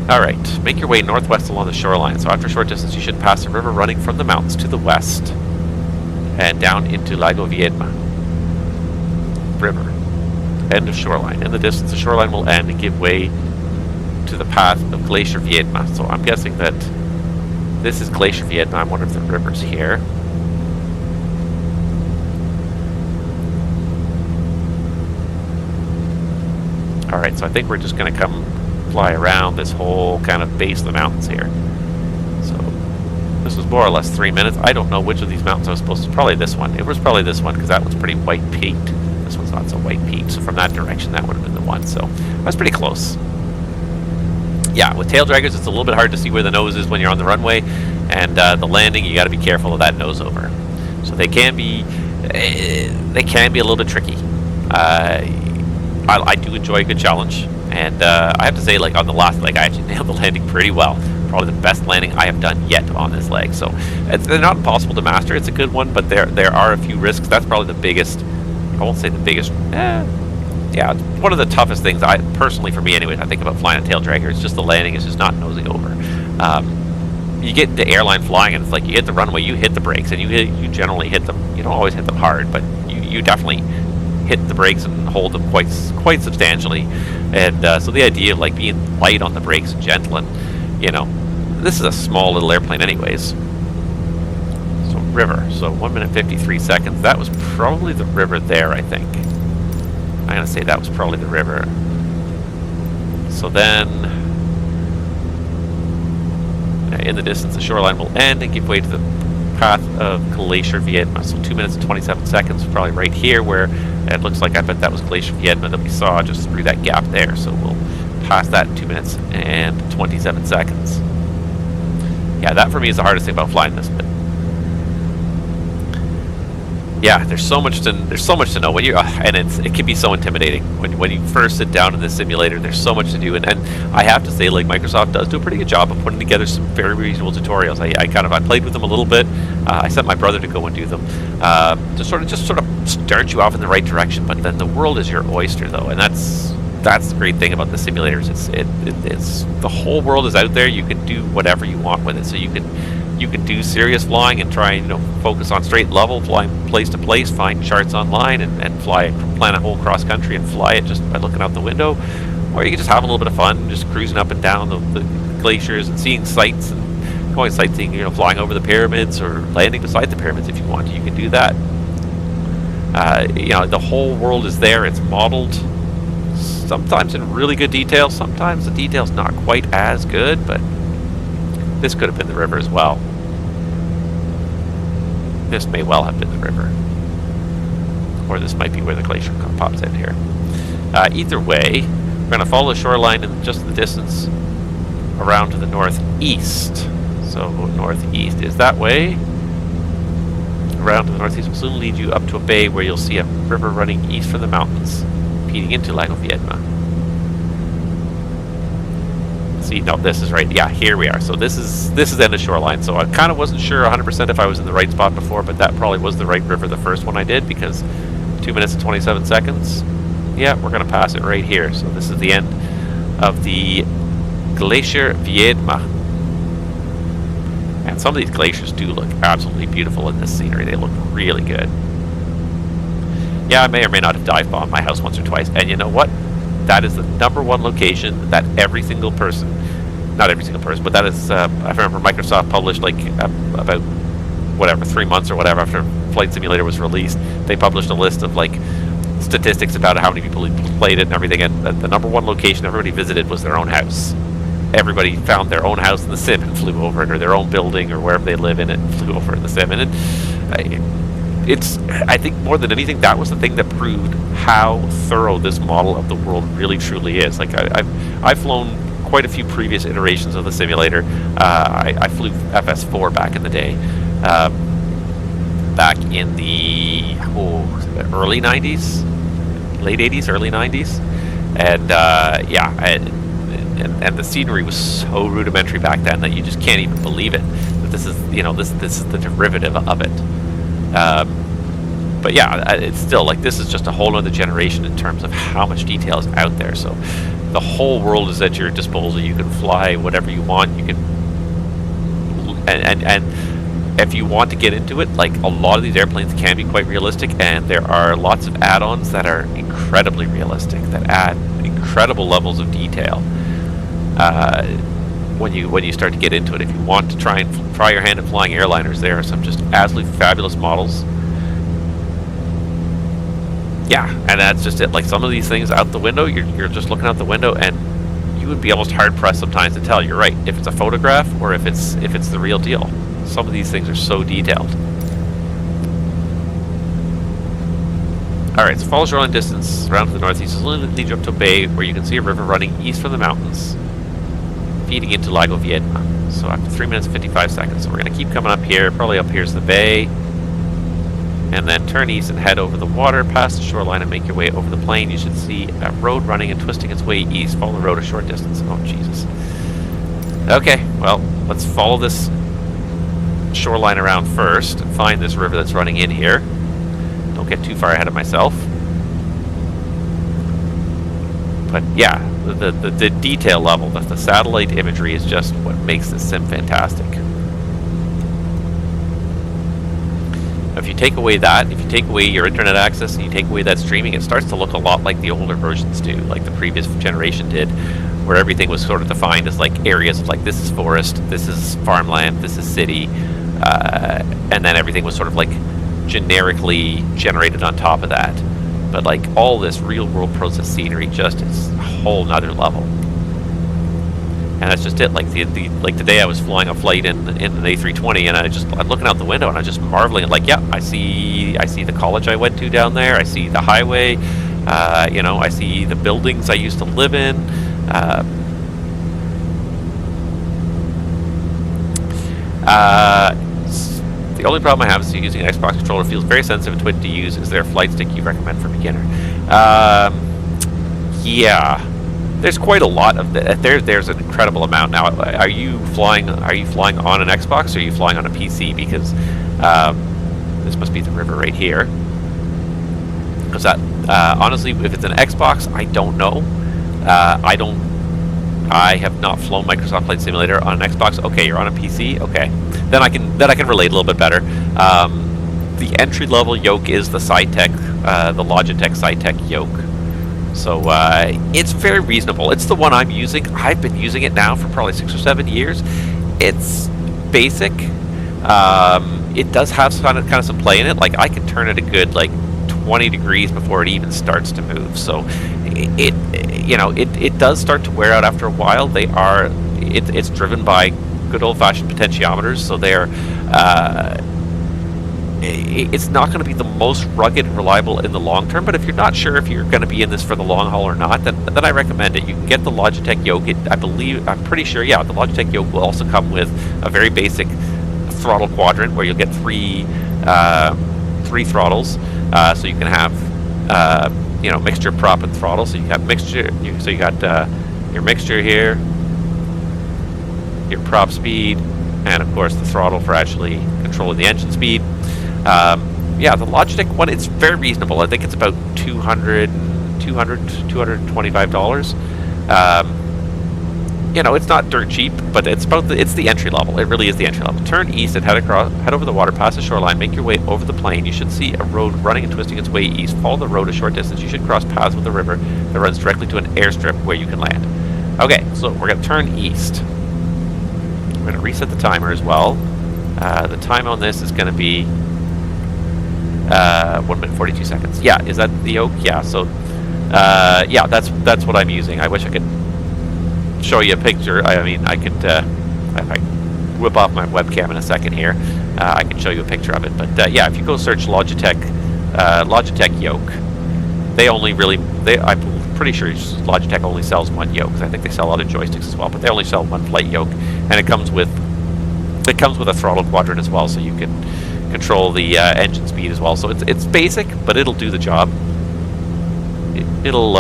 Alright, make your way northwest along the shoreline. So after a short distance, you should pass a river running from the mountains to the west and down into Lago Viedma River. End of shoreline. In the distance, the shoreline will end and give way to the path of Glacier Viedma. So I'm guessing that this is Glacier Viedma. I'm one of the rivers here. Alright, so I think we're just going to come fly around this whole kind of base of the mountains here. So this was more or less 3 minutes. I don't know which of these mountains I was supposed to. Probably this one. It was probably this one, because that one's pretty white peaked. This one's not so white peaked. So from that direction, that would have been the one. So that's pretty close. Yeah, with tail draggers, it's a little bit hard to see where the nose is when you're on the runway, and the landing, you got to be careful of that nose over. So they can be a little bit tricky. I do enjoy a good challenge. And I have to say, like on the last leg, I actually nailed the landing pretty well. Probably the best landing I have done yet on this leg. So they're not impossible to master. It's a good one, but there are a few risks. That's probably the biggest. I won't say the biggest. Yeah, it's one of the toughest things. Personally, for me, anyways, I think about flying a tail dragger. It's just the landing is just not nosing over. you get the airline flying, and it's like you hit the runway, you hit the brakes, and you generally hit them. You don't always hit them hard, but you definitely hit the brakes and hold them quite substantially. And so the idea of like being light on the brakes and gentle, and this is a small little airplane anyways. So river, so 1 minute 53 seconds. That was probably the river there, I think. I'm gonna say that was probably the river. So then in the distance the shoreline will end and give way to the path of Glacier Viedma. So 2 minutes and 27 seconds, probably right here where it looks like, I bet that was Glacier Viedma that we saw just through that gap there. So we'll pass that in 2 minutes and 27 seconds. Yeah, that for me is the hardest thing about flying this bit. Yeah, there's so much to know when you and it can be so intimidating when you first sit down in this simulator. There's so much to do, and I have to say, like, Microsoft does do a pretty good job of putting together some very reasonable tutorials. I played with them a little bit. I sent my brother to go and do them to sort of start you off in the right direction. But then the world is your oyster, though, and that's the great thing about the simulators. It's the whole world is out there. You can do whatever you want with it. So you can do serious flying and try and focus on straight level, flying place to place, find charts online and plan a whole cross country and fly it just by looking out the window. Or you can just have a little bit of fun, just cruising up and down the glaciers and seeing sights and going sightseeing, flying over the pyramids or landing beside the pyramids if you want. You can do that. The whole world is there. It's modeled, sometimes in really good detail. Sometimes the detail's not quite as good, but this could have been the river as well. This may well have been the river. Or this might be where the glacier pops in here. Either way, we're going to follow the shoreline in just the distance around to the northeast. So northeast is that way. Around to the northeast will soon lead you up to a bay where you'll see a river running east from the mountains, feeding into Lago Viedma. See, no, this is right. Yeah, here we are. So this is then the shoreline. So I kind of wasn't sure 100% if I was in the right spot before, but that probably was the right river the first one I did, because 2 minutes and 27 seconds. Yeah, we're going to pass it right here. So this is the end of the Glacier Viedma. And some of these glaciers do look absolutely beautiful in this scenery. They look really good. Yeah, I may or may not have dive bombed my house once or twice. And you know what? That is the #1 location that every single person, not every single person, but that is, I remember Microsoft published like about 3 months or whatever after Flight Simulator was released, they published a list of like statistics about how many people had played it and everything, and the #1 location everybody visited was their own house. Everybody found their own house in the sim and flew over it, or their own building or wherever they live in it and flew over in the sim. And I think more than anything, that was the thing that proved how thorough this model of the world really truly is. Like I've flown quite a few previous iterations of the simulator. I flew FS4 back in the day, back in the early 90s, late 80s, early 90s, and and the scenery was so rudimentary back then that you just can't even believe it. That this is this is the derivative of it. But yeah, it's still like this is just a whole other generation in terms of how much detail is out there. So the whole world is at your disposal. You can fly whatever you want. You can, and if you want to get into it, like a lot of these airplanes can be quite realistic, and there are lots of add-ons that are incredibly realistic that add incredible levels of detail. When you start to get into it, if you want to try your hand at flying airliners, there are some just absolutely fabulous models. Yeah, and that's just it. Like some of these things out the window, you're just looking out the window, and you would be almost hard pressed sometimes to tell. You're right, if it's a photograph or if it's the real deal. Some of these things are so detailed. All right, so follow shoreline distance around to the northeast will lead you up to a bay where you can see a river running east from the mountains, feeding into Lago Viedma. So after 3 minutes and 55 seconds, so we're going to keep coming up here. Probably up here's the bay, and then turn east and head over the water, past the shoreline, and make your way over the plain. You should see a road running and twisting its way east. Follow the road a short distance. Oh, Jesus. Okay, well, let's follow this shoreline around first and find this river that's running in here. Don't get too far ahead of myself. But yeah, the detail level, the satellite imagery is just what makes this sim fantastic. If you take away that, if you take away your internet access and you take away that streaming, it starts to look a lot like the older versions do, like the previous generation did, where everything was sort of defined as like areas of like, this is forest, this is farmland, this is city, and then everything was sort of like generically generated on top of that. But like all this real world process scenery just is a whole nother level. And that's just it. Like like today, I was flying a flight in an A320, and I'm looking out the window, and I'm just marveling at like, yeah, I see the college I went to down there. I see the highway. You know, I see the buildings I used to live in. The only problem I have is using an Xbox controller feels very sensitive to it to use. Is there a flight stick you recommend for beginner? Yeah. There's quite a lot of that. There's an incredible amount now. Are you flying on an Xbox, or are you flying on a PC? Because this must be the river right here. Because that honestly, if it's an Xbox, I don't know. I have not flown Microsoft Flight Simulator on an Xbox. Okay, you're on a PC. Okay, then I can relate a little bit better. The entry level yoke is the SciTech, the Logitech SciTech yoke. So it's very reasonable. It's the one I'm using. I've been using it now for probably 6 or 7 years. It's basic. It does have kind of some play in it. Like I can turn it a good like 20 degrees before it even starts to move. So it does start to wear out after a while. It's driven by good old-fashioned potentiometers. So they're it's not going to be the most rugged and reliable in the long term, but if you're not sure if you're going to be in this for the long haul or not, then I recommend it. You can get the Logitech yoke. I'm pretty sure, yeah, the Logitech yoke will also come with a very basic throttle quadrant where you'll get three throttles, so you can have mixture, prop, and throttle. So you have mixture. So you got your mixture here, your prop speed, and of course the throttle for actually controlling the engine speed. Yeah, the Logitech one, it's very reasonable. I think it's about $225. It's not dirt cheap, but it's the entry level. It really is the entry level. Turn east and head over the water, past the shoreline, make your way over the plain. You should see a road running and twisting its way east. Follow the road a short distance. You should cross paths with the river that runs directly to an airstrip where you can land. Okay, so we're going to turn east. We're going to reset the timer as well. The time on this is going to be 1 minute 42 seconds. Yeah, is that the yoke? Yeah, so yeah, that's what I'm using. I wish I could show you a picture. I mean, I could if I whip off my webcam in a second here, I can show you a picture of it. But yeah, if you go search Logitech yoke, I'm pretty sure Logitech only sells one yoke. I think they sell other joysticks as well, but they only sell one flight yoke, and it comes with a throttle quadrant as well, so you can control the engine speed as well. So it's basic, but it'll do the job. It'll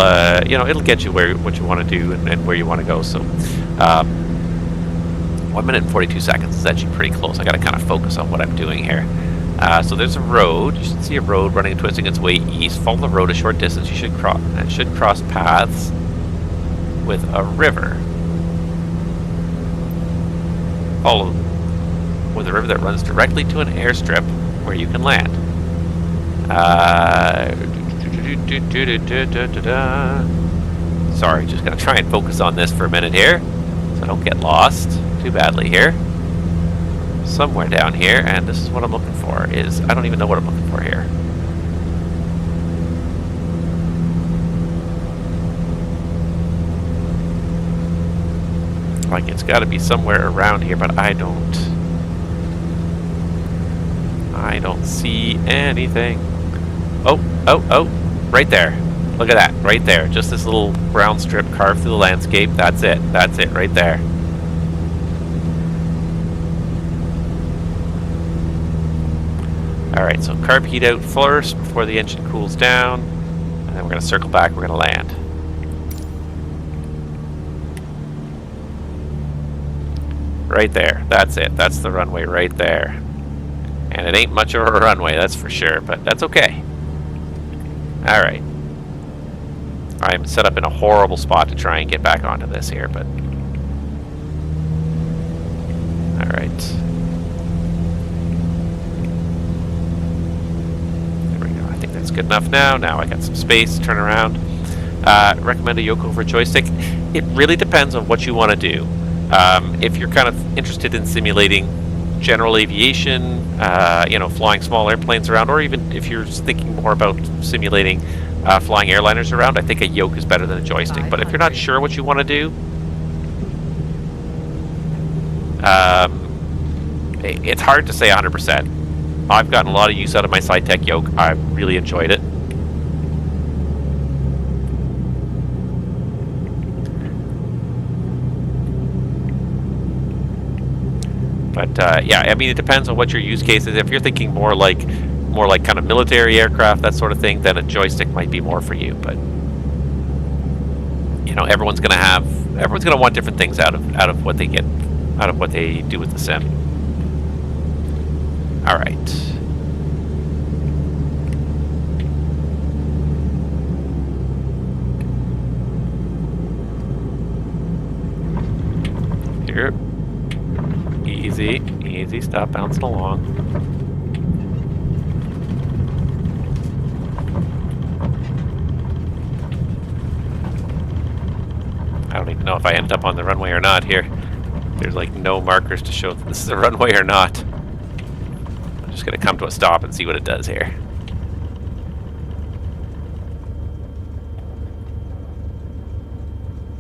get you what you want to do and where you want to go. So 1 minute and 42 seconds is actually pretty close. I got to kind of focus on what I'm doing here. So there's a road. You should see a road running and twisting its way east. Follow the road a short distance. You should cross paths with a river. Follow with a river that runs directly to an airstrip where you can land. Sorry, just gonna try and focus on this for a minute here, so I don't get lost too badly here. Somewhere down here, and this is what I'm looking for. I don't even know what I'm looking for here. Like it's got to be somewhere around here, but I don't see anything. Oh, right there. Look at that, right there. Just this little brown strip carved through the landscape. That's it right there. Alright, so carb heat out first before the engine cools down, and then we're going to circle back, we're going to land. Right there, that's it. That's the runway right there. And it ain't much of a runway, that's for sure, but that's okay. Alright. I'm set up in a horrible spot to try and get back onto this here, but... Alright. good enough now. Now I got some space, turn around. Recommend a yoke over a joystick. It really depends on what you want to do. If you're kind of interested in simulating general aviation, flying small airplanes around, or even if you're thinking more about simulating flying airliners around, I think a yoke is better than a joystick. But if you're not sure what you want to do, it's hard to say 100%. I've gotten a lot of use out of my SciTech yoke. I've really enjoyed it. But yeah, I mean, it depends on what your use case is. If you're thinking more like kind of military aircraft, that sort of thing, then a joystick might be more for you. But everyone's gonna want different things out of what they get, out of what they do with the sim. All right. Here. Easy, stop bouncing along. I don't even know if I ended up on the runway or not here. There's like no markers to show that this is a runway or not. I'm just gonna come to a stop and see what it does here.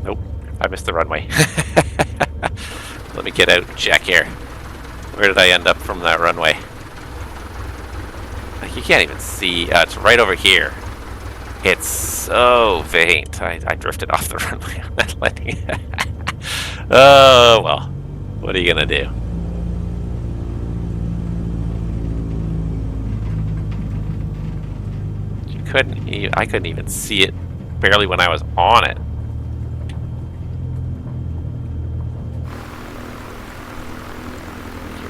Nope, I missed the runway. Let me get out and check here. Where did I end up from that runway? Like, you can't even see. It's right over here. It's so faint. I drifted off the runway on that landing. Oh, well. What are you going to do? I couldn't even see it barely when I was on it.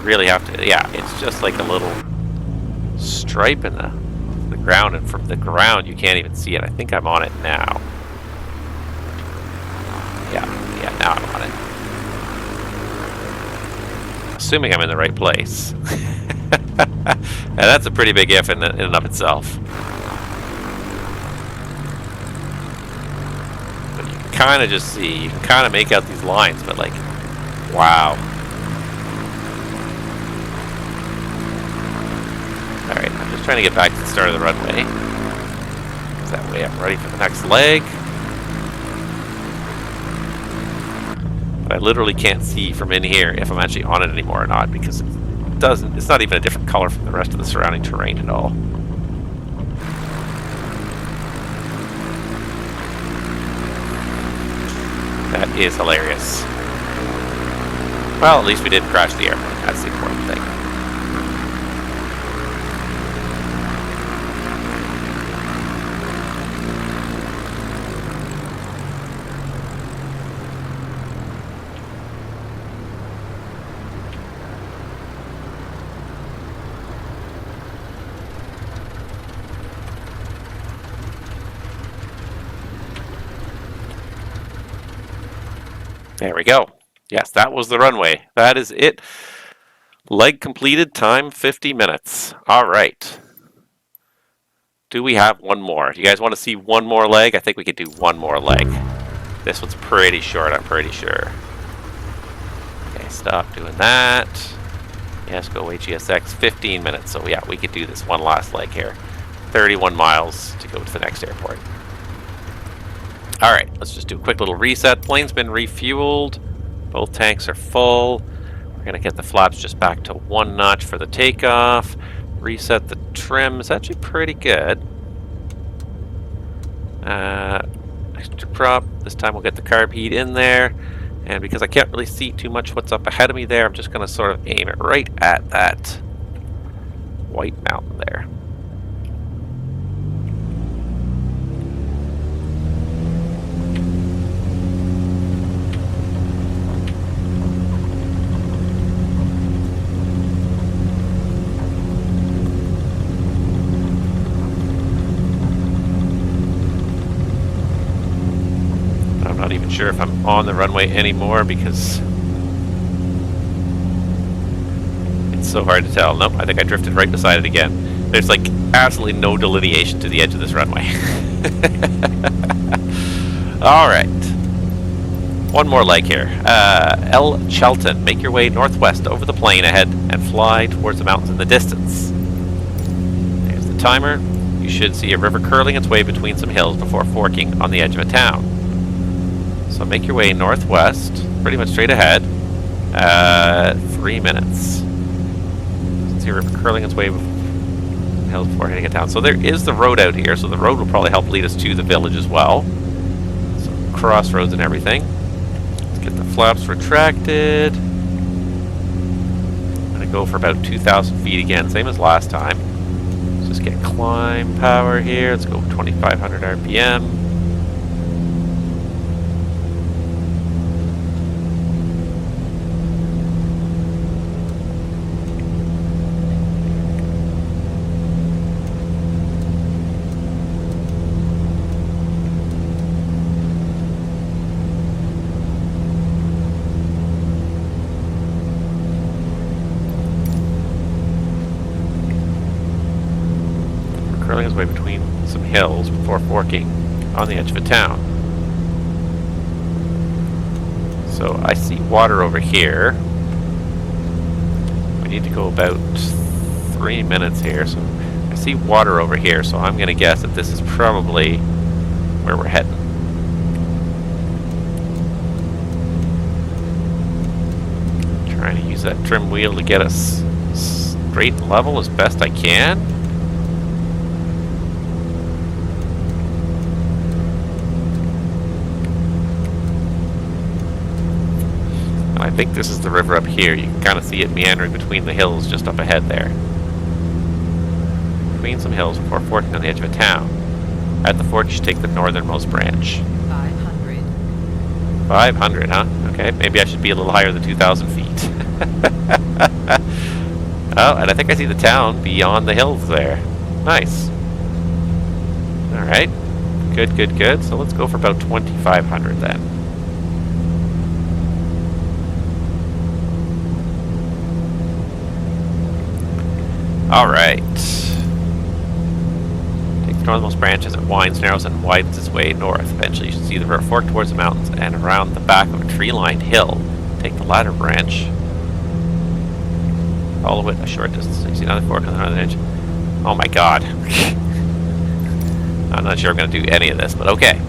Really have to, yeah, it's just like a little stripe in the ground, and from the ground you can't even see it. I think I'm on it now. Yeah, now I'm on it. Assuming I'm in the right place. And that's a pretty big if in and of itself. But you can kind of just see, you can kind of make out these lines, but like, wow. Alright, I'm just trying to get back to the start of the runway. That way I'm ready for the next leg. But I literally can't see from in here if I'm actually on it anymore or not, because it's not even a different color from the rest of the surrounding terrain at all. That is hilarious. Well, at least we didn't crash the airplane. That's the important thing. There we go. Yes, that was the runway. That is it. Leg completed, time 50 minutes. All right. Do we have one more? You guys want to see one more leg? I think we could do one more leg. This one's pretty short, I'm pretty sure. Okay, stop doing that. Yes, go HESX, 15 minutes. So yeah, we could do this one last leg here. 31 miles to go to the next airport. All right, let's just do a quick little reset. Plane's been refueled. Both tanks are full. We're gonna get the flaps just back to 1 notch for the takeoff. Reset the trim. It's actually pretty good. Extra prop. This time we'll get the carb heat in there. And because I can't really see too much what's up ahead of me there, I'm just gonna sort of aim it right at that white mountain there. I'm not even sure if I'm on the runway anymore because it's so hard to tell. Nope, I think I drifted right beside it again. There's like absolutely no delineation to the edge of this runway. All right. One more leg here. El Chelton. Make your way northwest over the plain ahead and fly towards the mountains in the distance. There's the timer. You should see a river curling its way between some hills before forking on the edge of a town. So make your way northwest, pretty much straight ahead. 3 minutes. See a river curling its way hills before hitting a town. So there is the road out here, so the road will probably help lead us to the village as well. Some crossroads and everything. Let's get the flaps retracted. I'm going to go for about 2,000 feet again, same as last time. Let's just get climb power here. Let's go 2,500 RPM. Curling his way between some hills before forking on the edge of a town. So I see water over here. We need to go about 3 minutes here. So I see water over here, so I'm going to guess that this is probably where we're heading. Trying to use that trim wheel to get us straight and level as best I can. I think this is the river up here. You can kind of see it meandering between the hills just up ahead there. Between some hills before forking on the edge of a town. At the fort, you should take the northernmost branch. 500. 500, huh? Okay, maybe I should be a little higher than 2,000 feet. Oh, and I think I see the town beyond the hills there. Nice. Alright. Good, good, good. So let's go for about 2,500 then. Alright. Take the northernmost branch as it winds, narrows, and widens its way north. Eventually you should see the river fork towards the mountains and around the back of a tree-lined hill. Take the latter branch. Follow it a short distance. You see another fork on the northern edge. Oh my god. I'm not sure I'm going to do any of this, but okay.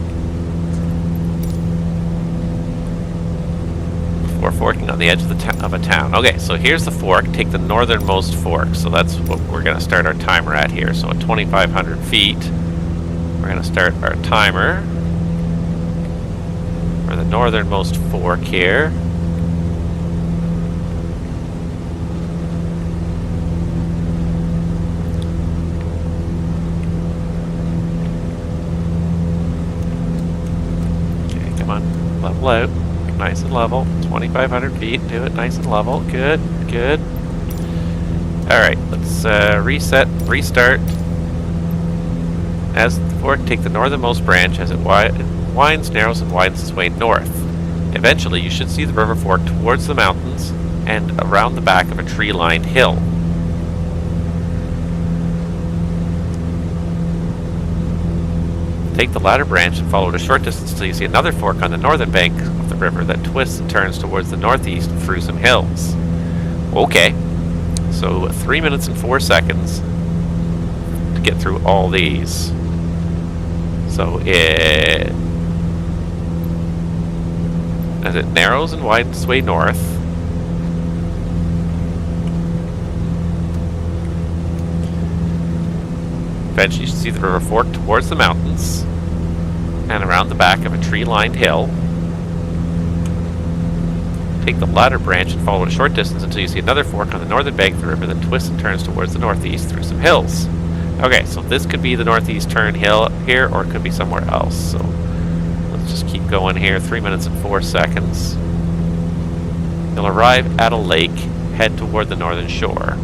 Before forking on the edge of a town. Okay, so here's the fork. Take the northernmost fork. So that's what we're going to start our timer at here. So at 2,500 feet, we're going to start our timer for the northernmost fork here. Okay, come on, level out. Nice and level. 2,500 feet. Do it nice and level. Good. Good. Alright, let's reset, restart. As the fork, take the northernmost branch as it winds, narrows, and widens its way north. Eventually, you should see the river fork towards the mountains and around the back of a tree-lined hill. Take the latter branch and follow it a short distance until you see another fork on the northern bank of the river that twists and turns towards the northeast through some hills. Okay, so 3 minutes and 4 seconds to get through all these. So as it narrows and widens its way north, eventually you should see the river fork towards the mountains and around the back of a tree-lined hill. Take the latter branch and follow it a short distance until you see another fork on the northern bank of the river that twists and turns towards the northeast through some hills. Okay, so this could be the northeast turn hill here, or it could be somewhere else. So let's just keep going here. 3 minutes and 4 seconds. You'll arrive at a lake, head toward the northern shore.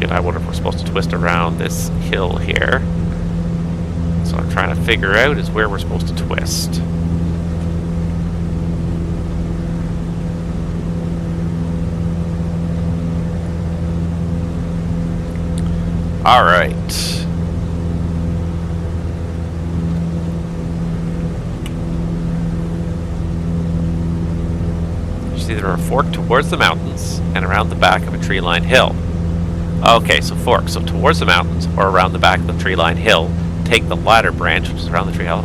And I wonder if we're supposed to twist around this hill here. So I'm trying to figure out is where we're supposed to twist. All right. You see there are a fork towards the mountains and around the back of a tree-lined hill. Okay, so fork. So towards the mountains or around the back of the tree-lined hill. Take the latter branch, which is around the tree hill.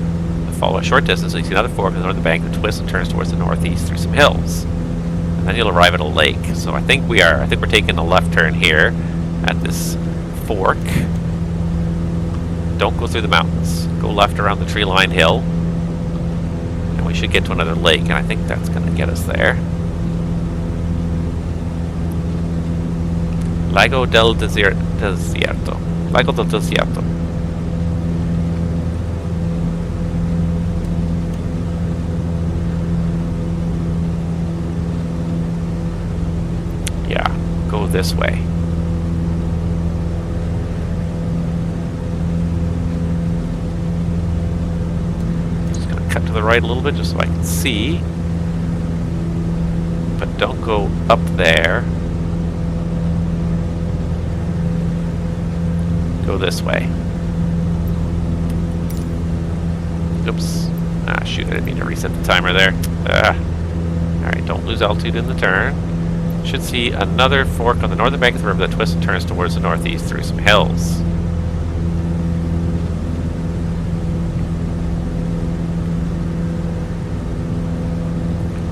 Follow a short distance so you see another fork on the northern bank that twists and turns towards the northeast through some hills. And then you'll arrive at a lake. So I think we're taking a left turn here at this fork. Don't go through the mountains. Go left around the tree-lined hill. And we should get to another lake, and I think that's going to get us there. Lago del Desierto. Lago del Desierto. Yeah, go this way. Just gonna cut to the right a little bit just so I can see. But don't go up there. Go this way. Oops. Ah, shoot, I didn't mean to reset the timer there. Alright, don't lose altitude in the turn. Should see another fork on the northern bank of the river that twists and turns towards the northeast through some hills.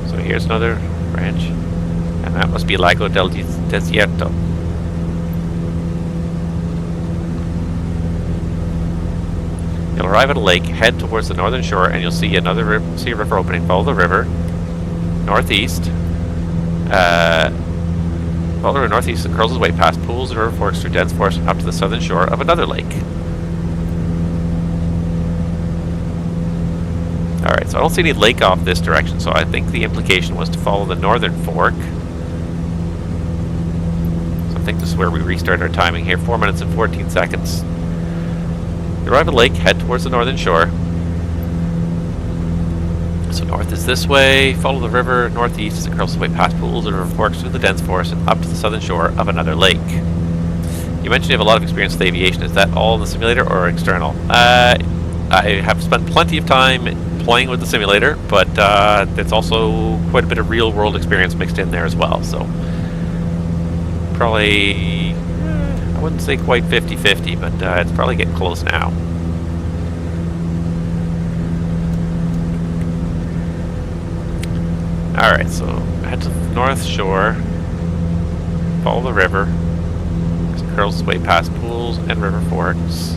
So here's another branch. And that must be Lago del Desierto. You'll arrive at a lake, head towards the northern shore, and you'll see another river opening. Follow the river northeast. Follow the river northeast and curls its way past pools and river forks through dense forest and up to the southern shore of another lake. Alright, so I don't see any lake off this direction, so I think the implication was to follow the northern fork. So I think this is where we restart our timing here. 4 minutes and 14 seconds. You arrive at a lake, head towards the northern shore. So north is this way, follow the river northeast as it curls its way past pools and river forks through the dense forest and up to the southern shore of another lake. You mentioned you have a lot of experience with aviation. Is that all in the simulator or external? I have spent plenty of time playing with the simulator, but it's also quite a bit of real world experience mixed in there as well. So probably, I wouldn't say quite 50-50, but it's probably getting close now. Alright, so head to the north shore, follow the river, as it curls its way past pools and river forks,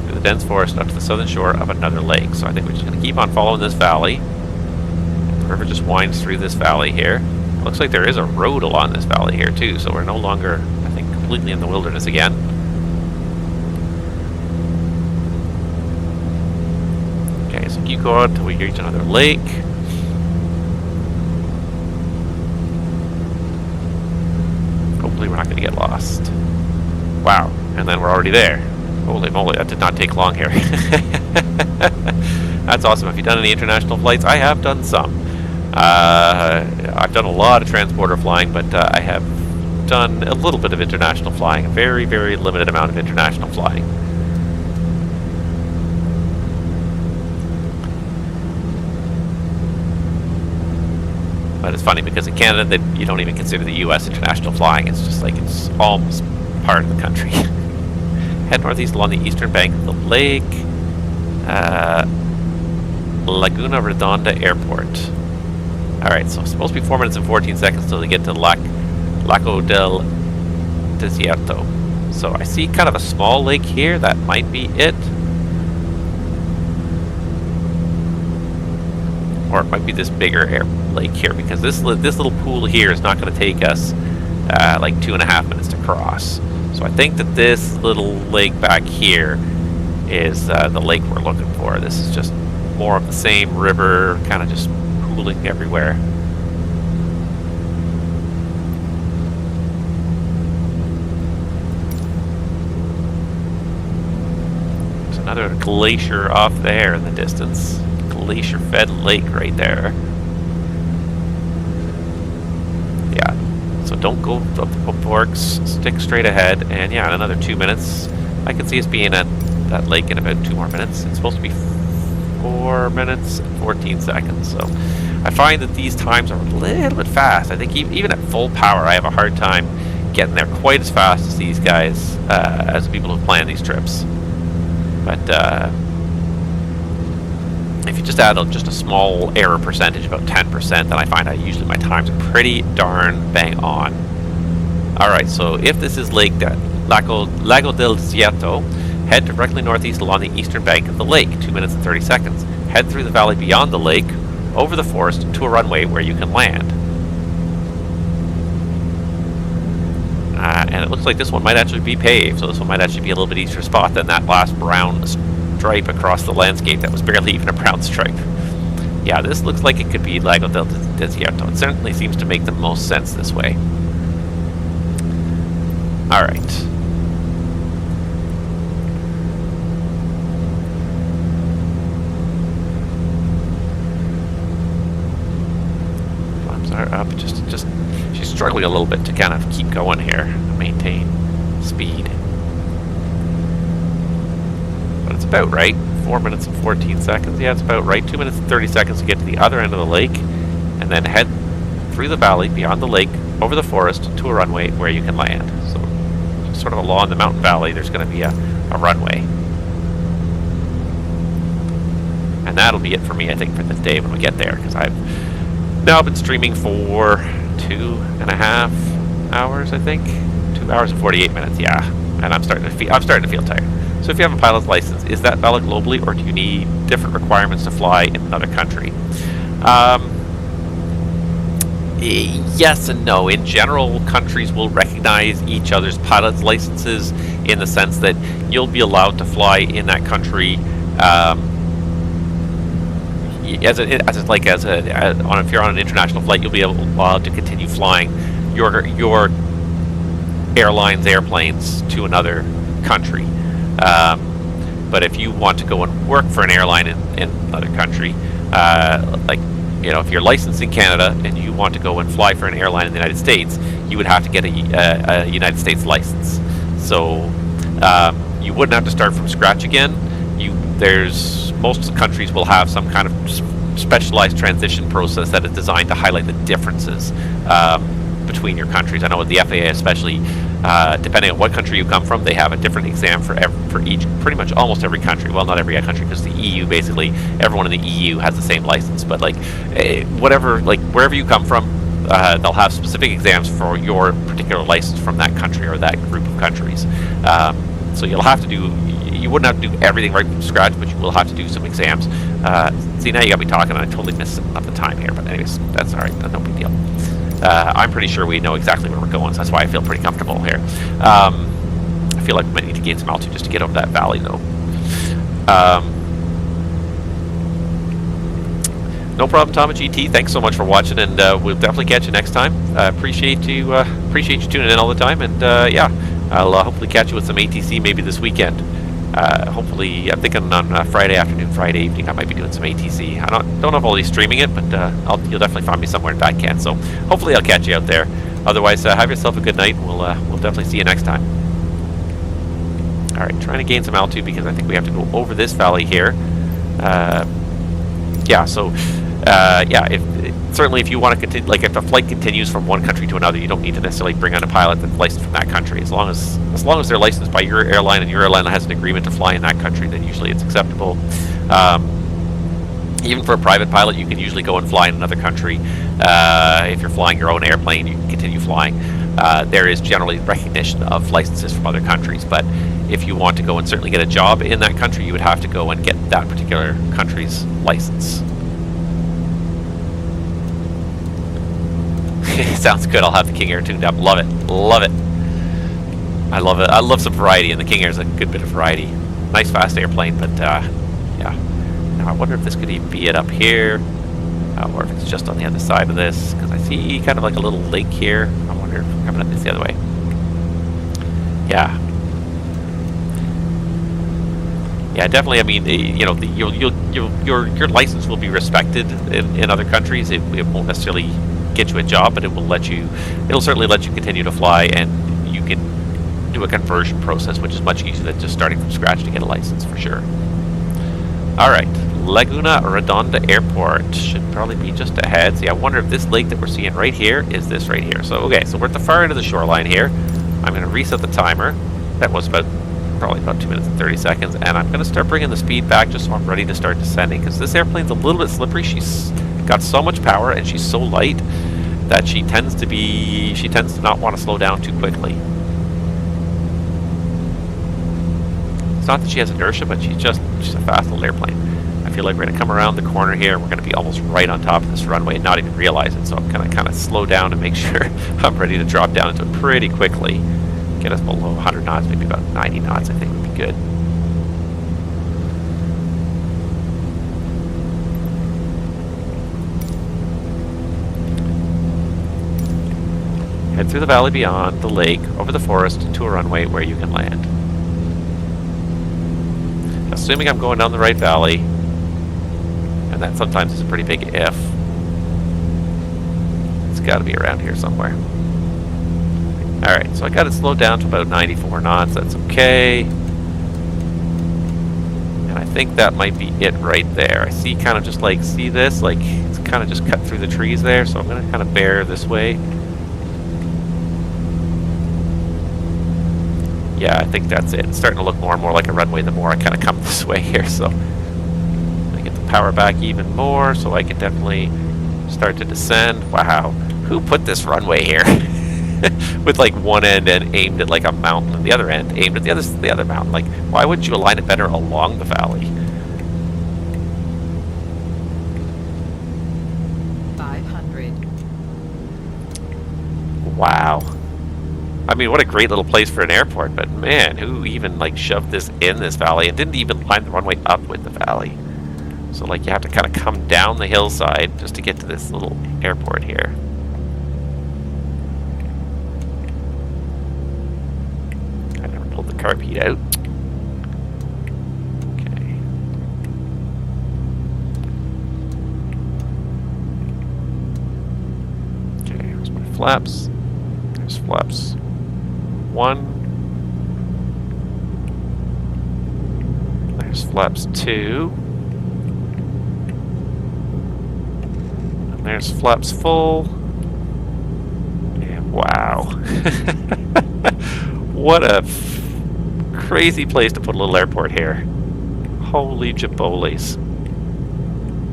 through the dense forest up to the southern shore of another lake. So I think we're just going to keep on following this valley. The river just winds through this valley here. It looks like there is a road along this valley here too, so we're no longer, I think, completely in the wilderness again. Okay, so keep going until we reach another lake. Hopefully we're not going to get lost. Wow, and then we're already there. Holy moly, that did not take long here. That's awesome. Have you done any international flights? I have done some. I've done a lot of transporter flying, but I have done a little bit of international flying. A very, very limited amount of international flying. But it's funny because in Canada, you don't even consider the U.S. international flying. It's just like it's almost part of the country. Head northeast along the eastern bank of the lake. Laguna Redonda Airport. Alright, so it's supposed to be 4 minutes and 14 seconds until they get to Lago del Desierto. So I see kind of a small lake here. That might be it. Or it might be this bigger lake here, because this little pool here is not going to take us like 2.5 minutes to cross. So I think that this little lake back here is the lake we're looking for. This is just more of the same river, kind of just pooling everywhere. There's another glacier off there in the distance. Glacier-fed lake right there. Yeah, so don't go up the forks, stick straight ahead, and yeah, in another 2 minutes, I can see us being at that lake in about 2 more minutes. It's supposed to be 4 minutes and 14 seconds, so I find that these times are a little bit fast. I think even at full power, I have a hard time getting there quite as fast as these guys, as the people who plan these trips. But if you just add just a small error percentage, about 10%, then I find usually my times are pretty darn bang on. Alright, so if this is Lago del Desierto, head directly northeast along the eastern bank of the lake, 2 minutes and 30 seconds. Head through the valley beyond the lake, over the forest, to a runway where you can land. And it looks like this one might actually be paved, so this one might actually be a little bit easier spot than that last brown stripe across the landscape that was barely even a brown stripe. Yeah, this looks like it could be Lago del Desierto. It certainly seems to make the most sense this way. Alright. Are up, just she's struggling a little bit to kind of keep going here, maintain speed, but it's about right. 4 minutes and 14 seconds. Yeah, it's about right. 2 minutes and 30 seconds to get to the other end of the lake, and then head through the valley beyond the lake, over the forest, to a runway where you can land. So sort of along the mountain valley there's going to be a runway, and that'll be it for me, I think, for this day when we get there, because I've now I've been streaming for 2.5 hours, I think. 2 hours and 48 minutes, yeah. And I'm starting to feel tired. So if you have a pilot's license, is that valid globally, or do you need different requirements to fly in another country? Yes and no. In general, countries will recognize each other's pilot's licenses in the sense that you'll be allowed to fly in that country if you're on an international flight, you'll be allowed to continue flying your airline's airplanes to another country. But if you want to go and work for an airline in another country, if you're licensed in Canada and you want to go and fly for an airline in the United States, you would have to get a United States license. So you wouldn't have to start from scratch again. Most countries will have some kind of specialized transition process that is designed to highlight the differences between your countries. I know with the FAA especially, depending on what country you come from, they have a different exam for pretty much almost every country. Well, not every country, because the EU, basically everyone in the EU has the same license, but wherever you come from, they'll have specific exams for your particular license from that country or that group of countries. So you wouldn't have to do everything right from scratch, but you will have to do some exams. See, now you got me talking, and I totally missed up the time here, but anyways, that's alright, no big deal. I'm pretty sure we know exactly where we're going, so that's why I feel pretty comfortable here. I feel like we might need to gain some altitude just to get over that valley, though. No problem, Tom and GT. Thanks so much for watching, and we'll definitely catch you next time. Appreciate you tuning in all the time, and yeah, I'll hopefully catch you with some ATC maybe this weekend. Hopefully, I'm thinking on Friday afternoon, Friday evening, I might be doing some ATC. I don't know if I'll be streaming it, but you'll definitely find me somewhere in Batcan. So hopefully, I'll catch you out there. Otherwise, have yourself a good night, and we'll definitely see you next time. All right, trying to gain some altitude because I think we have to go over this valley here. Yeah. So certainly if you want to continue, like if a flight continues from one country to another, you don't need to necessarily bring on a pilot that's licensed from that country. As long as they're licensed by your airline and your airline has an agreement to fly in that country, then usually it's acceptable. Even for a private pilot, you can usually go and fly in another country. If you're flying your own airplane, you can continue flying. There is generally recognition of licenses from other countries, but if you want to go and certainly get a job in that country, you would have to go and get that particular country's license. Sounds good. I'll have the King Air tuned up. Love it. Love it. I love it. I love some variety, and the King Air is a good bit of variety. Nice fast airplane, but yeah. Now I wonder if this could even be it up here, or if it's just on the other side of this, because I see kind of like a little lake here. I wonder if we're coming up this the other way. Yeah. Yeah, definitely. I mean, your license will be respected in other countries. It won't necessarily get you a job, but it'll certainly let you continue to fly, and you can do a conversion process, which is much easier than just starting from scratch to get a license for sure. All right, Laguna Redonda Airport should probably be just ahead. See, I wonder if this lake that we're seeing right here is this right here. So, okay, so we're at the far end of the shoreline here. I'm going to reset the timer. That was probably about 2 minutes and 30 seconds, and I'm going to start bringing the speed back just so I'm ready to start descending, because this airplane's a little bit slippery. She's got so much power, and she's so light that she tends to not want to slow down too quickly. It's not that she has inertia, but she's a fast little airplane. I feel like we're going to come around the corner here. We're going to be almost right on top of this runway and not even realize it. So I'm going to kind of slow down to make sure I'm ready to drop down into it pretty quickly. Get us below 100 knots, maybe about 90 knots, I think would be good. Head through the valley beyond the lake, over the forest, to a runway where you can land. Assuming I'm going down the right valley, and that sometimes is a pretty big if. It's got to be around here somewhere. Alright, so I got it slowed down to about 94 knots, that's okay. And I think that might be it right there. I see kind of just like, see this? Like, it's kind of just cut through the trees there, so I'm going to kind of bear this way. Yeah, I think that's it. It's starting to look more and more like a runway the more I kind of come this way here, so I get the power back even more so I can definitely start to descend. Wow, who put this runway here? With like one end and aimed at like a mountain and the other end aimed at the other mountain. Like, why wouldn't you align it better along the valley? 500. Wow. I mean, what a great little place for an airport, but man, who even like shoved this in this valley and didn't even line the runway up with the valley? So like you have to kind of come down the hillside just to get to this little airport here. I never pulled the carb heat out. Okay. Okay, here's my flaps. There's flaps 1. There's flaps 2. And there's flaps full. And wow. What a crazy place to put a little airport here. Holy jabolis.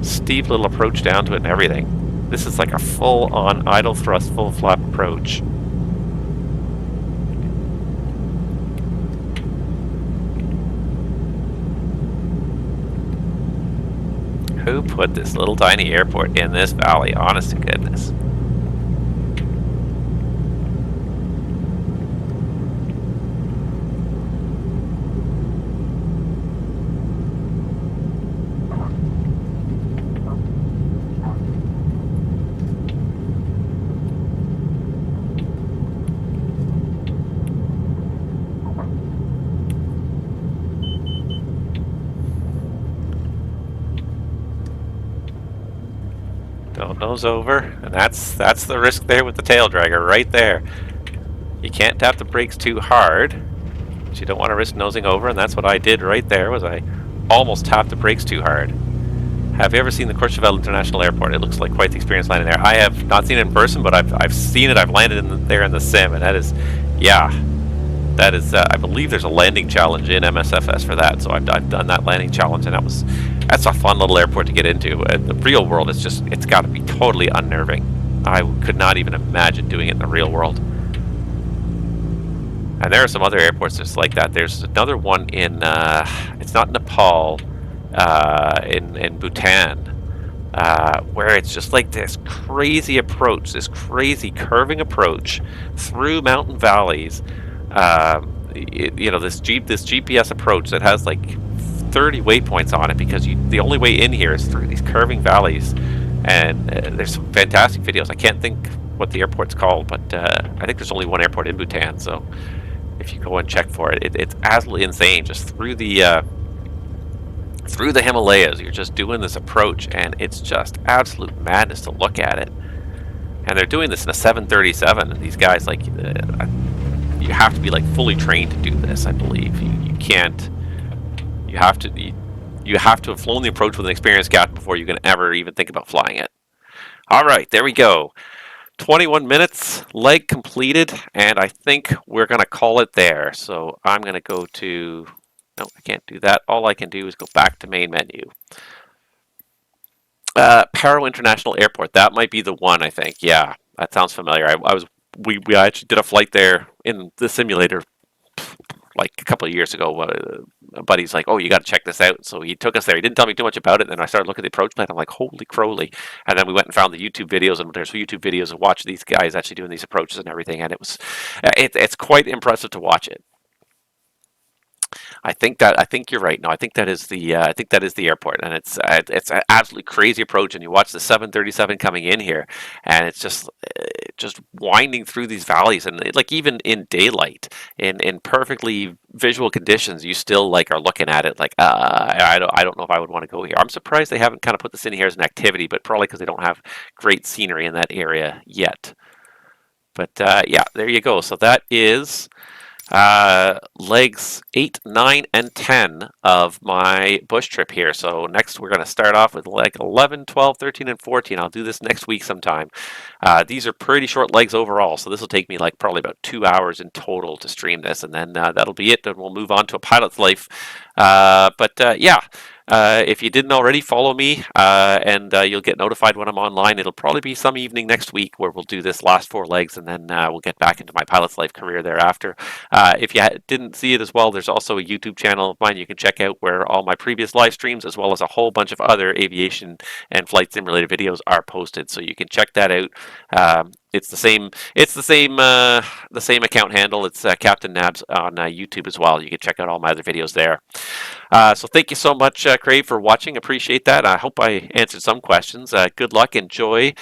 Steep little approach down to it and everything. This is like a full-on idle thrust, full flap approach. Who put this little tiny airport in this valley? Honest to goodness. Don't nose over, and that's the risk there with the tail dragger right there. You can't tap the brakes too hard, but you don't want to risk nosing over, and that's what I did right there. Was I almost tapped the brakes too hard. Have you ever seen the Courchevel International Airport? It looks like quite the experience landing there. I have not seen it in person, but I've seen it. I've landed there in the sim, and that is, yeah, that is. I believe there's a landing challenge in MSFS for that, so I've done that landing challenge, and that's a fun little airport to get into. The real world is just, it's got to be totally unnerving. I could not even imagine doing it in the real world. And there are some other airports just like that. There's another one in, it's not Nepal, in Bhutan, where it's just like this crazy approach, this crazy curving approach through mountain valleys. You know, this GPS approach that has like 30 waypoints on it, because the only way in here is through these curving valleys, and there's some fantastic videos. I can't think what the airport's called, but I think there's only one airport in Bhutan, so if you go and check for it, it's absolutely insane. Just through the Himalayas, you're just doing this approach, and it's just absolute madness to look at it. And they're doing this in a 737, and these guys, like, you have to be like fully trained to do this, I believe. You can't. You have to. You have to have flown the approach with an experienced captain before you can ever even think about flying it. All right, there we go. 21 minutes, leg completed, and I think we're going to call it there. So I'm going to go to, no, I can't do that. All I can do is go back to main menu. Paro International Airport, that might be the one, I think. Yeah, that sounds familiar. We actually did a flight there in the simulator like a couple of years ago. A buddy's like, "Oh, you got to check this out." So he took us there. He didn't tell me too much about it. And then I started looking at the approach plan. I'm like, "Holy crowley!" And then we went and found the YouTube videos, and there's YouTube videos and watched these guys actually doing these approaches and everything. And it's quite impressive to watch it. I think you're right. No, I think that is the airport, and it's an absolutely crazy approach. And you watch the 737 coming in here, and it's just winding through these valleys, and like even in daylight, in perfectly visual conditions, you still like are looking at it like I don't know if I would want to go here. I'm surprised they haven't kind of put this in here as an activity, but probably because they don't have great scenery in that area yet. But yeah, there you go. So that is legs 8, 9, and 10 of my bush trip here. So next we're going to start off with leg 11, 12, 13, and 14. I'll do this next week sometime. These are pretty short legs overall, so this will take me like probably about 2 hours in total to stream this, and then that'll be it. Then we'll move on to a pilot's life. Yeah. If you didn't already, follow me, and you'll get notified when I'm online. It'll probably be some evening next week where we'll do this last 4 legs, and then we'll get back into my pilot's life career thereafter. If you didn't see it as well, there's also a YouTube channel of mine you can check out where all my previous live streams, as well as a whole bunch of other aviation and flight sim related videos, are posted. So you can check that out. It's the same. It's the same account handle. It's Captain Nabs on YouTube as well. You can check out all my other videos there. So thank you so much, Crave, for watching. Appreciate that. I hope I answered some questions. Good luck. Enjoy.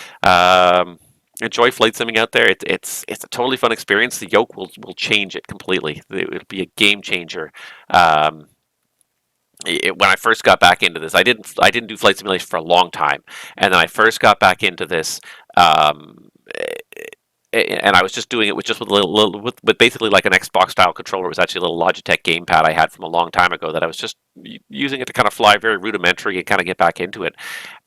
Enjoy flight simming out there. It's a totally fun experience. The yoke will change it completely. It'll be a game changer. When I first got back into this, I didn't do flight simulation for a long time, and then I first got back into this. And I was just doing it with with basically like an Xbox style controller. It was actually a little Logitech gamepad I had from a long time ago that I was just using it to kind of fly very rudimentary and kind of get back into it.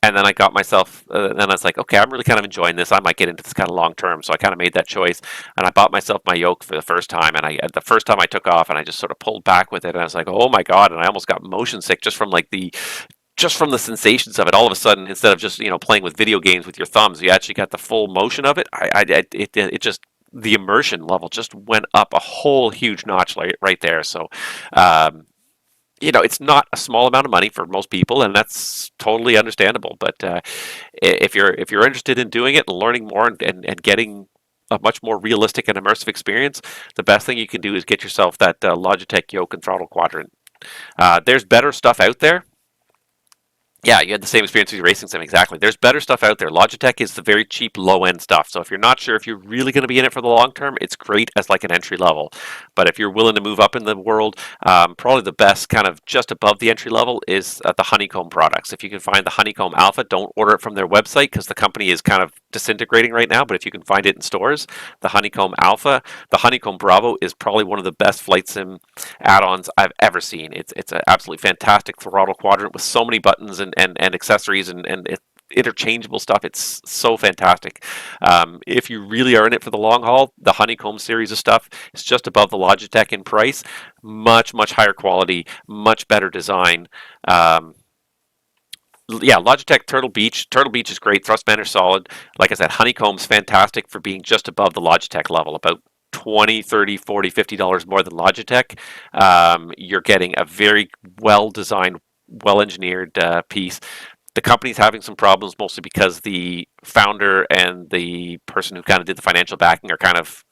And then I got myself, then I was like, okay, I'm really kind of enjoying this. I might get into this kind of long term. So I kind of made that choice, and I bought myself my yoke for the first time. And the first time I took off, and I just sort of pulled back with it, and I was like, oh my god! And I almost got motion sick just from the sensations of it. All of a sudden, instead of just playing with video games with your thumbs, you actually got the full motion of it. It just, the immersion level just went up a whole huge notch right there. So it's not a small amount of money for most people, and that's totally understandable. But if you're interested in doing it and learning more and getting a much more realistic and immersive experience, the best thing you can do is get yourself that Logitech yoke and throttle quadrant. There's better stuff out there. Yeah, you had the same experience with your racing sim, exactly. There's better stuff out there. Logitech is the very cheap, low-end stuff. So if you're not sure if you're really going to be in it for the long term, it's great as like an entry level. But if you're willing to move up in the world, probably the best kind of just above the entry level is the Honeycomb products. If you can find the Honeycomb Alpha, don't order it from their website because the company is kind of disintegrating right now. But if you can find it in stores, the Honeycomb Alpha, the Honeycomb Bravo is probably one of the best flight sim add-ons I've ever seen. It's an absolutely fantastic throttle quadrant with so many buttons and accessories and interchangeable stuff. It's so fantastic. If you really are in it for the long haul, the Honeycomb series of stuff is just above the Logitech in price. Much higher quality, much better design. Yeah, Logitech Turtle Beach. Turtle Beach is great. Thrustband are solid. Like I said, Honeycomb's fantastic for being just above the Logitech level, about $20, $30, $40, $50 more than Logitech. You're getting a very well-designed, well-engineered piece. The company's having some problems mostly because the founder and the person who kind of did the financial backing are kind of